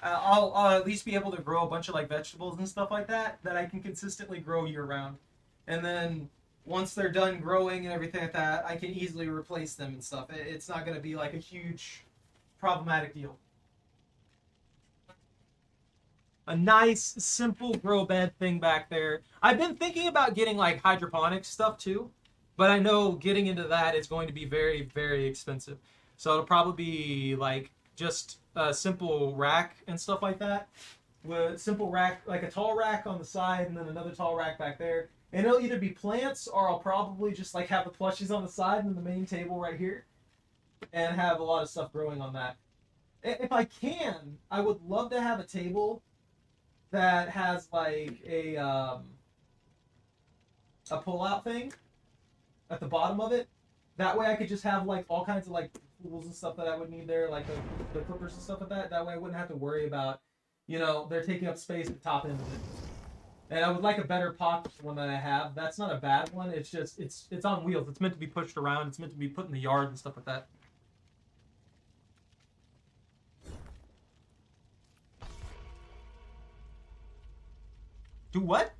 I'll at least be able to grow a bunch of like vegetables and stuff like that I can consistently grow year round. And then once they're done growing and everything like that, I can easily replace them and stuff. It's not going to be like a huge problematic deal. A nice, simple grow bed thing back there. I've been thinking about getting like hydroponics stuff too, but I know getting into that is going to be very, very expensive. So it'll probably be like just a simple rack and stuff like that. With simple rack, like a tall rack on the side and then another tall rack back there. And it'll either be plants or I'll probably just like have the plushies on the side and then the main table right here. And have a lot of stuff growing on that. If I can, I would love to have a table that has like a pull-out thing at the bottom of it. That way I could just have like all kinds of like tools and stuff that I would need there, like the clippers and stuff like that. That way I wouldn't have to worry about, you know, they're taking up space at the top end of it. And I would like a better pocket one that I have. That's not a bad one. It's just it's on wheels. It's meant to be pushed around. It's meant to be put in the yard and stuff like that. Do what?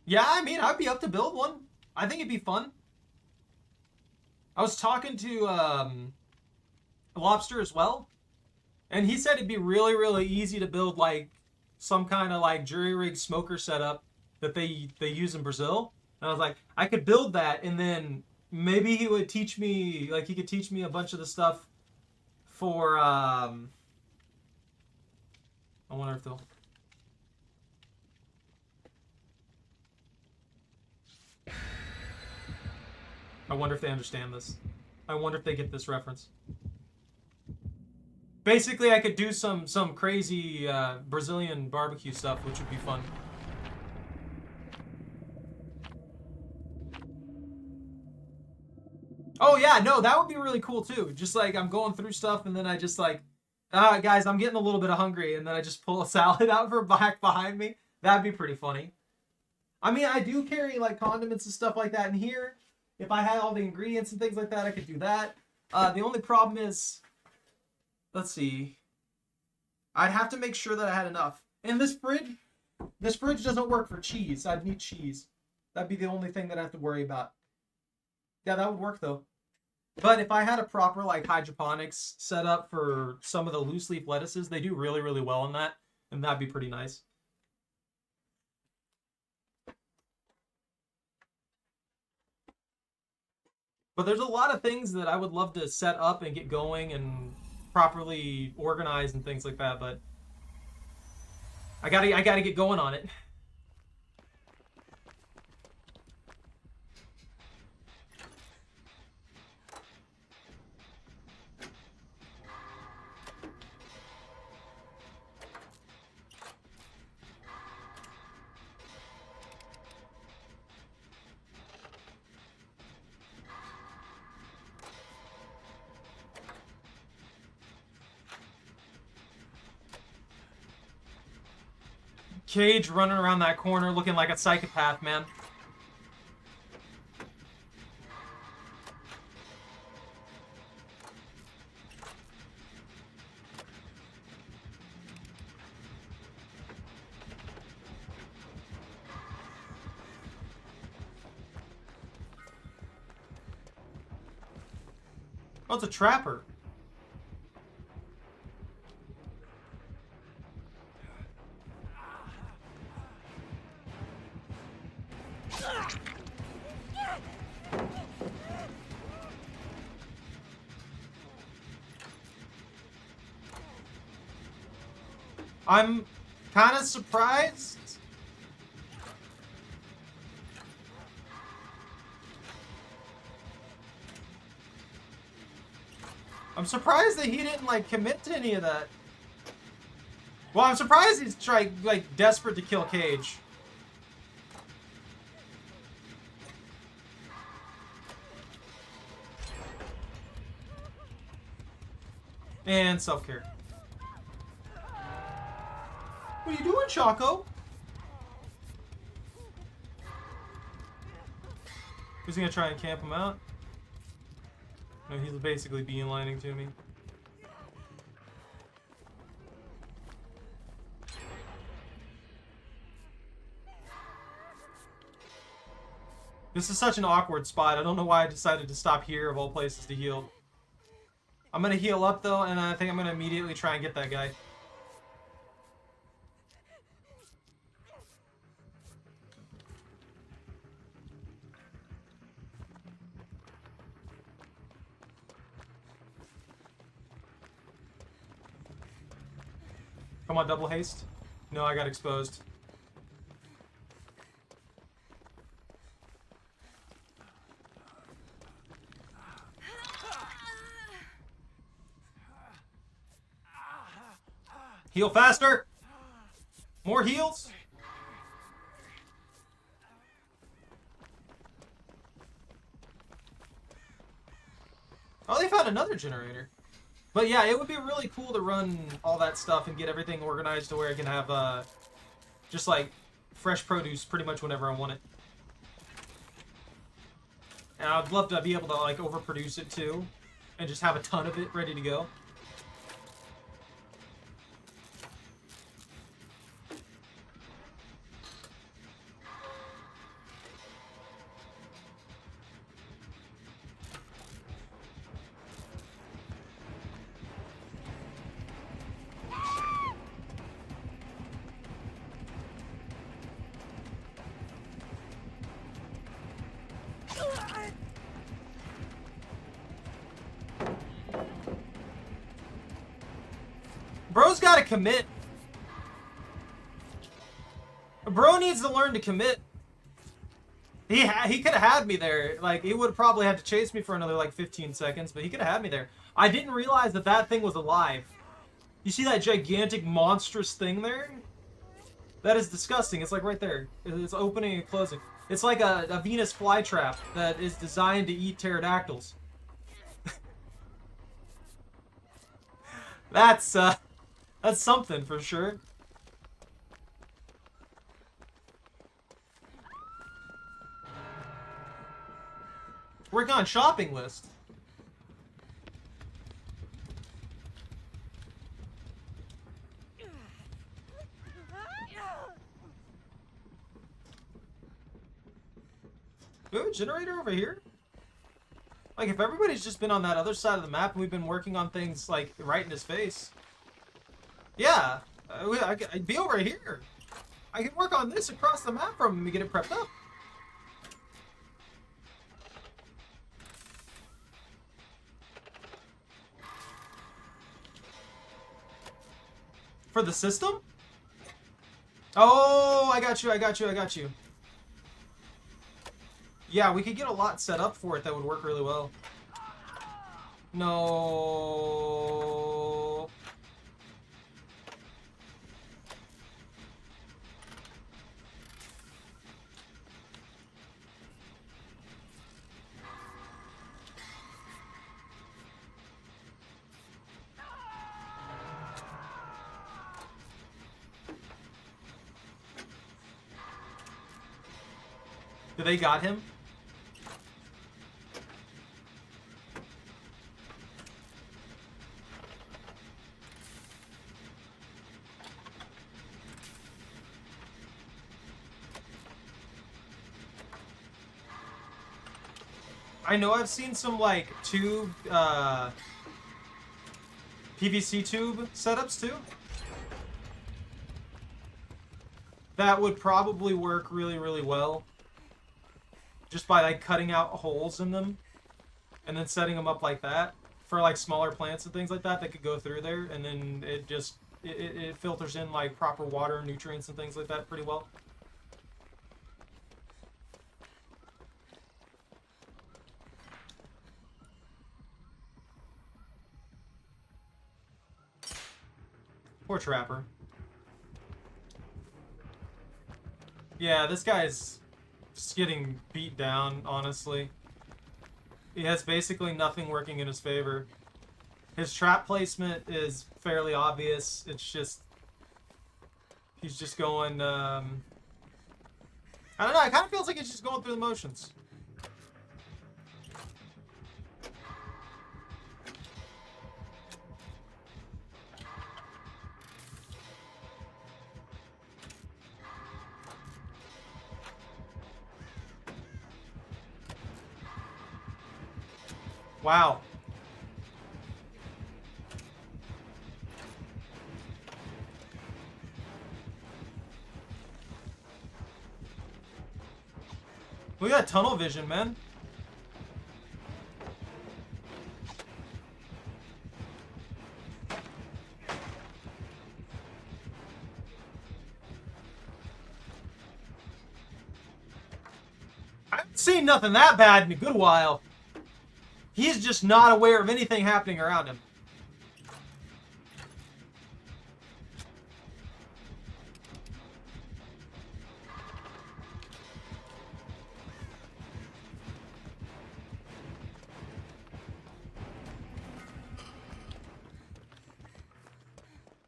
Yeah, I mean, I'd be up to build one. I think it'd be fun. I was talking to Lobster as well, and he said it'd be really, really easy to build like some kind of like jury rig smoker setup that they use in Brazil. And I was like, I could build that, and then maybe he would teach me, like he could teach me a bunch of the stuff for, I wonder if they'll... I wonder if they understand this. I wonder if they get this reference. Basically, I could do some crazy Brazilian barbecue stuff, which would be fun. Oh yeah, no, that would be really cool too. Just like I'm going through stuff and then I just like, guys, I'm getting a little bit of hungry, and then I just pull a salad out for back behind me. That'd be pretty funny. I mean, I do carry like condiments and stuff like that in here. If I had all the ingredients and things like that, I could do that. The only problem is, let's see, I'd have to make sure that I had enough. And this fridge doesn't work for cheese. I'd need cheese. That'd be the only thing that I have to worry about. Yeah, that would work though. But if I had a proper like hydroponics set up for some of the loose leaf lettuces, they do really, really well on that, and that'd be pretty nice. But there's a lot of things that I would love to set up and get going and properly organize and things like that, but I gotta get going on it. Cage running around that corner looking like a psychopath, man. Oh, it's a trapper. I'm kind of surprised. I'm surprised that he didn't like commit to any of that. Well, I'm surprised he's trying, like, desperate to kill Cage. And self-care. What are you doing, Choco? Who's he gonna try and camp him out? No, he's basically beelining to me. This is such an awkward spot. I don't know why I decided to stop here of all places to heal. I'm gonna heal up though, and I think I'm gonna immediately try and get that guy. Come on, double haste. No, I got exposed. Heal faster! More heals! Oh, they found another generator. But yeah, it would be really cool to run all that stuff and get everything organized to where I can have, just like, fresh produce pretty much whenever I want it. And I'd love to be able to, like, overproduce it too. And just have a ton of it ready to go. Bro's gotta commit. Bro needs to learn to commit. He could have had me there. Like, he would have probably had to chase me for another, like, 15 seconds, but he could have had me there. I didn't realize that that thing was alive. You see that gigantic, monstrous thing there? That is disgusting. It's, like, right there. It's opening and closing. It's like a Venus flytrap that is designed to eat pterodactyls. That's something for sure. Working on shopping list. Do we have a generator over here? Like, if everybody's just been on that other side of the map and we've been working on things, like, right in his face. Yeah, I'd be over here. I can work on this across the map from him and get it prepped up. For the system? Oh, I got you, I got you, I got you. Yeah, we could get a lot set up for it that would work really well. No. Do they got him? I know I've seen some, like, tube, PVC tube setups, too. That would probably work really, really well. Just by, like, cutting out holes in them. And then setting them up like that. For, like, smaller plants and things like that could go through there. And then it just, it filters in, like, proper water and nutrients and things like that pretty well. Poor Trapper. Yeah, this guy's just getting beat down, honestly. He has basically nothing working in his favor. His trap placement is fairly obvious. It's just... He's just going, I don't know, it kind of feels like he's just going through the motions. Wow. We got tunnel vision, man. I haven't seen nothing that bad in a good while. He's just not aware of anything happening around him.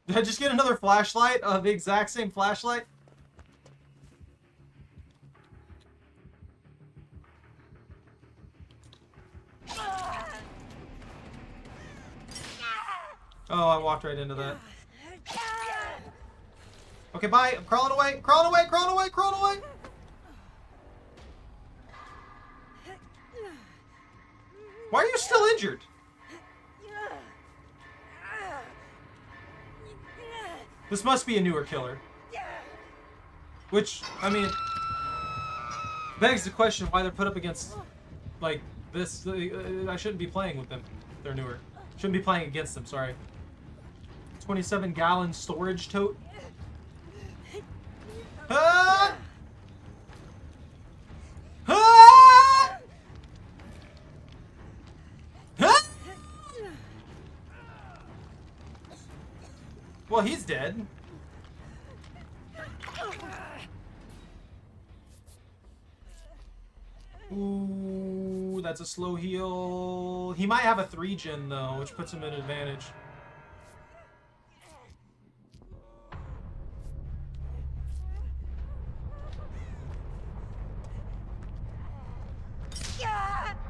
Did I just get another flashlight? The exact same flashlight? Oh, I walked right into that. Okay, bye. I'm crawling away. Crawling away, crawling away, crawling away. Why are you still injured? This must be a newer killer. Which, I mean, begs the question why they're put up against, like, this. I shouldn't be playing with them. They're newer. Shouldn't be playing against them, sorry. 27-gallon storage tote. Ah! Ah! Ah! Well, he's dead. Ooh, that's a slow heal. He might have a 3-gen though, which puts him at an advantage.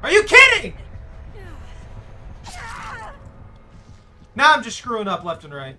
Are you kidding? Now I'm just screwing up left and right.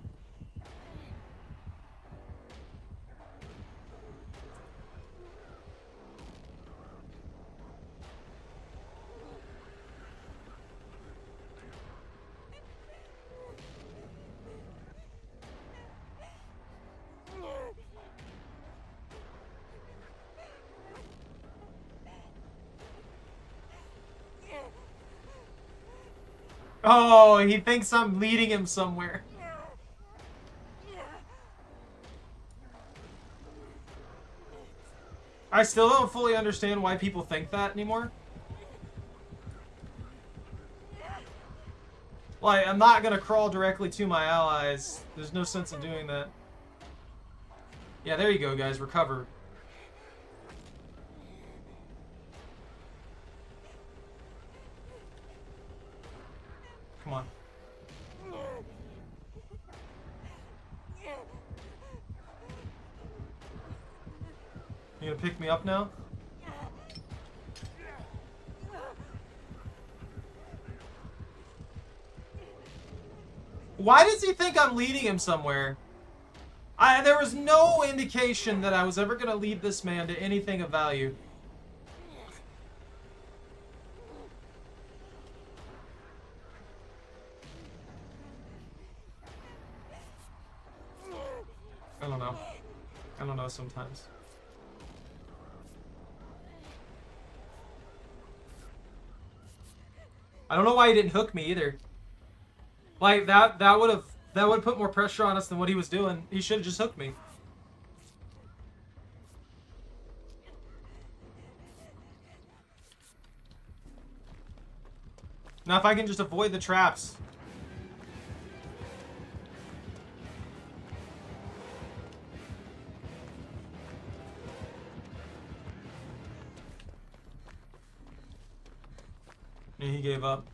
Oh, he thinks I'm leading him somewhere. I still don't fully understand why people think that anymore. Like, I'm not gonna crawl directly to my allies. There's no sense in doing that. Yeah, there you go, guys. Recover. Come on. You gonna pick me up now? Why does he think I'm leading him somewhere? There was no indication that I was ever gonna lead this man to anything of value. I don't know. I don't know sometimes. I don't know why he didn't hook me either. Like that would put more pressure on us than what he was doing. He should have just hooked me. Now if I can just avoid the traps. And he gave up.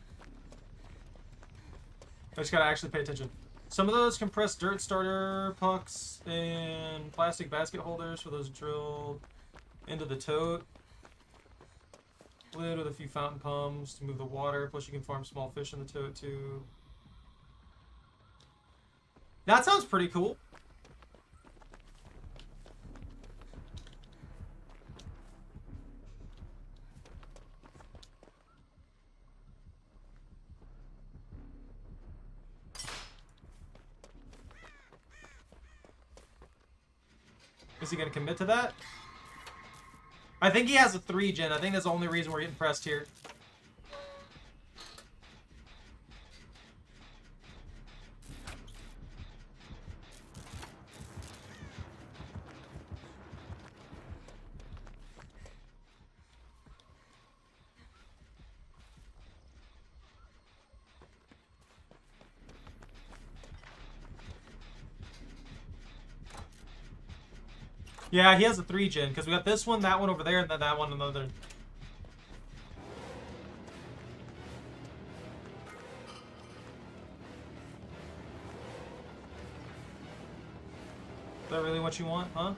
I just gotta actually pay attention. Some of those compressed dirt starter pucks and plastic basket holders for those drilled into the tote. Lid with a few fountain pumps to move the water. Plus you can farm small fish in the tote too. That sounds pretty cool. Is he going to commit to that? I think he has a 3-gen. I think that's the only reason we're getting pressed here. Yeah, he has a 3-gen, because we got this one, that one over there, and then that one another. Is that really what you want, huh?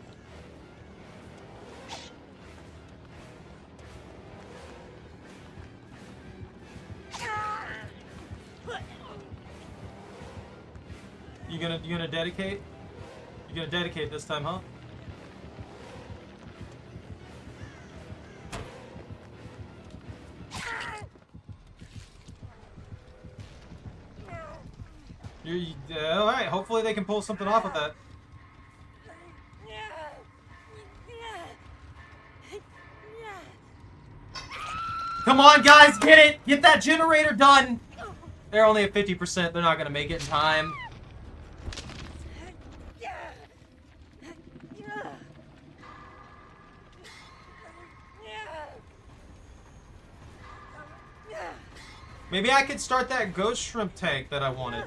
You gonna dedicate? You gonna dedicate this time, huh? Alright, hopefully they can pull something off with that. Come on, guys, get it! Get that generator done! They're only at 50%. They're not gonna make it in time. Maybe I could start that ghost shrimp tank that I wanted.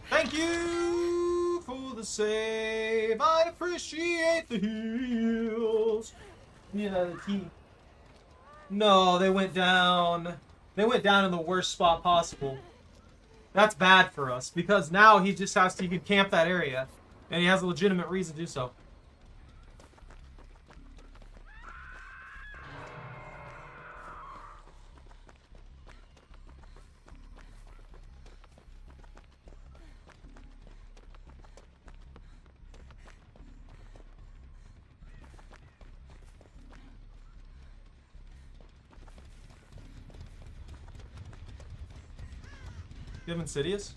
Thank you for the save. I appreciate the heals. Need another key. No, they went down. They went down in the worst spot possible. That's bad for us because now he just has to. He can camp that area, and he has a legitimate reason to do so. You have Insidious?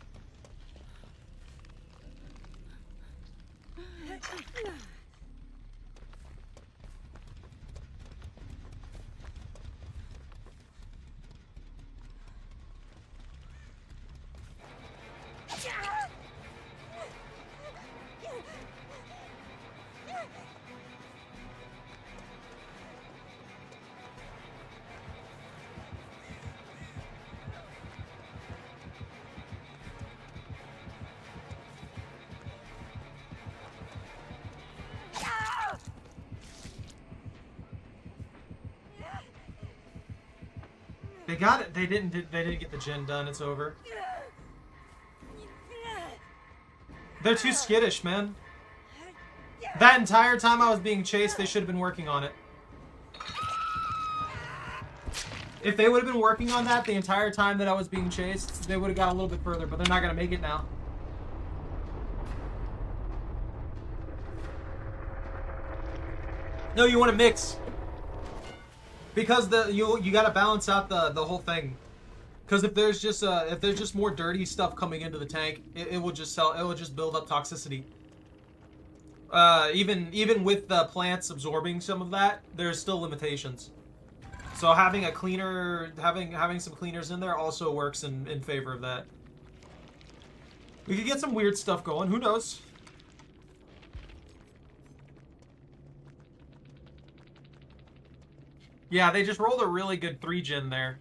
They got it. They didn't get the gen done. It's over. They're too skittish, man. That entire time I was being chased, they should have been working on it. If they would have been working on that the entire time that I was being chased, they would have got a little bit further, but they're not going to make it now. No, you want to mix. Because you got to balance out the whole thing. Because if there's just more dirty stuff coming into the tank, it will just build up toxicity. Even with the plants absorbing some of that, there's still limitations. So having a cleaner, having some cleaners in there also works in favor of that. We could get some weird stuff going. Who knows? Yeah, they just rolled a really good 3-gen there.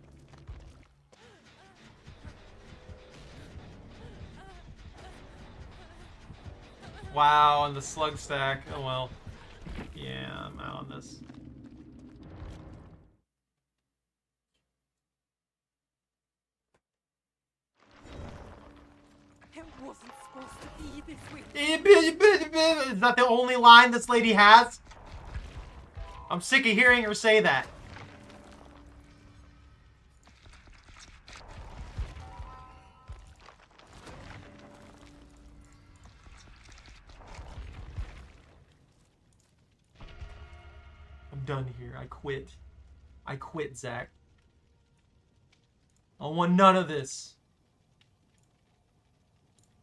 Wow, and the slug stack. Oh well. Yeah, I'm out on this. It wasn't supposed to be this way. Is that the only line this lady has? I'm sick of hearing her say that. I'm done here. I quit. I quit, Zach. I want none of this.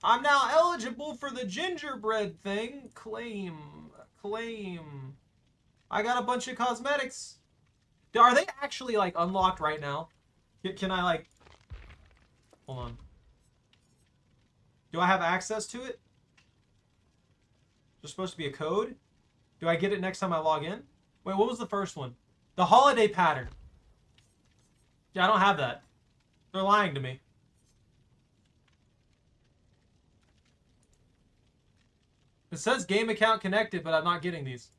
I'm now eligible for the gingerbread thing. Claim. Claim. I got a bunch of cosmetics. Are they actually, like, unlocked right now? Can I, like... Hold on. Do I have access to it? There's supposed to be a code? Do I get it next time I log in? Wait, what was the first one? The holiday pattern. Yeah, I don't have that. They're lying to me. It says game account connected, but I'm not getting these.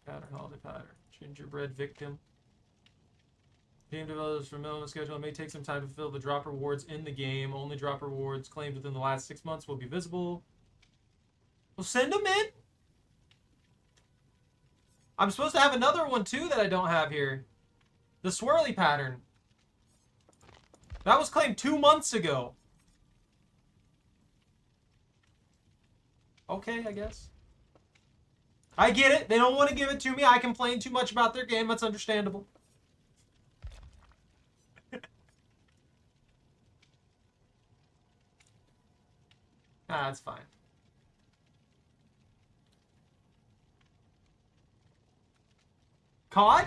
Pattern, holiday pattern. Gingerbread victim. Game developers for minimum schedule. It may take some time to fulfill the drop rewards in the game. Only drop rewards claimed within the last 6 months will be visible. Well, send them in. I'm supposed to have another one too that I don't have here. The swirly pattern. That was claimed 2 months ago. Okay, I guess. I get it. They don't want to give it to me. I complain too much about their game. That's understandable. That's fine. COD?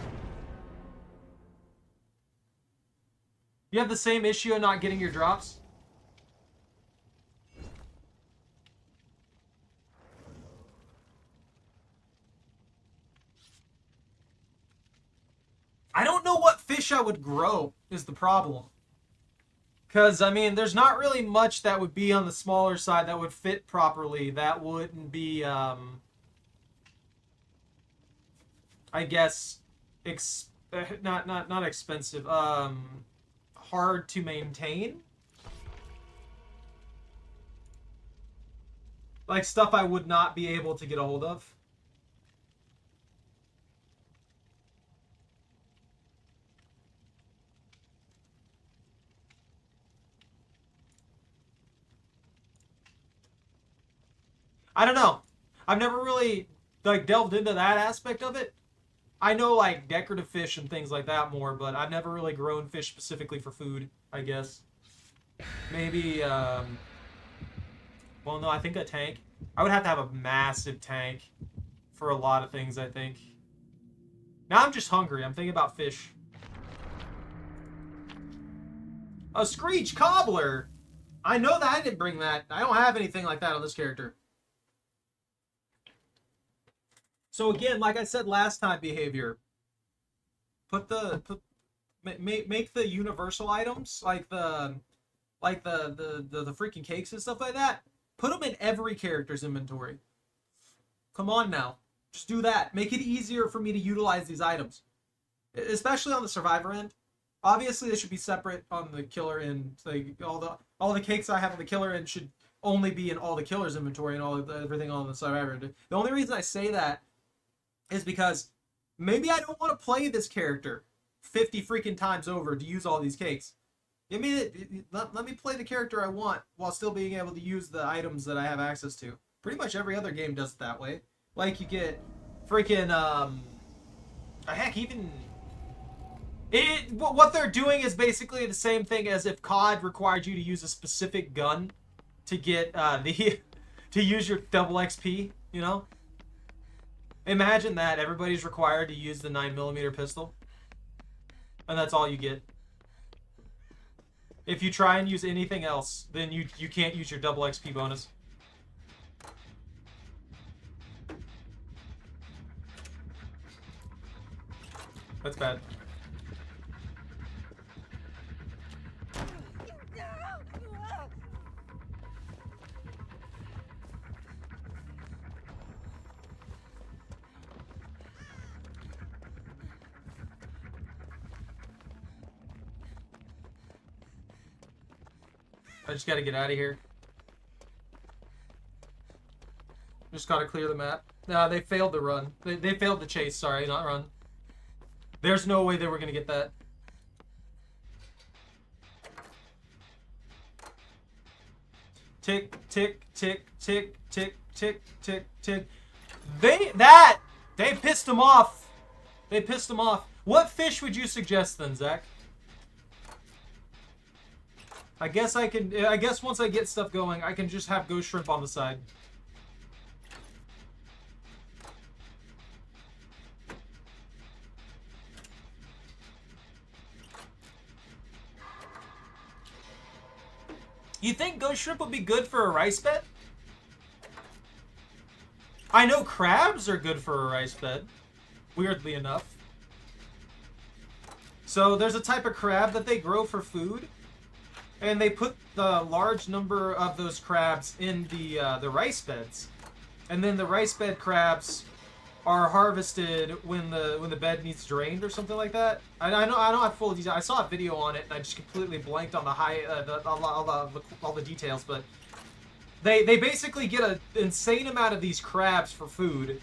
You have the same issue of not getting your drops? I don't know what fish I would grow is the problem. Because, I mean, there's not really much that would be on the smaller side that would fit properly. That wouldn't be, I guess, not expensive. Hard to maintain. Like stuff I would not be able to get a hold of. I don't know. I've never really like delved into that aspect of it. I know like decorative fish and things like that more, but I've never really grown fish specifically for food, I guess. Maybe, well, no, I think a tank. I would have to have a massive tank for a lot of things, I think. Now I'm just hungry. I'm thinking about fish. A Screech Cobbler! I know that I didn't bring that. I don't have anything like that on this character. So again, like I said last time, behavior. Make the universal items like the freaking cakes and stuff like that. Put them in every character's inventory. Come on now, just do that. Make it easier for me to utilize these items, especially on the survivor end. Obviously, they should be separate on the killer end. Like all the cakes I have on the killer end should only be in all the killer's inventory and everything on the survivor end. The only reason I say that is because maybe I don't want to play this character 50 freaking times over to use all these cakes. Let me play the character I want while still being able to use the items that I have access to. Pretty much every other game does it that way. Like you get freaking heck, even what they're doing is basically the same thing as if COD required you to use a specific gun to get to use your double XP, you know? Imagine that everybody's required to use the 9mm pistol. And that's all you get. If you try and use anything else, then you can't use your double XP bonus. That's bad. I just gotta get out of here. Just gotta clear the map. No, they failed the run. They failed the chase, sorry, not run. There's no way they were gonna get that. Tick, tick, tick, tick, tick, tick, tick, tick. They pissed him off. They pissed him off. What fish would you suggest then, Zach? I guess once I get stuff going, I can just have ghost shrimp on the side. You think ghost shrimp would be good for a rice bed? I know crabs are good for a rice bed, weirdly enough. So there's a type of crab that they grow for food, and they put the large number of those crabs in the rice beds, and then the rice bed crabs are harvested when the bed needs drained or something like that. I don't have full details. I saw a video on it and I just completely blanked on all the details. But they basically get an insane amount of these crabs for food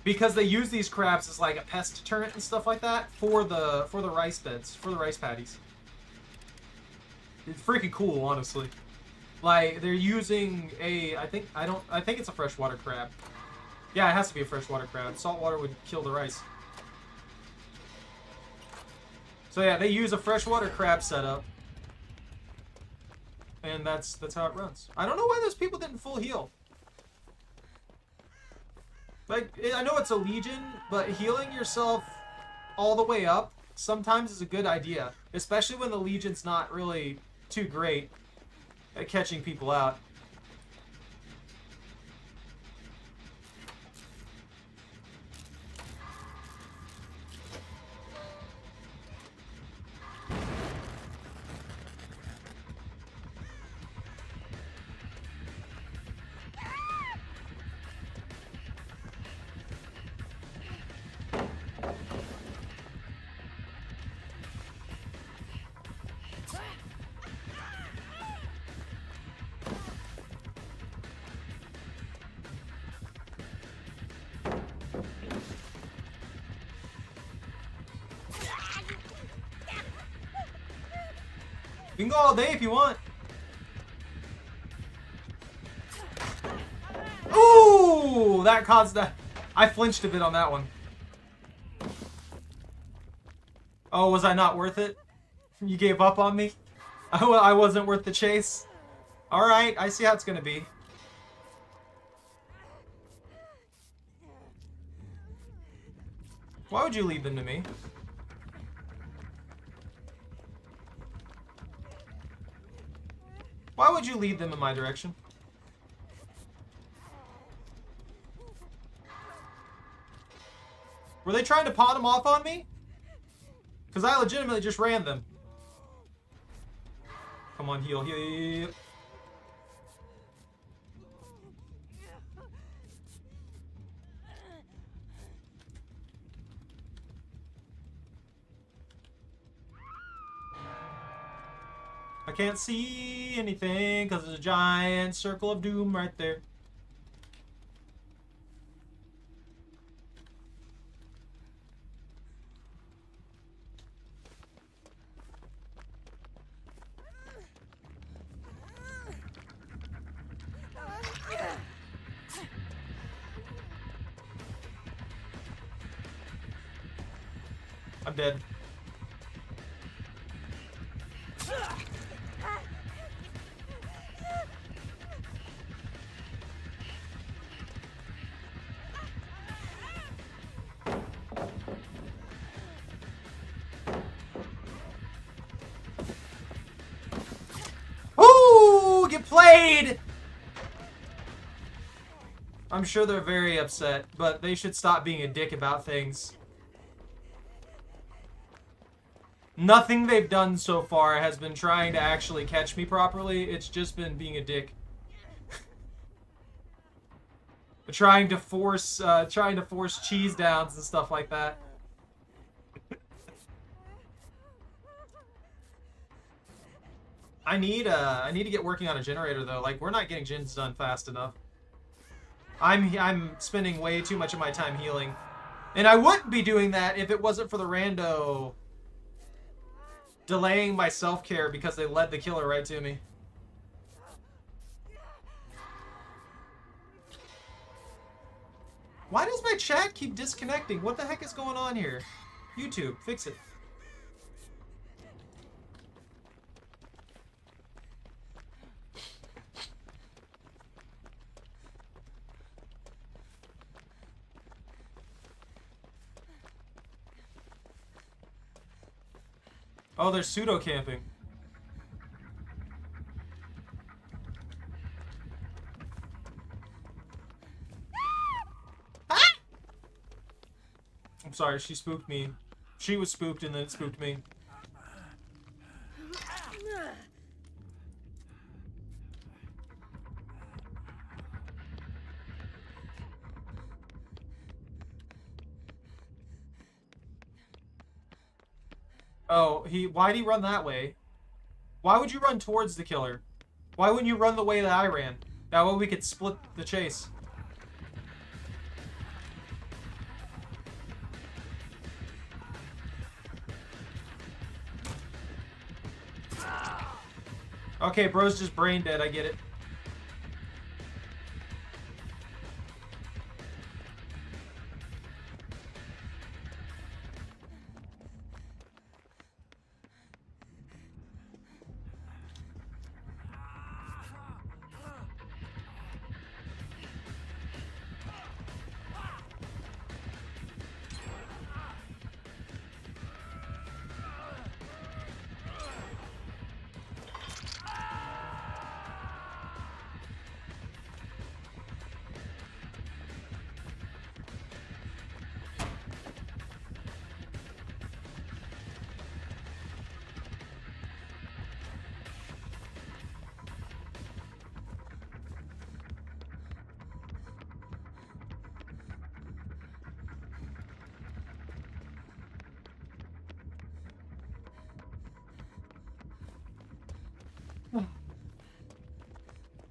because they use these crabs as like a pest deterrent and stuff like that for the rice beds, for the rice paddies. It's freaking cool, honestly. Like they're using I think it's a freshwater crab. Yeah, it has to be a freshwater crab. Saltwater would kill the rice. So yeah, they use a freshwater crab setup. And that's how it runs. I don't know why those people didn't full heal. Like, I know it's a legion, but healing yourself all the way up sometimes is a good idea. Especially when the legion's not really too great at catching people out. You can go all day if you want. Ooh, that caused that. I flinched a bit on that one. Oh, was I not worth it? You gave up on me? I wasn't worth the chase? Alright, I see how it's gonna be. Why would you leave them to me? Why would you lead them in my direction? Were they trying to pot them off on me? Because I legitimately just ran them. Come on, heal, heal, heal. I can't see anything because there's a giant circle of doom right there. I'm dead. get played! I'm sure they're very upset, but they should stop being a dick about things. Nothing they've done so far has been trying to actually catch me properly. It's just been being a dick. trying to force cheese downs and stuff like that. I need to get working on a generator though. Like, we're not getting gens done fast enough. I'm spending way too much of my time healing. And I wouldn't be doing that if it wasn't for the rando delaying my self-care because they led the killer right to me. Why does my chat keep disconnecting? What the heck is going on here? YouTube, fix it. Oh, they're pseudo camping. Ah! I'm sorry, she spooked me. She was spooked and then it spooked me. Oh, why'd he run that way? Why would you run towards the killer? Why wouldn't you run the way that I ran? That way we could split the chase. Okay, bro's just brain dead, I get it.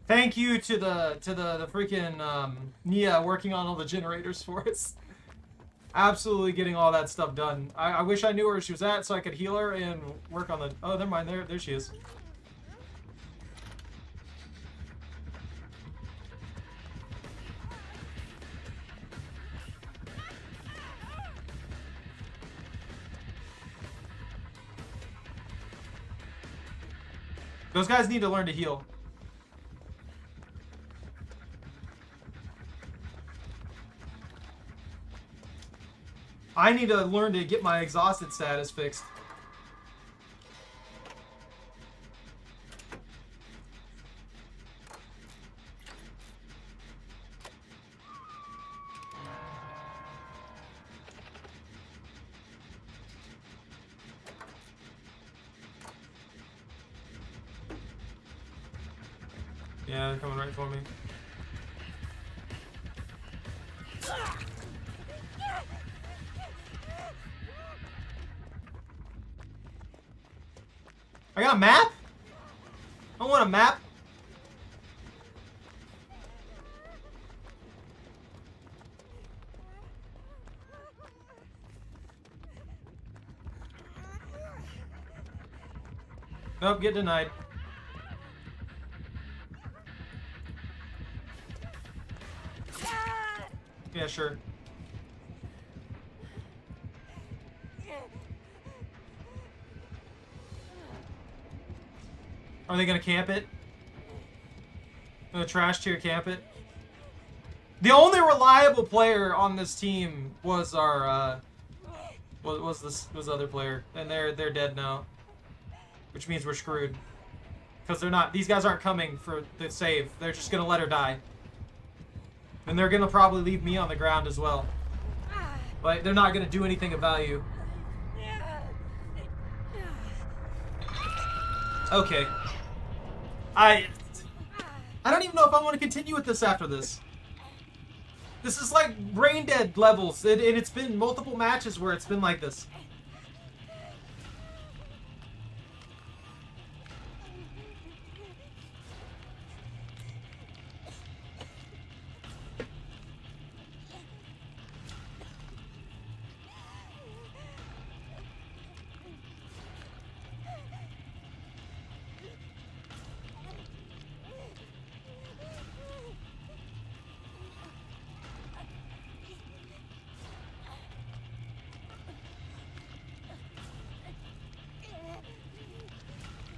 Thank you to the freaking Nia working on all the generators for us. Absolutely getting all that stuff done. I wish I knew where she was at so I could heal her and work on the... Oh, never mind. There she is. Those guys need to learn to heal. I need to learn to get my exhausted status fixed. Yeah, they're coming right for me. I got a map? I want a map. Nope, get denied. Yeah, sure. Are they gonna camp it? Gonna trash tier camp it? The only reliable player on this team was our was this other player, and they're dead now, which means we're screwed. Because they're not... These guys aren't coming for the save. They're just going to let her die. And they're going to probably leave me on the ground as well. But they're not going to do anything of value. Okay. I don't even know if I want to continue with this after this. This is like brain dead levels, and it's been multiple matches where it's been like this.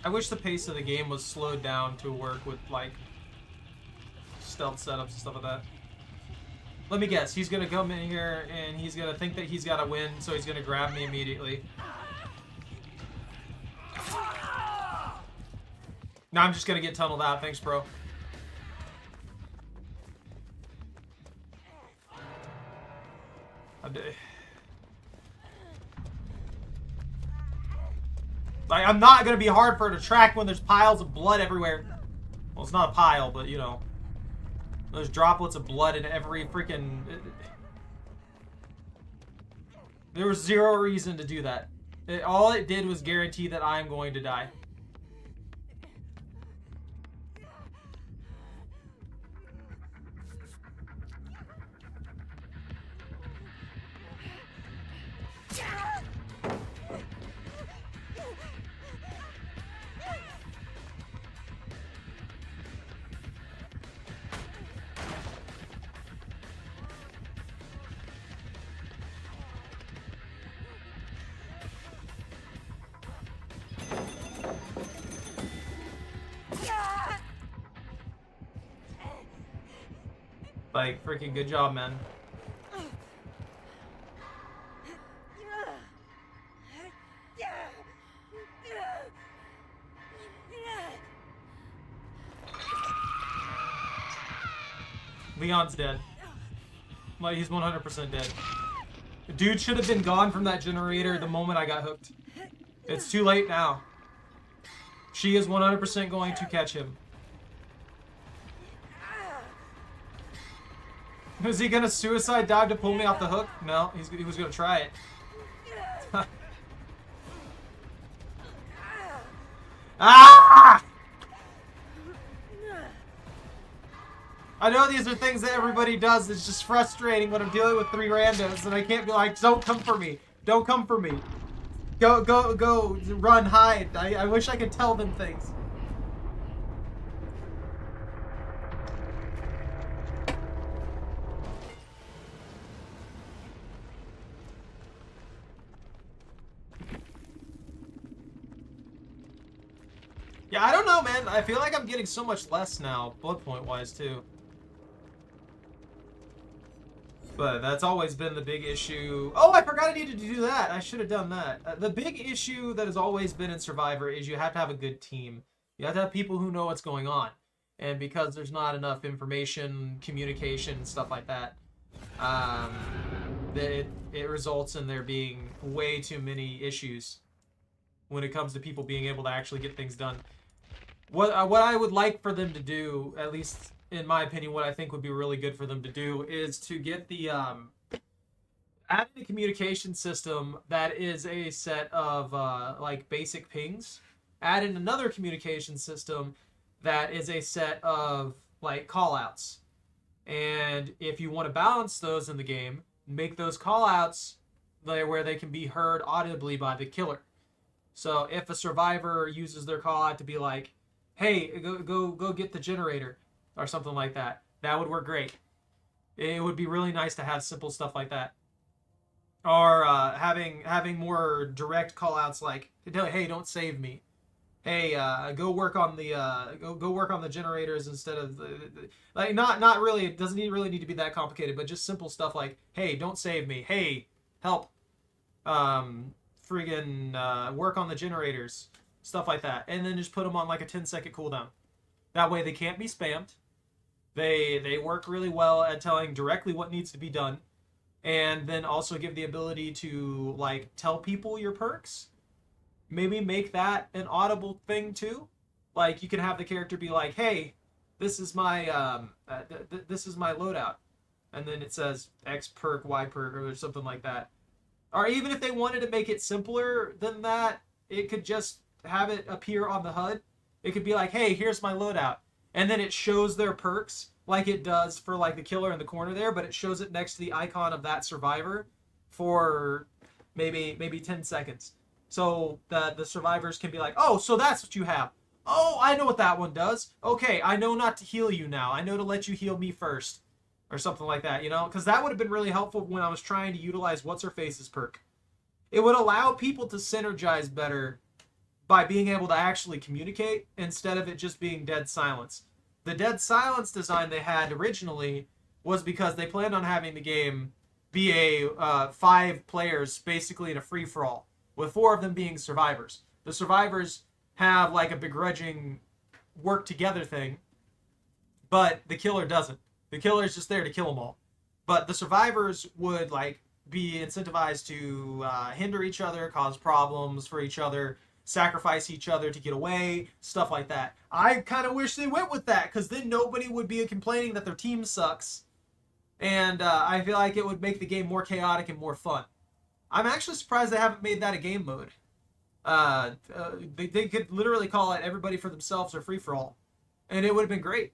I wish the pace of the game was slowed down to work with, like, stealth setups and stuff like that. Let me guess. He's going to come in here, and he's going to think that he's got to win, so he's going to grab me immediately. Now I'm just going to get tunneled out. Thanks, bro. Like, I'm not going to be hard for her to track when there's piles of blood everywhere. Well, it's not a pile, but, you know. There's droplets of blood in every freaking... There was zero reason to do that. All it did was guarantee that I'm going to die. Like, freaking good job, man. Leon's dead. Like, he's 100% dead. The dude should have been gone from that generator the moment I got hooked. It's too late now. She is 100% going to catch him. Is he gonna suicide dive to pull me off the hook? No, he was gonna try it. Ah! I know these are things that everybody does. It's just frustrating when I'm dealing with 3 randos and I can't be like, don't come for me. Don't come for me. Go, run, hide. I wish I could tell them things. Yeah, I don't know, man. I feel like I'm getting so much less now, blood point wise too. But that's always been the big issue. Oh, I forgot I needed to do that. I should have done that. The big issue that has always been in Survivor is you have to have a good team. You have to have people who know what's going on. And because there's not enough information, communication, stuff like that, it results in there being way too many issues when it comes to people being able to actually get things done. What I would like for them to do, at least in my opinion, what I think would be really good for them to do is to get the add a communication system that is a set of like basic pings. Add in another communication system that is a set of like callouts. And if you want to balance those in the game, make those callouts where they can be heard audibly by the killer. So if a survivor uses their call out to be like, hey, go get the generator or something like that, that would work great. It would be really nice to have simple stuff like that. Or having more direct call outs like, hey, don't save me. Hey, go work on the go work on the generators instead of like not really, it doesn't really need to be that complicated, but just simple stuff like, hey, don't save me. Hey, help. Friggin' work on the generators. stuff like that, and then just put them on like a 10-second cooldown. That way they can't be spammed. They work really well at telling directly what needs to be done, and then also give the ability to like tell people your perks. Maybe make that an audible thing too. Like you can have the character be like, "Hey, this is my this is my loadout," and then it says X perk, Y perk, or something like that. Or even if they wanted to make it simpler than that, it could just have it appear on the HUD. It could be like, "Hey, here's my loadout," and then it shows their perks like it does for like the killer in the corner there, but it shows it next to the icon of that survivor for maybe 10 seconds. So the survivors can be like, "Oh, so that's what you have. Oh, I know what that one does. Okay, I know not to heal you now. I know to let you heal me first." Or something like that, you know? Because that would have been really helpful when I was trying to utilize What's-Her-Face's perk. It would allow people to synergize better by being able to actually communicate instead of it just being dead silence. The dead silence design they had originally was because they planned on having the game be a 5 players basically in a free-for-all, with 4 of them being survivors. The survivors have like a begrudging work together thing, but the killer doesn't. The killer is just there to kill them all. But the survivors would like be incentivized to hinder each other, cause problems for each other, sacrifice each other to get away, stuff like that. I kind of wish they went with that, because then nobody would be complaining that their team sucks. And I feel like it would make the game more chaotic and more fun. I'm actually surprised they haven't made that a game mode. They could literally call it everybody for themselves or free-for-all. And it would have been great.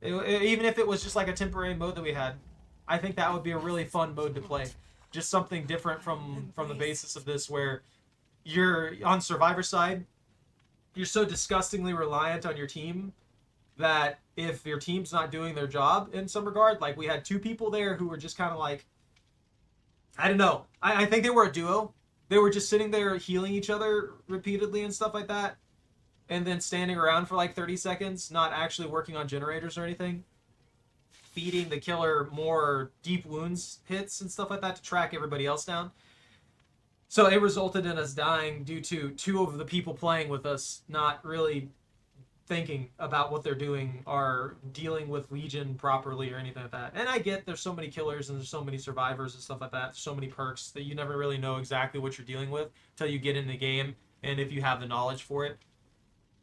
Even if it was just like a temporary mode that we had, I think that would be a really fun mode to play. Just something different from the basis of this, where you're on survivor side, you're so disgustingly reliant on your team that if your team's not doing their job in some regard, like we had 2 people there who were just kind of like, I don't know. I think they were a duo. They were just sitting there healing each other repeatedly and stuff like that, and then standing around for like 30 seconds, not actually working on generators or anything, feeding the killer more deep wounds hits and stuff like that to track everybody else down. So it resulted in us dying due to 2 of the people playing with us not really thinking about what they're doing or dealing with Legion properly or anything like that. And I get there's so many killers and there's so many survivors and stuff like that, there's so many perks that you never really know exactly what you're dealing with until you get in the game and if you have the knowledge for it.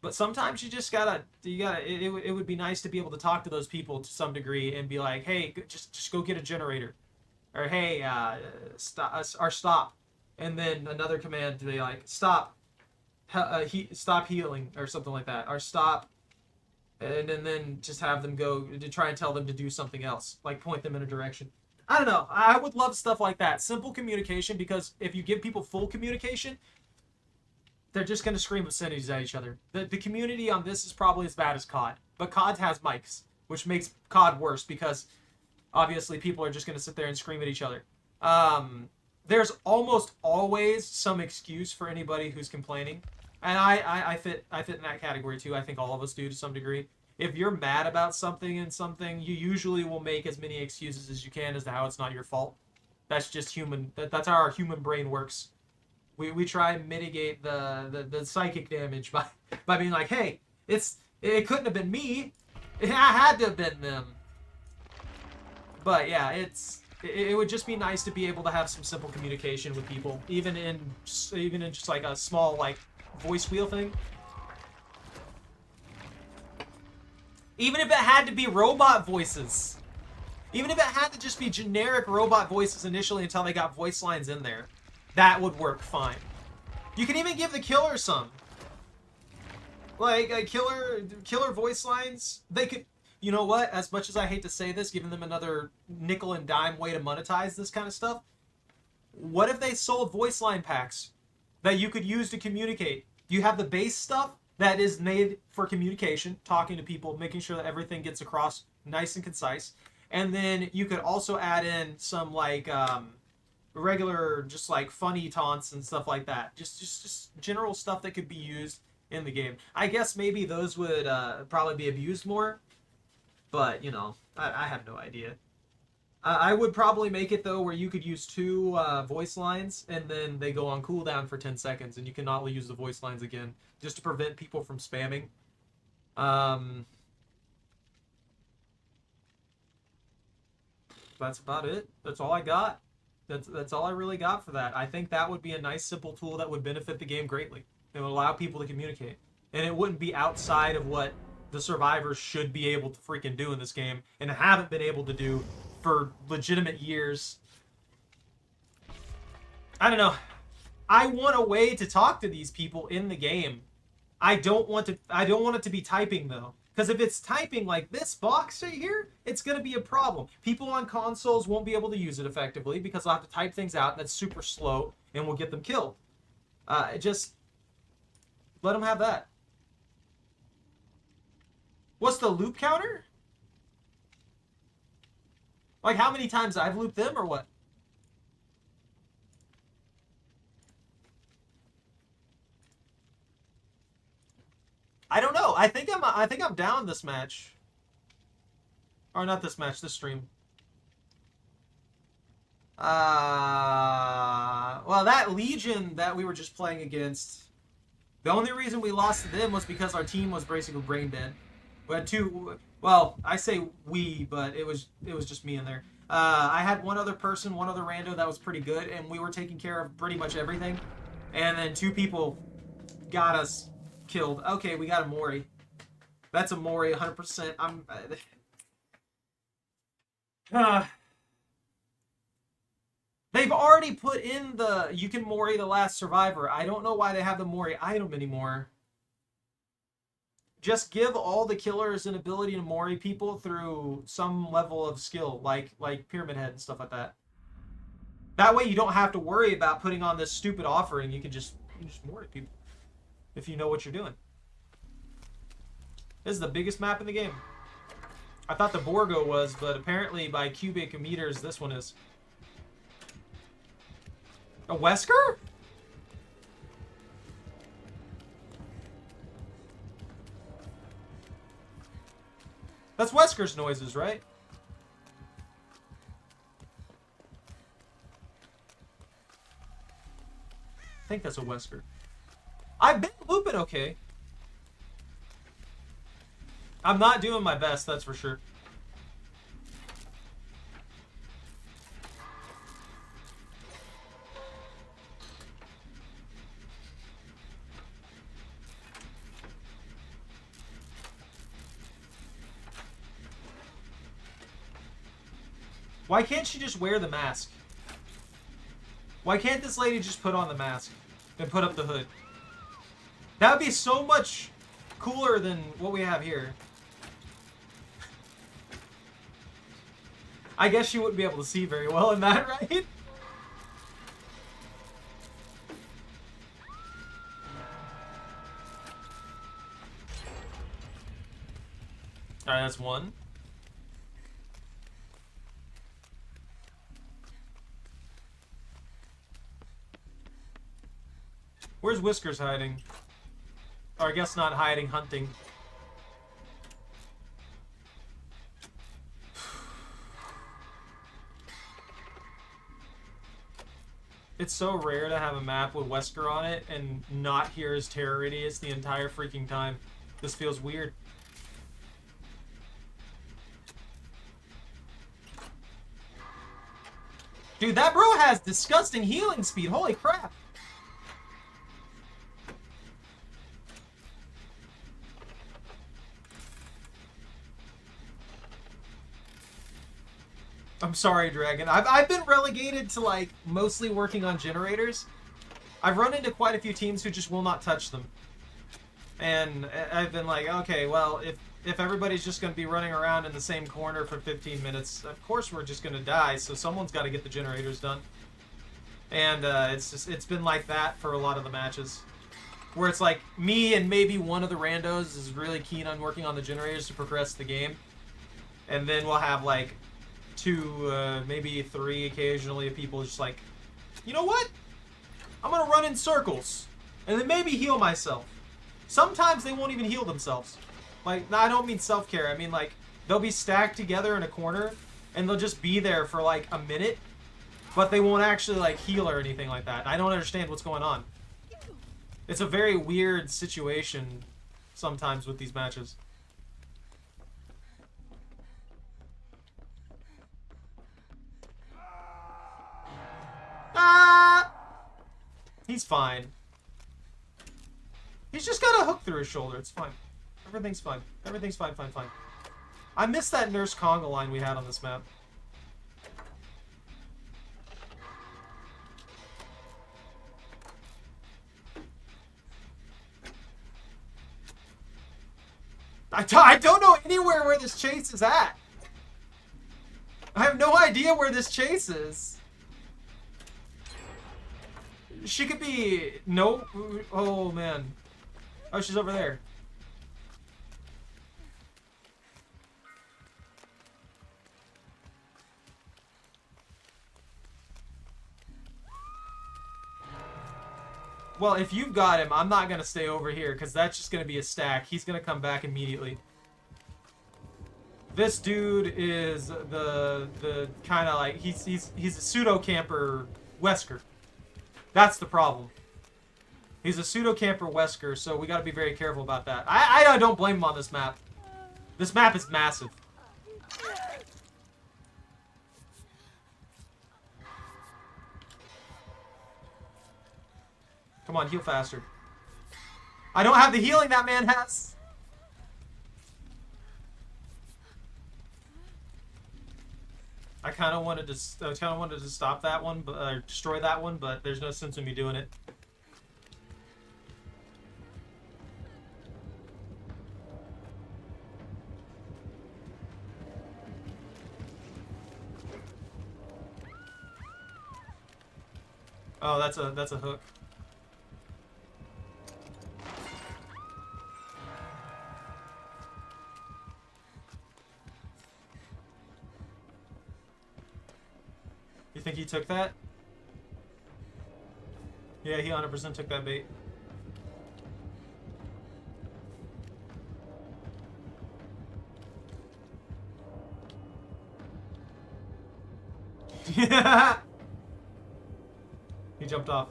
But sometimes you just gotta, it would be nice to be able to talk to those people to some degree and be like, "Hey, just go get a generator." Or, "Hey, stop. And then another command to be like, "Stop. Stop healing," or something like that. Or "Stop." And then just have them go to try and tell them to do something else. Like point them in a direction. I don't know. I would love stuff like that. Simple communication, because if you give people full communication, they're just going to scream obscenities at each other. The community on this is probably as bad as COD. But COD has mics, which makes COD worse because obviously people are just going to sit there and scream at each other. There's almost always some excuse for anybody who's complaining. And I fit in that category too. I think all of us do to some degree. If you're mad about something, you usually will make as many excuses as you can as to how it's not your fault. That's just human. That's how our human brain works. We try and mitigate the psychic damage by being like, "Hey, it couldn't have been me. It had to have been them." But yeah, it would just be nice to be able to have some simple communication with people, even in just like a small like voice wheel thing. Even if it had to be robot voices. Even if it had to just be generic robot voices initially until they got voice lines in there. That would work fine. You can even give the killer some. Like, killer voice lines. They could, you know what? As much as I hate to say this, giving them another nickel and dime way to monetize this kind of stuff. What if they sold voice line packs that you could use to communicate? You have the base stuff that is made for communication, talking to people, making sure that everything gets across nice and concise. And then you could also add in some, like, regular, just like funny taunts and stuff like that. Just general stuff that could be used in the game. I guess maybe those would probably be abused more, but you know, I have no idea. I would probably make it though where you could use 2 voice lines and then they go on cooldown for 10 seconds and you cannot use the voice lines again just to prevent people from spamming. That's about it. That's all I got. That's all I really got for that. I think that would be a nice simple tool that would benefit the game greatly. It would allow people to communicate. And it wouldn't be outside of what the survivors should be able to freaking do in this game and haven't been able to do for legitimate years. I don't know. I want a way to talk to these people in the game. I don't want it to be typing though. Because if it's typing like this box right here, it's going to be a problem. People on consoles won't be able to use it effectively because they'll have to type things out and that's super slow and will get them killed. Just let them have that. What's the loop counter? Like how many times I've looped them or what? I don't know. I think I'm down this match. Or not this match, this stream. Well, that Legion that we were just playing against, the only reason we lost to them was because our team was basically brain dead. We had 2, well, I say we, but it was just me in there. I had one other person, one other rando that was pretty good, and we were taking care of pretty much everything. And then 2 people got us killed. Okay, we got a Mori. That's a Mori, 100%. They've already put in the you can Mori the last survivor. I don't know why they have the Mori item anymore. Just give all the killers an ability to Mori people through some level of skill, like Pyramid Head and stuff like that. That way you don't have to worry about putting on this stupid offering. You can just Mori people if you know what you're doing. This is the biggest map in the game. I thought the Borgo was, but apparently by cubic meters, this one is. A Wesker? That's Wesker's noises, right? I think that's a Wesker. I've been looping okay. I'm not doing my best, that's for sure. Why can't she just wear the mask? Why can't this lady just put on the mask and put up the hood? That would be so much cooler than what we have here. I guess she wouldn't be able to see very well in that, right? Alright, that's one. Where's Whiskers hiding? Or I guess not hiding, hunting. It's so rare to have a map with Wesker on it and not hear his terror radius the entire freaking time. This feels weird. Dude, that bro has disgusting healing speed. Holy crap. I'm sorry, Dragon. I've been relegated to, like, mostly working on generators. I've run into quite a few teams who just will not touch them. And I've been like, okay, well, if everybody's just going to be running around in the same corner for 15 minutes, of course we're just going to die, so someone's got to get the generators done. And it's been like that for a lot of the matches. Where it's like, me and maybe one of the randos is really keen on working on the generators to progress the game. And then we'll have, like, 2, maybe 3 occasionally of people just like, you know what? I'm gonna run in circles and then maybe heal myself. Sometimes they won't even heal themselves. Like, I don't mean self-care. I mean, like, they'll be stacked together in a corner and they'll just be there for like a minute, but they won't actually like heal or anything like that. I don't understand what's going on. It's a very weird situation sometimes with these matches. Ah! He's fine. He's just got a hook through his shoulder. It's fine. Everything's fine. Everything's fine, fine, fine. I missed that Nurse Conga line we had on this map. I don't know anywhere where this chase is at. I have no idea where this chase is. She could be... No. Oh, man. Oh, she's over there. Well, if you've got him, I'm not going to stay over here, because that's just going to be a stack. He's going to come back immediately. This dude is the kind of like... He's a pseudo-camper Wesker. That's the problem. He's a pseudo-camper Wesker, so we got to be very careful about that. I don't blame him on this map. This map is massive. Come on, heal faster. I don't have the healing that man has. I kind of wanted to stop that one, but destroy that one, but there's no sense in me doing it. Oh, that's a hook. You think he took that? Yeah, he 100% took that bait. Yeah. He jumped off.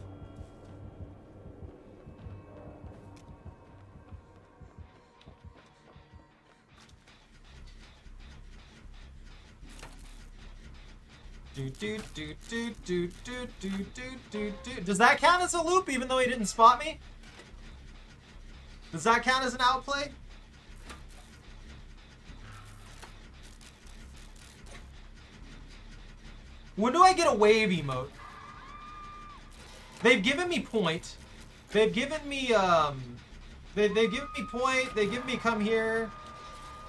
Does that count as a loop even though he didn't spot me? Does that count as an outplay? When do I get a wave emote? They've given me point. They've given me they've given me point. They've given me come here.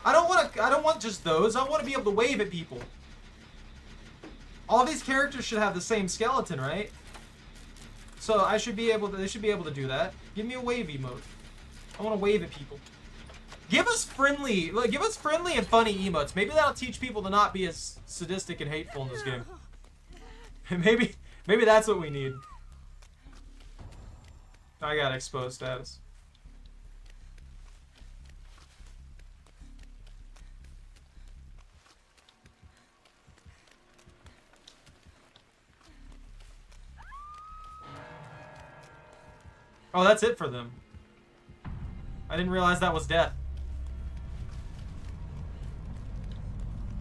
I don't want just those. I want to be able to wave at people. All these characters should have the same skeleton, right? So I should be able to. They should be able to do that. Give me a wave emote. I want to wave at people. Give us friendly and funny emotes. Maybe that'll teach people to not be as sadistic and hateful in this game. Maybe that's what we need. I got exposed status. Oh, that's it for them. I didn't realize that was death.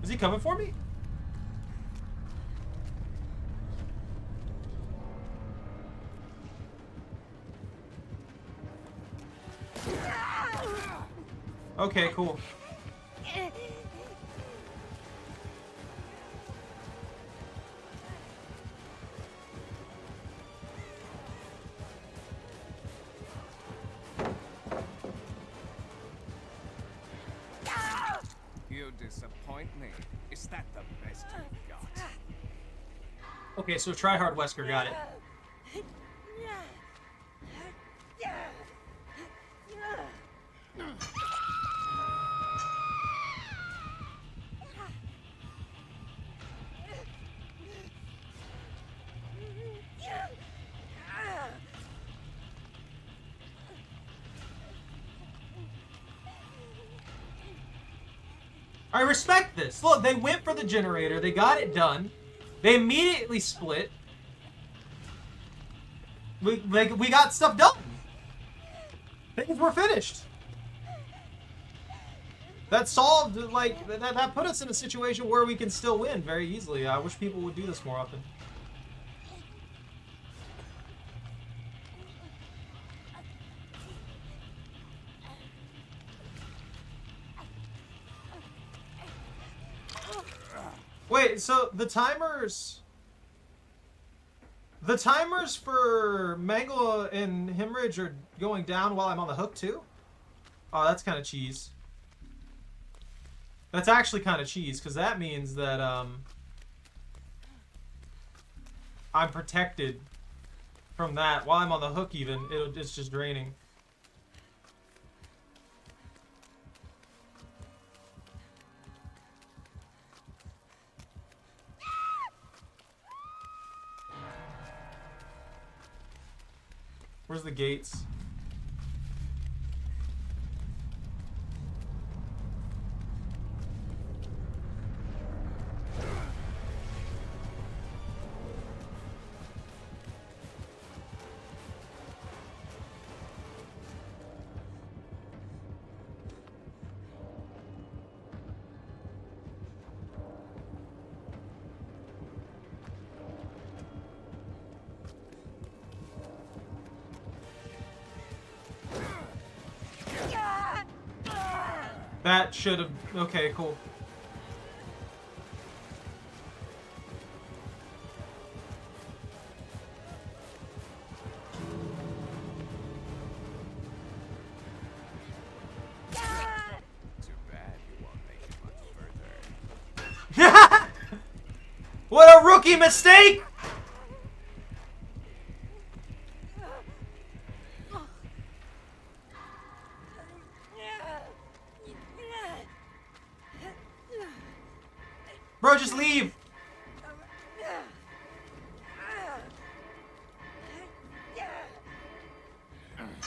Is he coming for me? Okay, cool. You disappoint me. Is that the best you've got? Okay, so try hard Wesker got it. I respect this. Look, they went for the generator. They got it done. They immediately split. We got stuff done. Things were finished. That solved, like, that put us in a situation where we can still win very easily. I wish people would do this more often. Wait, so the timers for Mangala and Hemorrhage are going down while I'm on the hook too? Oh, that's kind of cheese. That's actually kind of cheese, because that means that I'm protected from that. While I'm on the hook even, it's just draining. Where's the gates? That should have... Okay, cool. Too bad you won't make it much further. What a rookie mistake! Bro, just leave!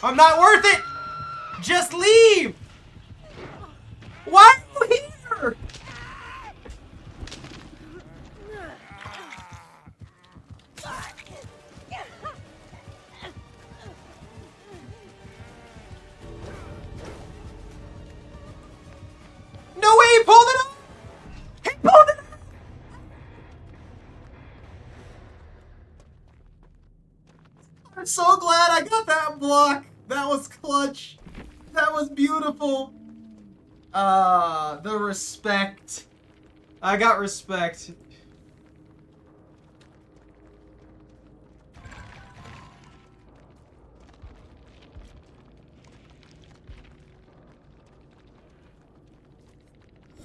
I'm not worth it! Just leave! Why are you here? No way, he pulled it off! He pulled it off! I'm so glad I got that block. That was clutch. That was beautiful. The respect. I got respect.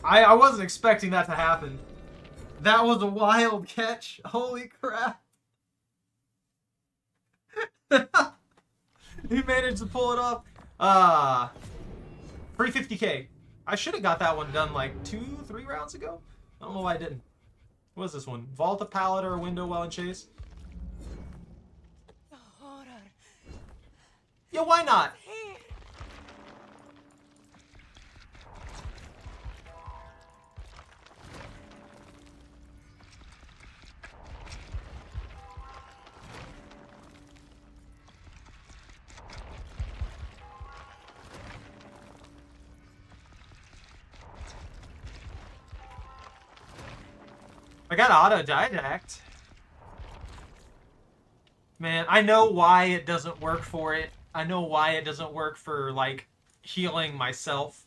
I wasn't expecting that to happen. That was a wild catch. Holy crap. He managed to pull it off. Free 50k. I should have got that one done like 2-3 rounds ago. I don't know why I didn't. What is this one? Vault a pallet or a window while in chase? The horror. Yeah, why not? Here. I got autodidact. Man, I know why it doesn't work for it. I know why it doesn't work for, like, healing myself.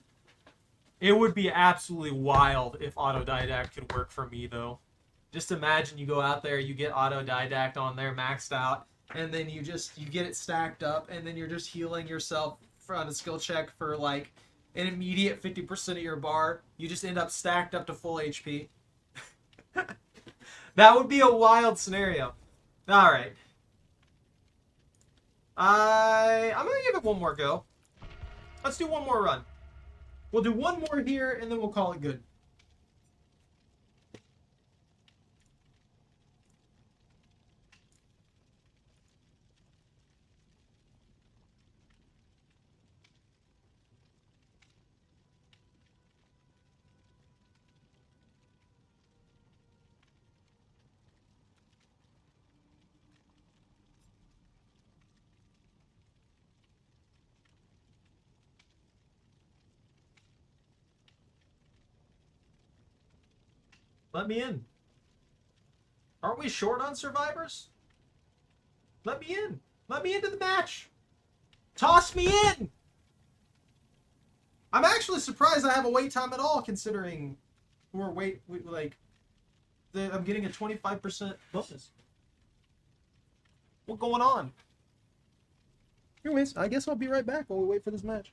It would be absolutely wild if autodidact could work for me, though. Just imagine you go out there, you get autodidact on there maxed out, and then you get it stacked up, and then you're just healing yourself on a skill check for, like, an immediate 50% of your bar. You just end up stacked up to full HP. That would be a wild scenario. Alright. I'm gonna give it one more go. Let's do one more run. We'll do one more here, and then we'll call it good. Let me in. Aren't we short on survivors? Let me in. Let me into the match. Toss me in. I'm actually surprised I have a wait time at all, considering I'm getting a 25% bonus. What's going on? Anyways, I guess I'll be right back while we wait for this match.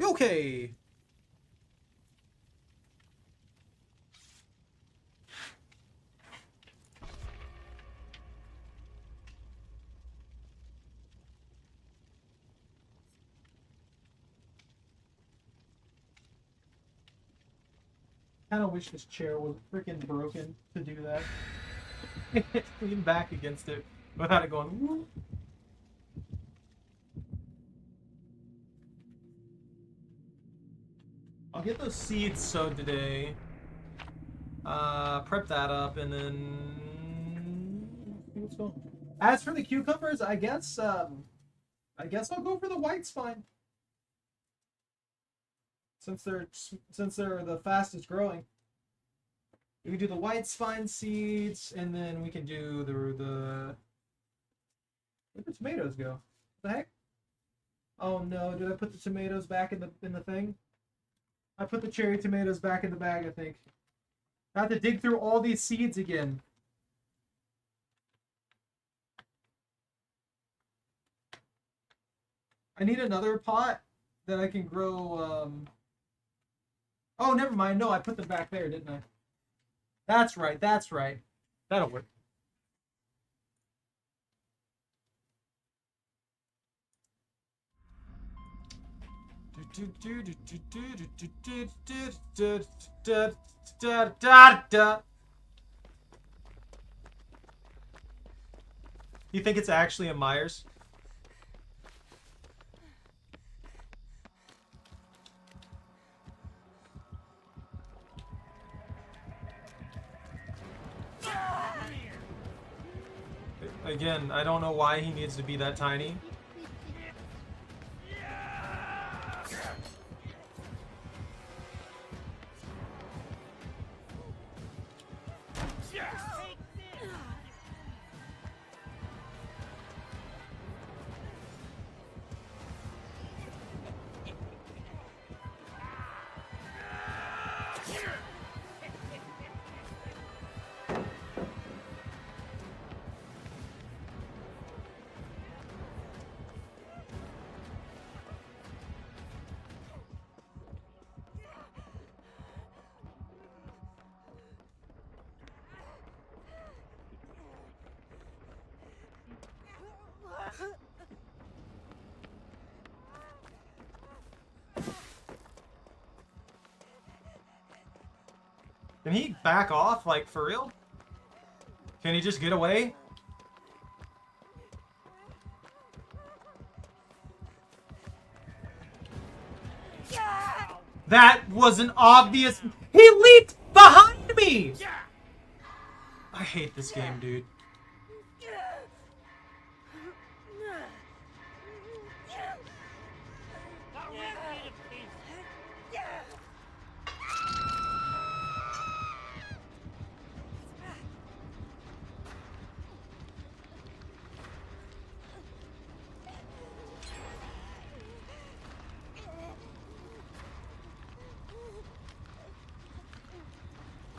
Okay. I kind of wish this chair was freaking broken to do that. Lean back against it without it going. Woo. I'll get those seeds sowed today. Prep that up and then see what's going on. As for the cucumbers, I guess I'll go for the white spine. Since they're the fastest growing. We can do the white spine seeds, and then we can do the where'd the tomatoes go? What the heck? Oh no, did I put the tomatoes back in the thing? I put the cherry tomatoes back in the bag, I think. I have to dig through all these seeds again. I need another pot that I can grow. Oh, never mind. No, I put them back there, didn't I? That's right. That's right. That'll work. You think it's actually a Myers? Again, I don't know why he needs to be that tiny. Can he back off, like, for real? Can he just get away? That was an obvious... He leaped behind me! I hate this game, dude.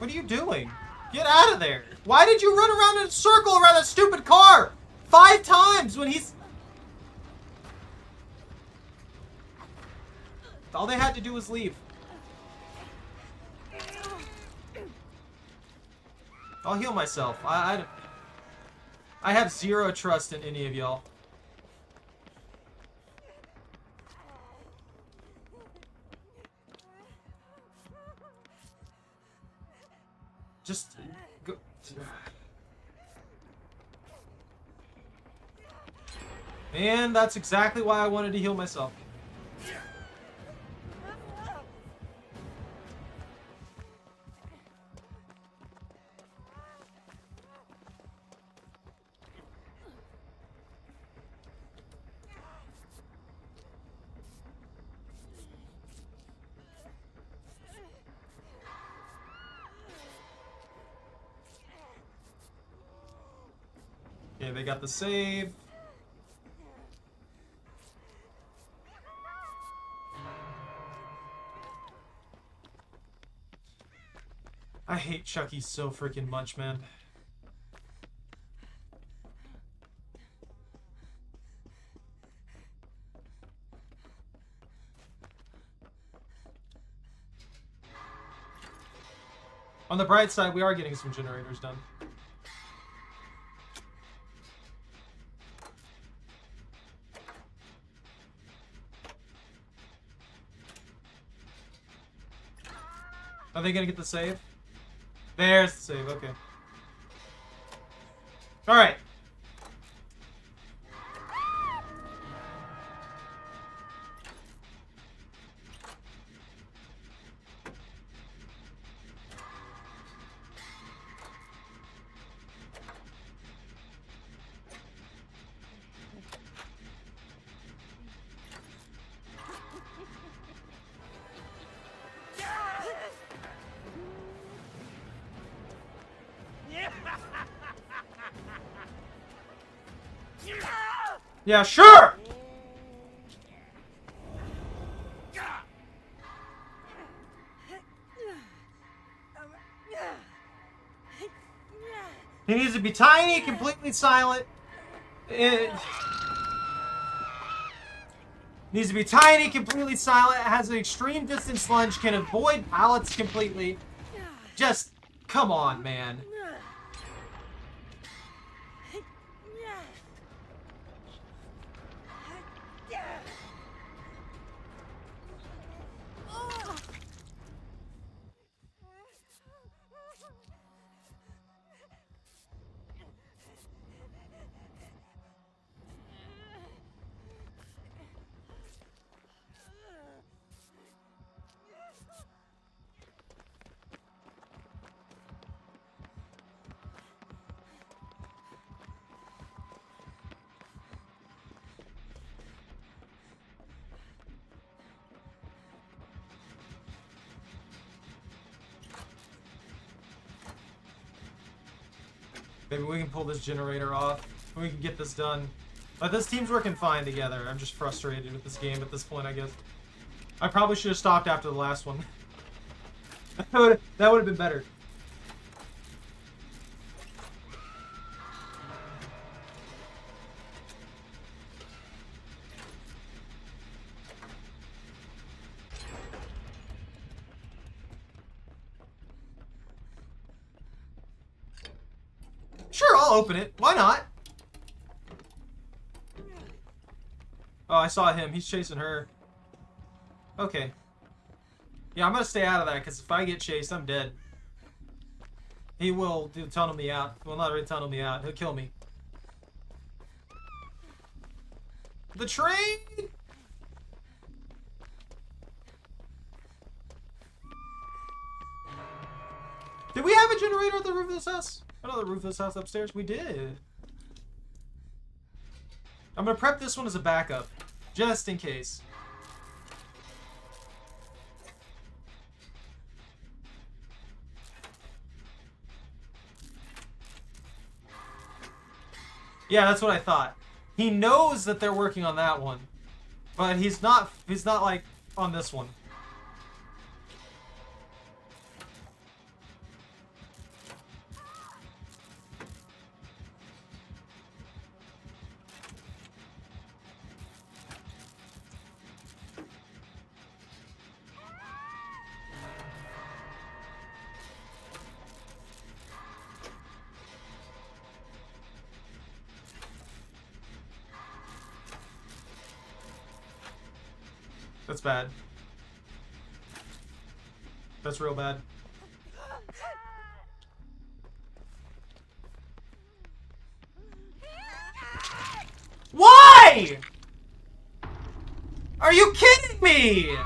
What are you doing? Get out of there. Why did you run around in a circle around that stupid car 5 times when he's... All they had to do was leave. I'll heal myself. I have 0 trust in any of y'all. Just go. And that's exactly why I wanted to heal myself. Okay, they got the save. I hate Chucky so freaking much, man. On the bright side, we are getting some generators done. Are they gonna get the save? There's the save, okay. Alright. Yeah, sure! He needs to be tiny, completely silent. Needs to be tiny, completely silent, has an extreme distance lunge, can avoid pallets completely. Just, come on, man. Maybe we can pull this generator off. We can get this done. But this team's working fine together. I'm just frustrated with this game at this point, I guess. I probably should have stopped after the last one. That would have been better. Sure, I'll open it. Why not? Oh, I saw him. He's chasing her. Okay. Yeah, I'm gonna stay out of that, because if I get chased, I'm dead. He will tunnel me out. Well, not really tunnel me out. He'll kill me. The train! Did we have a generator at the roof of this house? Another roof of this house upstairs? We did. I'm gonna prep this one as a backup, just in case. Yeah, that's what I thought. He knows that they're working on that one, but he's not like on this one. That's bad. That's real bad. Why? Are you kidding me?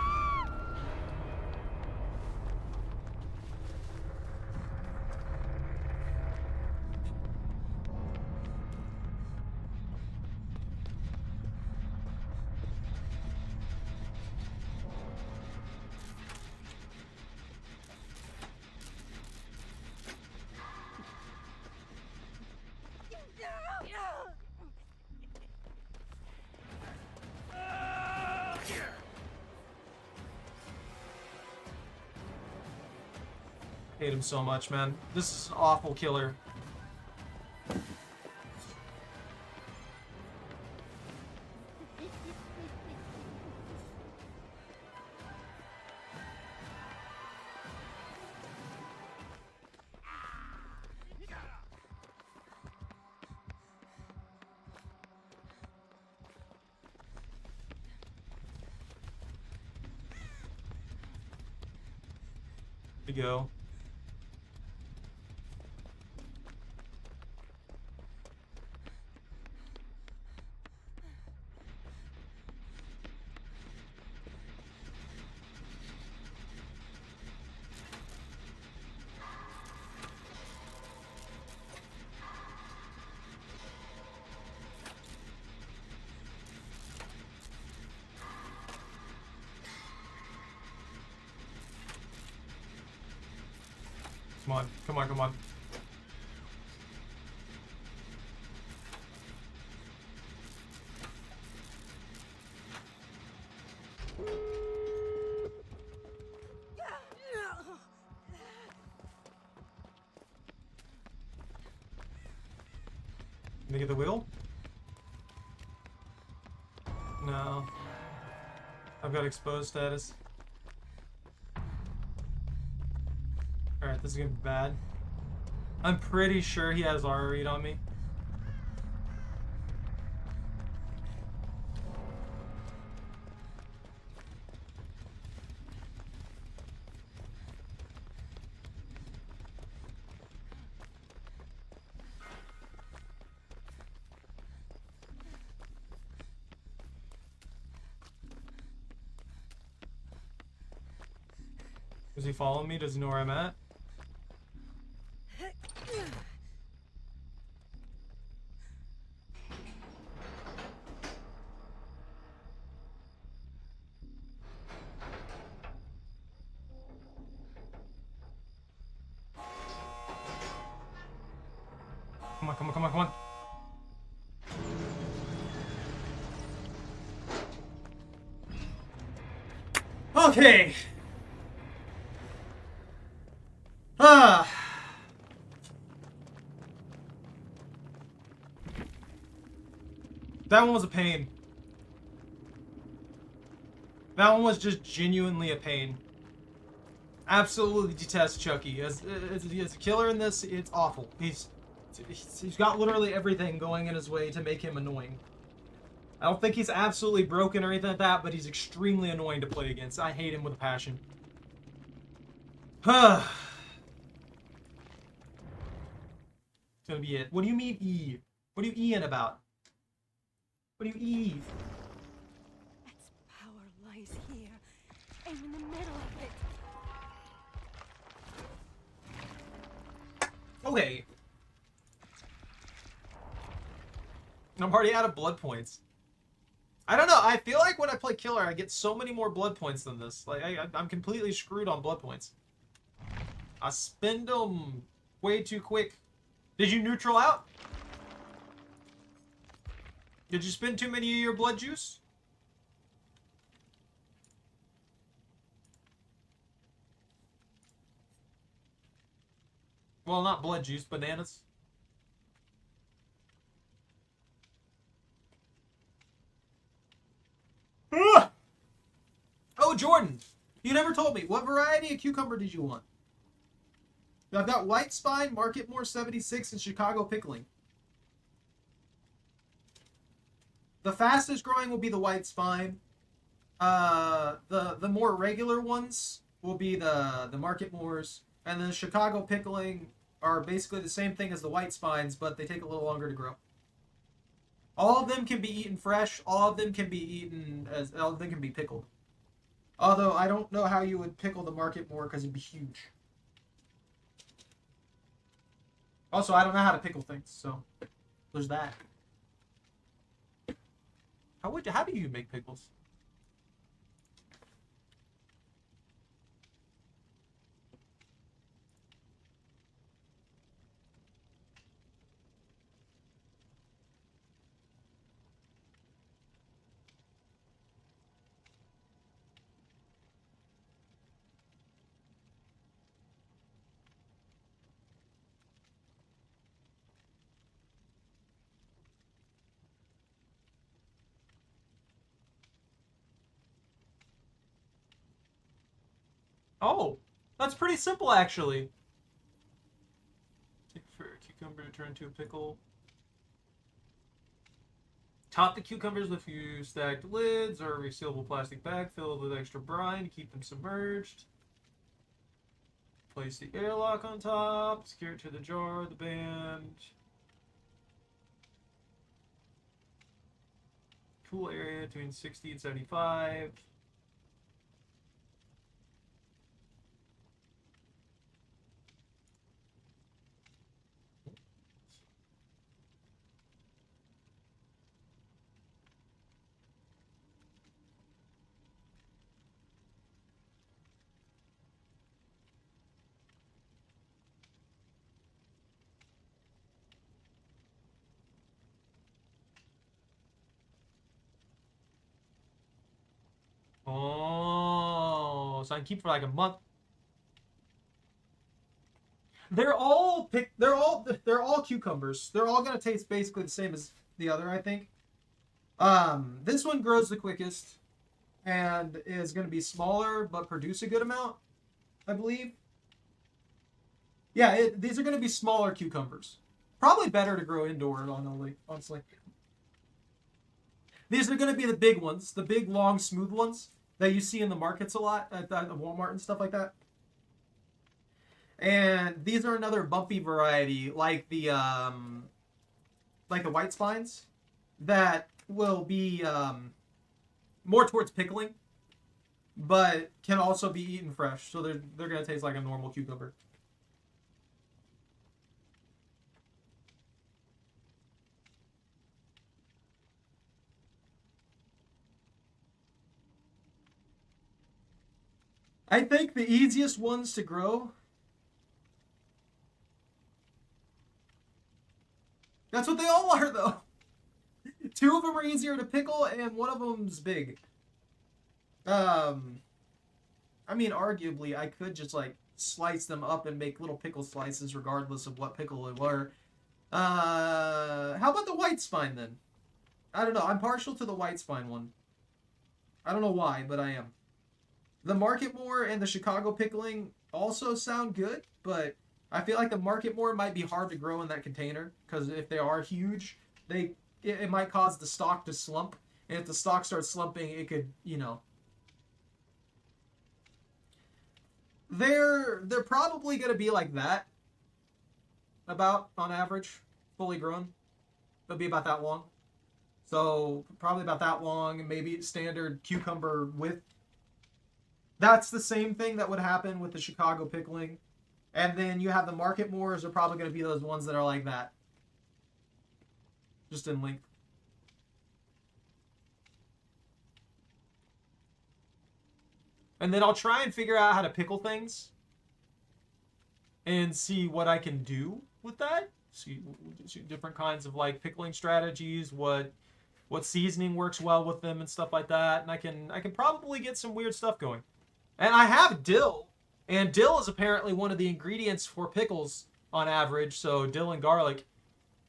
Hate him so much, man. This is an awful killer. Here we go. Come on, come on, come on. Can I get the wheel? No. I've got exposed status. Alright, this is gonna be bad. I'm pretty sure he has aura read on me. Does he follow me? Does he know where I'm at? Come on, come on, come on, come on. Okay. That one was a pain. That one was just genuinely a pain. Absolutely detest Chucky. As a killer in this, it's awful. He's got literally everything going in his way to make him annoying. I don't think he's absolutely broken or anything like that, but he's extremely annoying to play against. I hate him with a passion. It's gonna be it. What do you mean E? What are you E-ing about? What do you E? Its power lies here, and in the middle of it. Okay. I'm already out of blood points. I don't know. I feel like when I play killer, I get so many more blood points than this. Like, I'm completely screwed on blood points. I spend them way too quick. Did you neutral out? Did you spend too many of your blood juice? Well, not blood juice, bananas. Ah! Oh, Jordan, you never told me. What variety of cucumber did you want? I've got White Spine, Marketmore 76, and Chicago Pickling. The fastest growing will be the White Spine. the more regular ones will be the market moors, and then Chicago pickling are basically the same thing as the white spines, but they take a little longer to grow. All of them can be eaten fresh. All of them can be eaten as all of them can be pickled. Although I don't know how you would pickle the market moor because it'd be huge. Also, I don't know how to pickle things, so there's that. How do you make pickles? Oh, that's pretty simple actually. Take for a cucumber to turn into a pickle. Top the cucumbers with a few stacked lids or a resealable plastic bag filled with extra brine to keep them submerged. Place the airlock on top, secure it to the jar, the band. Cool area between 60 and 75. Oh, so I can keep for like a month. They're all cucumbers. They're all gonna taste basically the same as the other, I think. This one grows the quickest and is gonna be smaller but produce a good amount, I believe. Yeah, these are gonna be smaller cucumbers. Probably better to grow indoor, honestly. These are gonna be the big ones, the big, long, smooth ones that you see in the markets a lot at Walmart and stuff like that. And these are another bumpy variety, like the white spines, that will be more towards pickling, but can also be eaten fresh. So they're gonna taste like a normal cucumber. I think the easiest ones to grow. That's what they all are, though. Two of them are easier to pickle, and one of them's big. I mean, arguably, I could just like slice them up and make little pickle slices, regardless of what pickle they were. How about the white spine then? I don't know. I'm partial to the white spine one. I don't know why, but I am. The Market Moor and the Chicago pickling also sound good, but I feel like the Market Moor might be hard to grow in that container because if they are huge, it might cause the stock to slump, and if the stock starts slumping, it could, they're probably gonna be like that, about on average, fully grown. They'll be about that long. So probably about that long, and maybe standard cucumber width. That's the same thing that would happen with the Chicago pickling. And then you have the Market Moors are probably going to be those ones that are like that. Just in length. And then I'll try and figure out how to pickle things. And see what I can do with that. See different kinds of like pickling strategies, what seasoning works well with them and stuff like that. And I can probably get some weird stuff going. And I have dill, and dill is apparently one of the ingredients for pickles on average, so dill and garlic.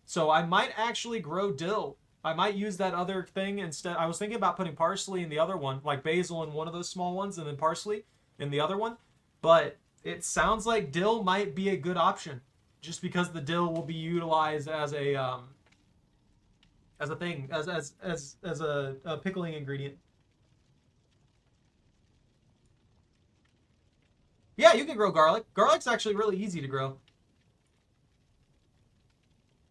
So I might actually grow dill. I might use that other thing instead. I was thinking about putting parsley in the other one, like basil in one of those small ones, and then parsley in the other one. But it sounds like dill might be a good option, just because the dill will be utilized as a thing, as a pickling ingredient. Yeah, you can grow garlic. Garlic's actually really easy to grow.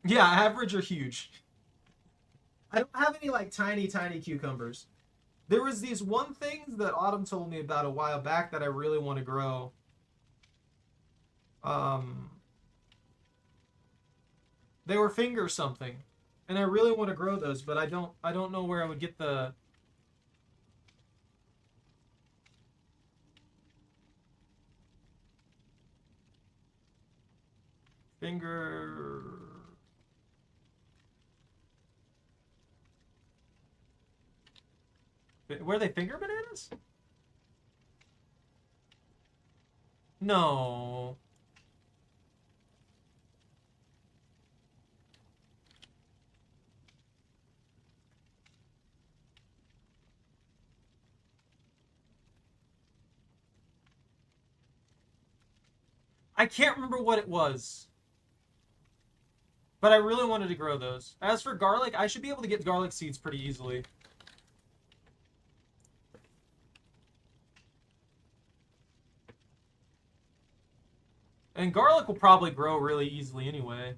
Yeah, average or huge. I don't have any like tiny cucumbers. There was these one things that Autumn told me about a while back that I really want to grow. They were finger something, and I really want to grow those, but I don't know where I would get the. Finger. Were they finger bananas? No. I can't remember what it was. But I really wanted to grow those. As for garlic, I should be able to get garlic seeds pretty easily. And garlic will probably grow really easily anyway.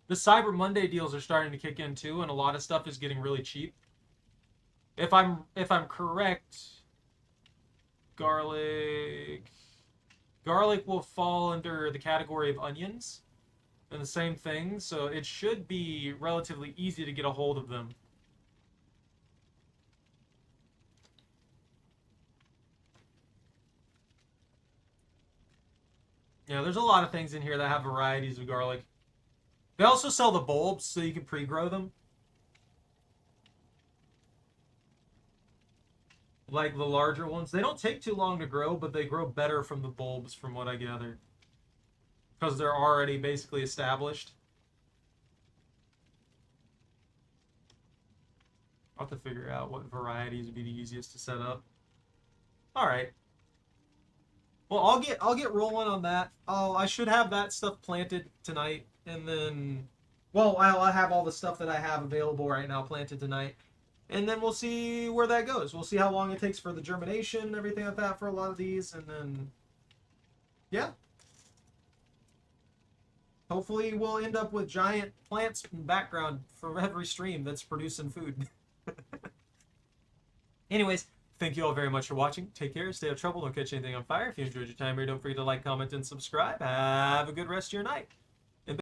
The Cyber Monday deals are starting to kick in too, and a lot of stuff is getting really cheap. If I'm correct, garlic will fall under the category of onions, and the same thing, so it should be relatively easy to get a hold of them. Yeah, there's a lot of things in here that have varieties of garlic. They also sell the bulbs so you can pre-grow them. Like the larger ones. They don't take too long to grow, but they grow better from the bulbs from what I gather. Because they're already basically established. I'll have to figure out what varieties would be the easiest to set up. Alright. Well, I'll get rolling on that. I should have that stuff planted tonight, and then, well, I'll have all the stuff that I have available right now planted tonight, and then we'll see where that goes. We'll see how long it takes for the germination and everything like that for a lot of these, and then, yeah. Hopefully, we'll end up with giant plants in the background for every stream that's producing food. Anyways. Thank you all very much for watching. Take care, stay out of trouble, don't catch anything on fire. If you enjoyed your time here, don't forget to like, comment, and subscribe. Have a good rest of your night.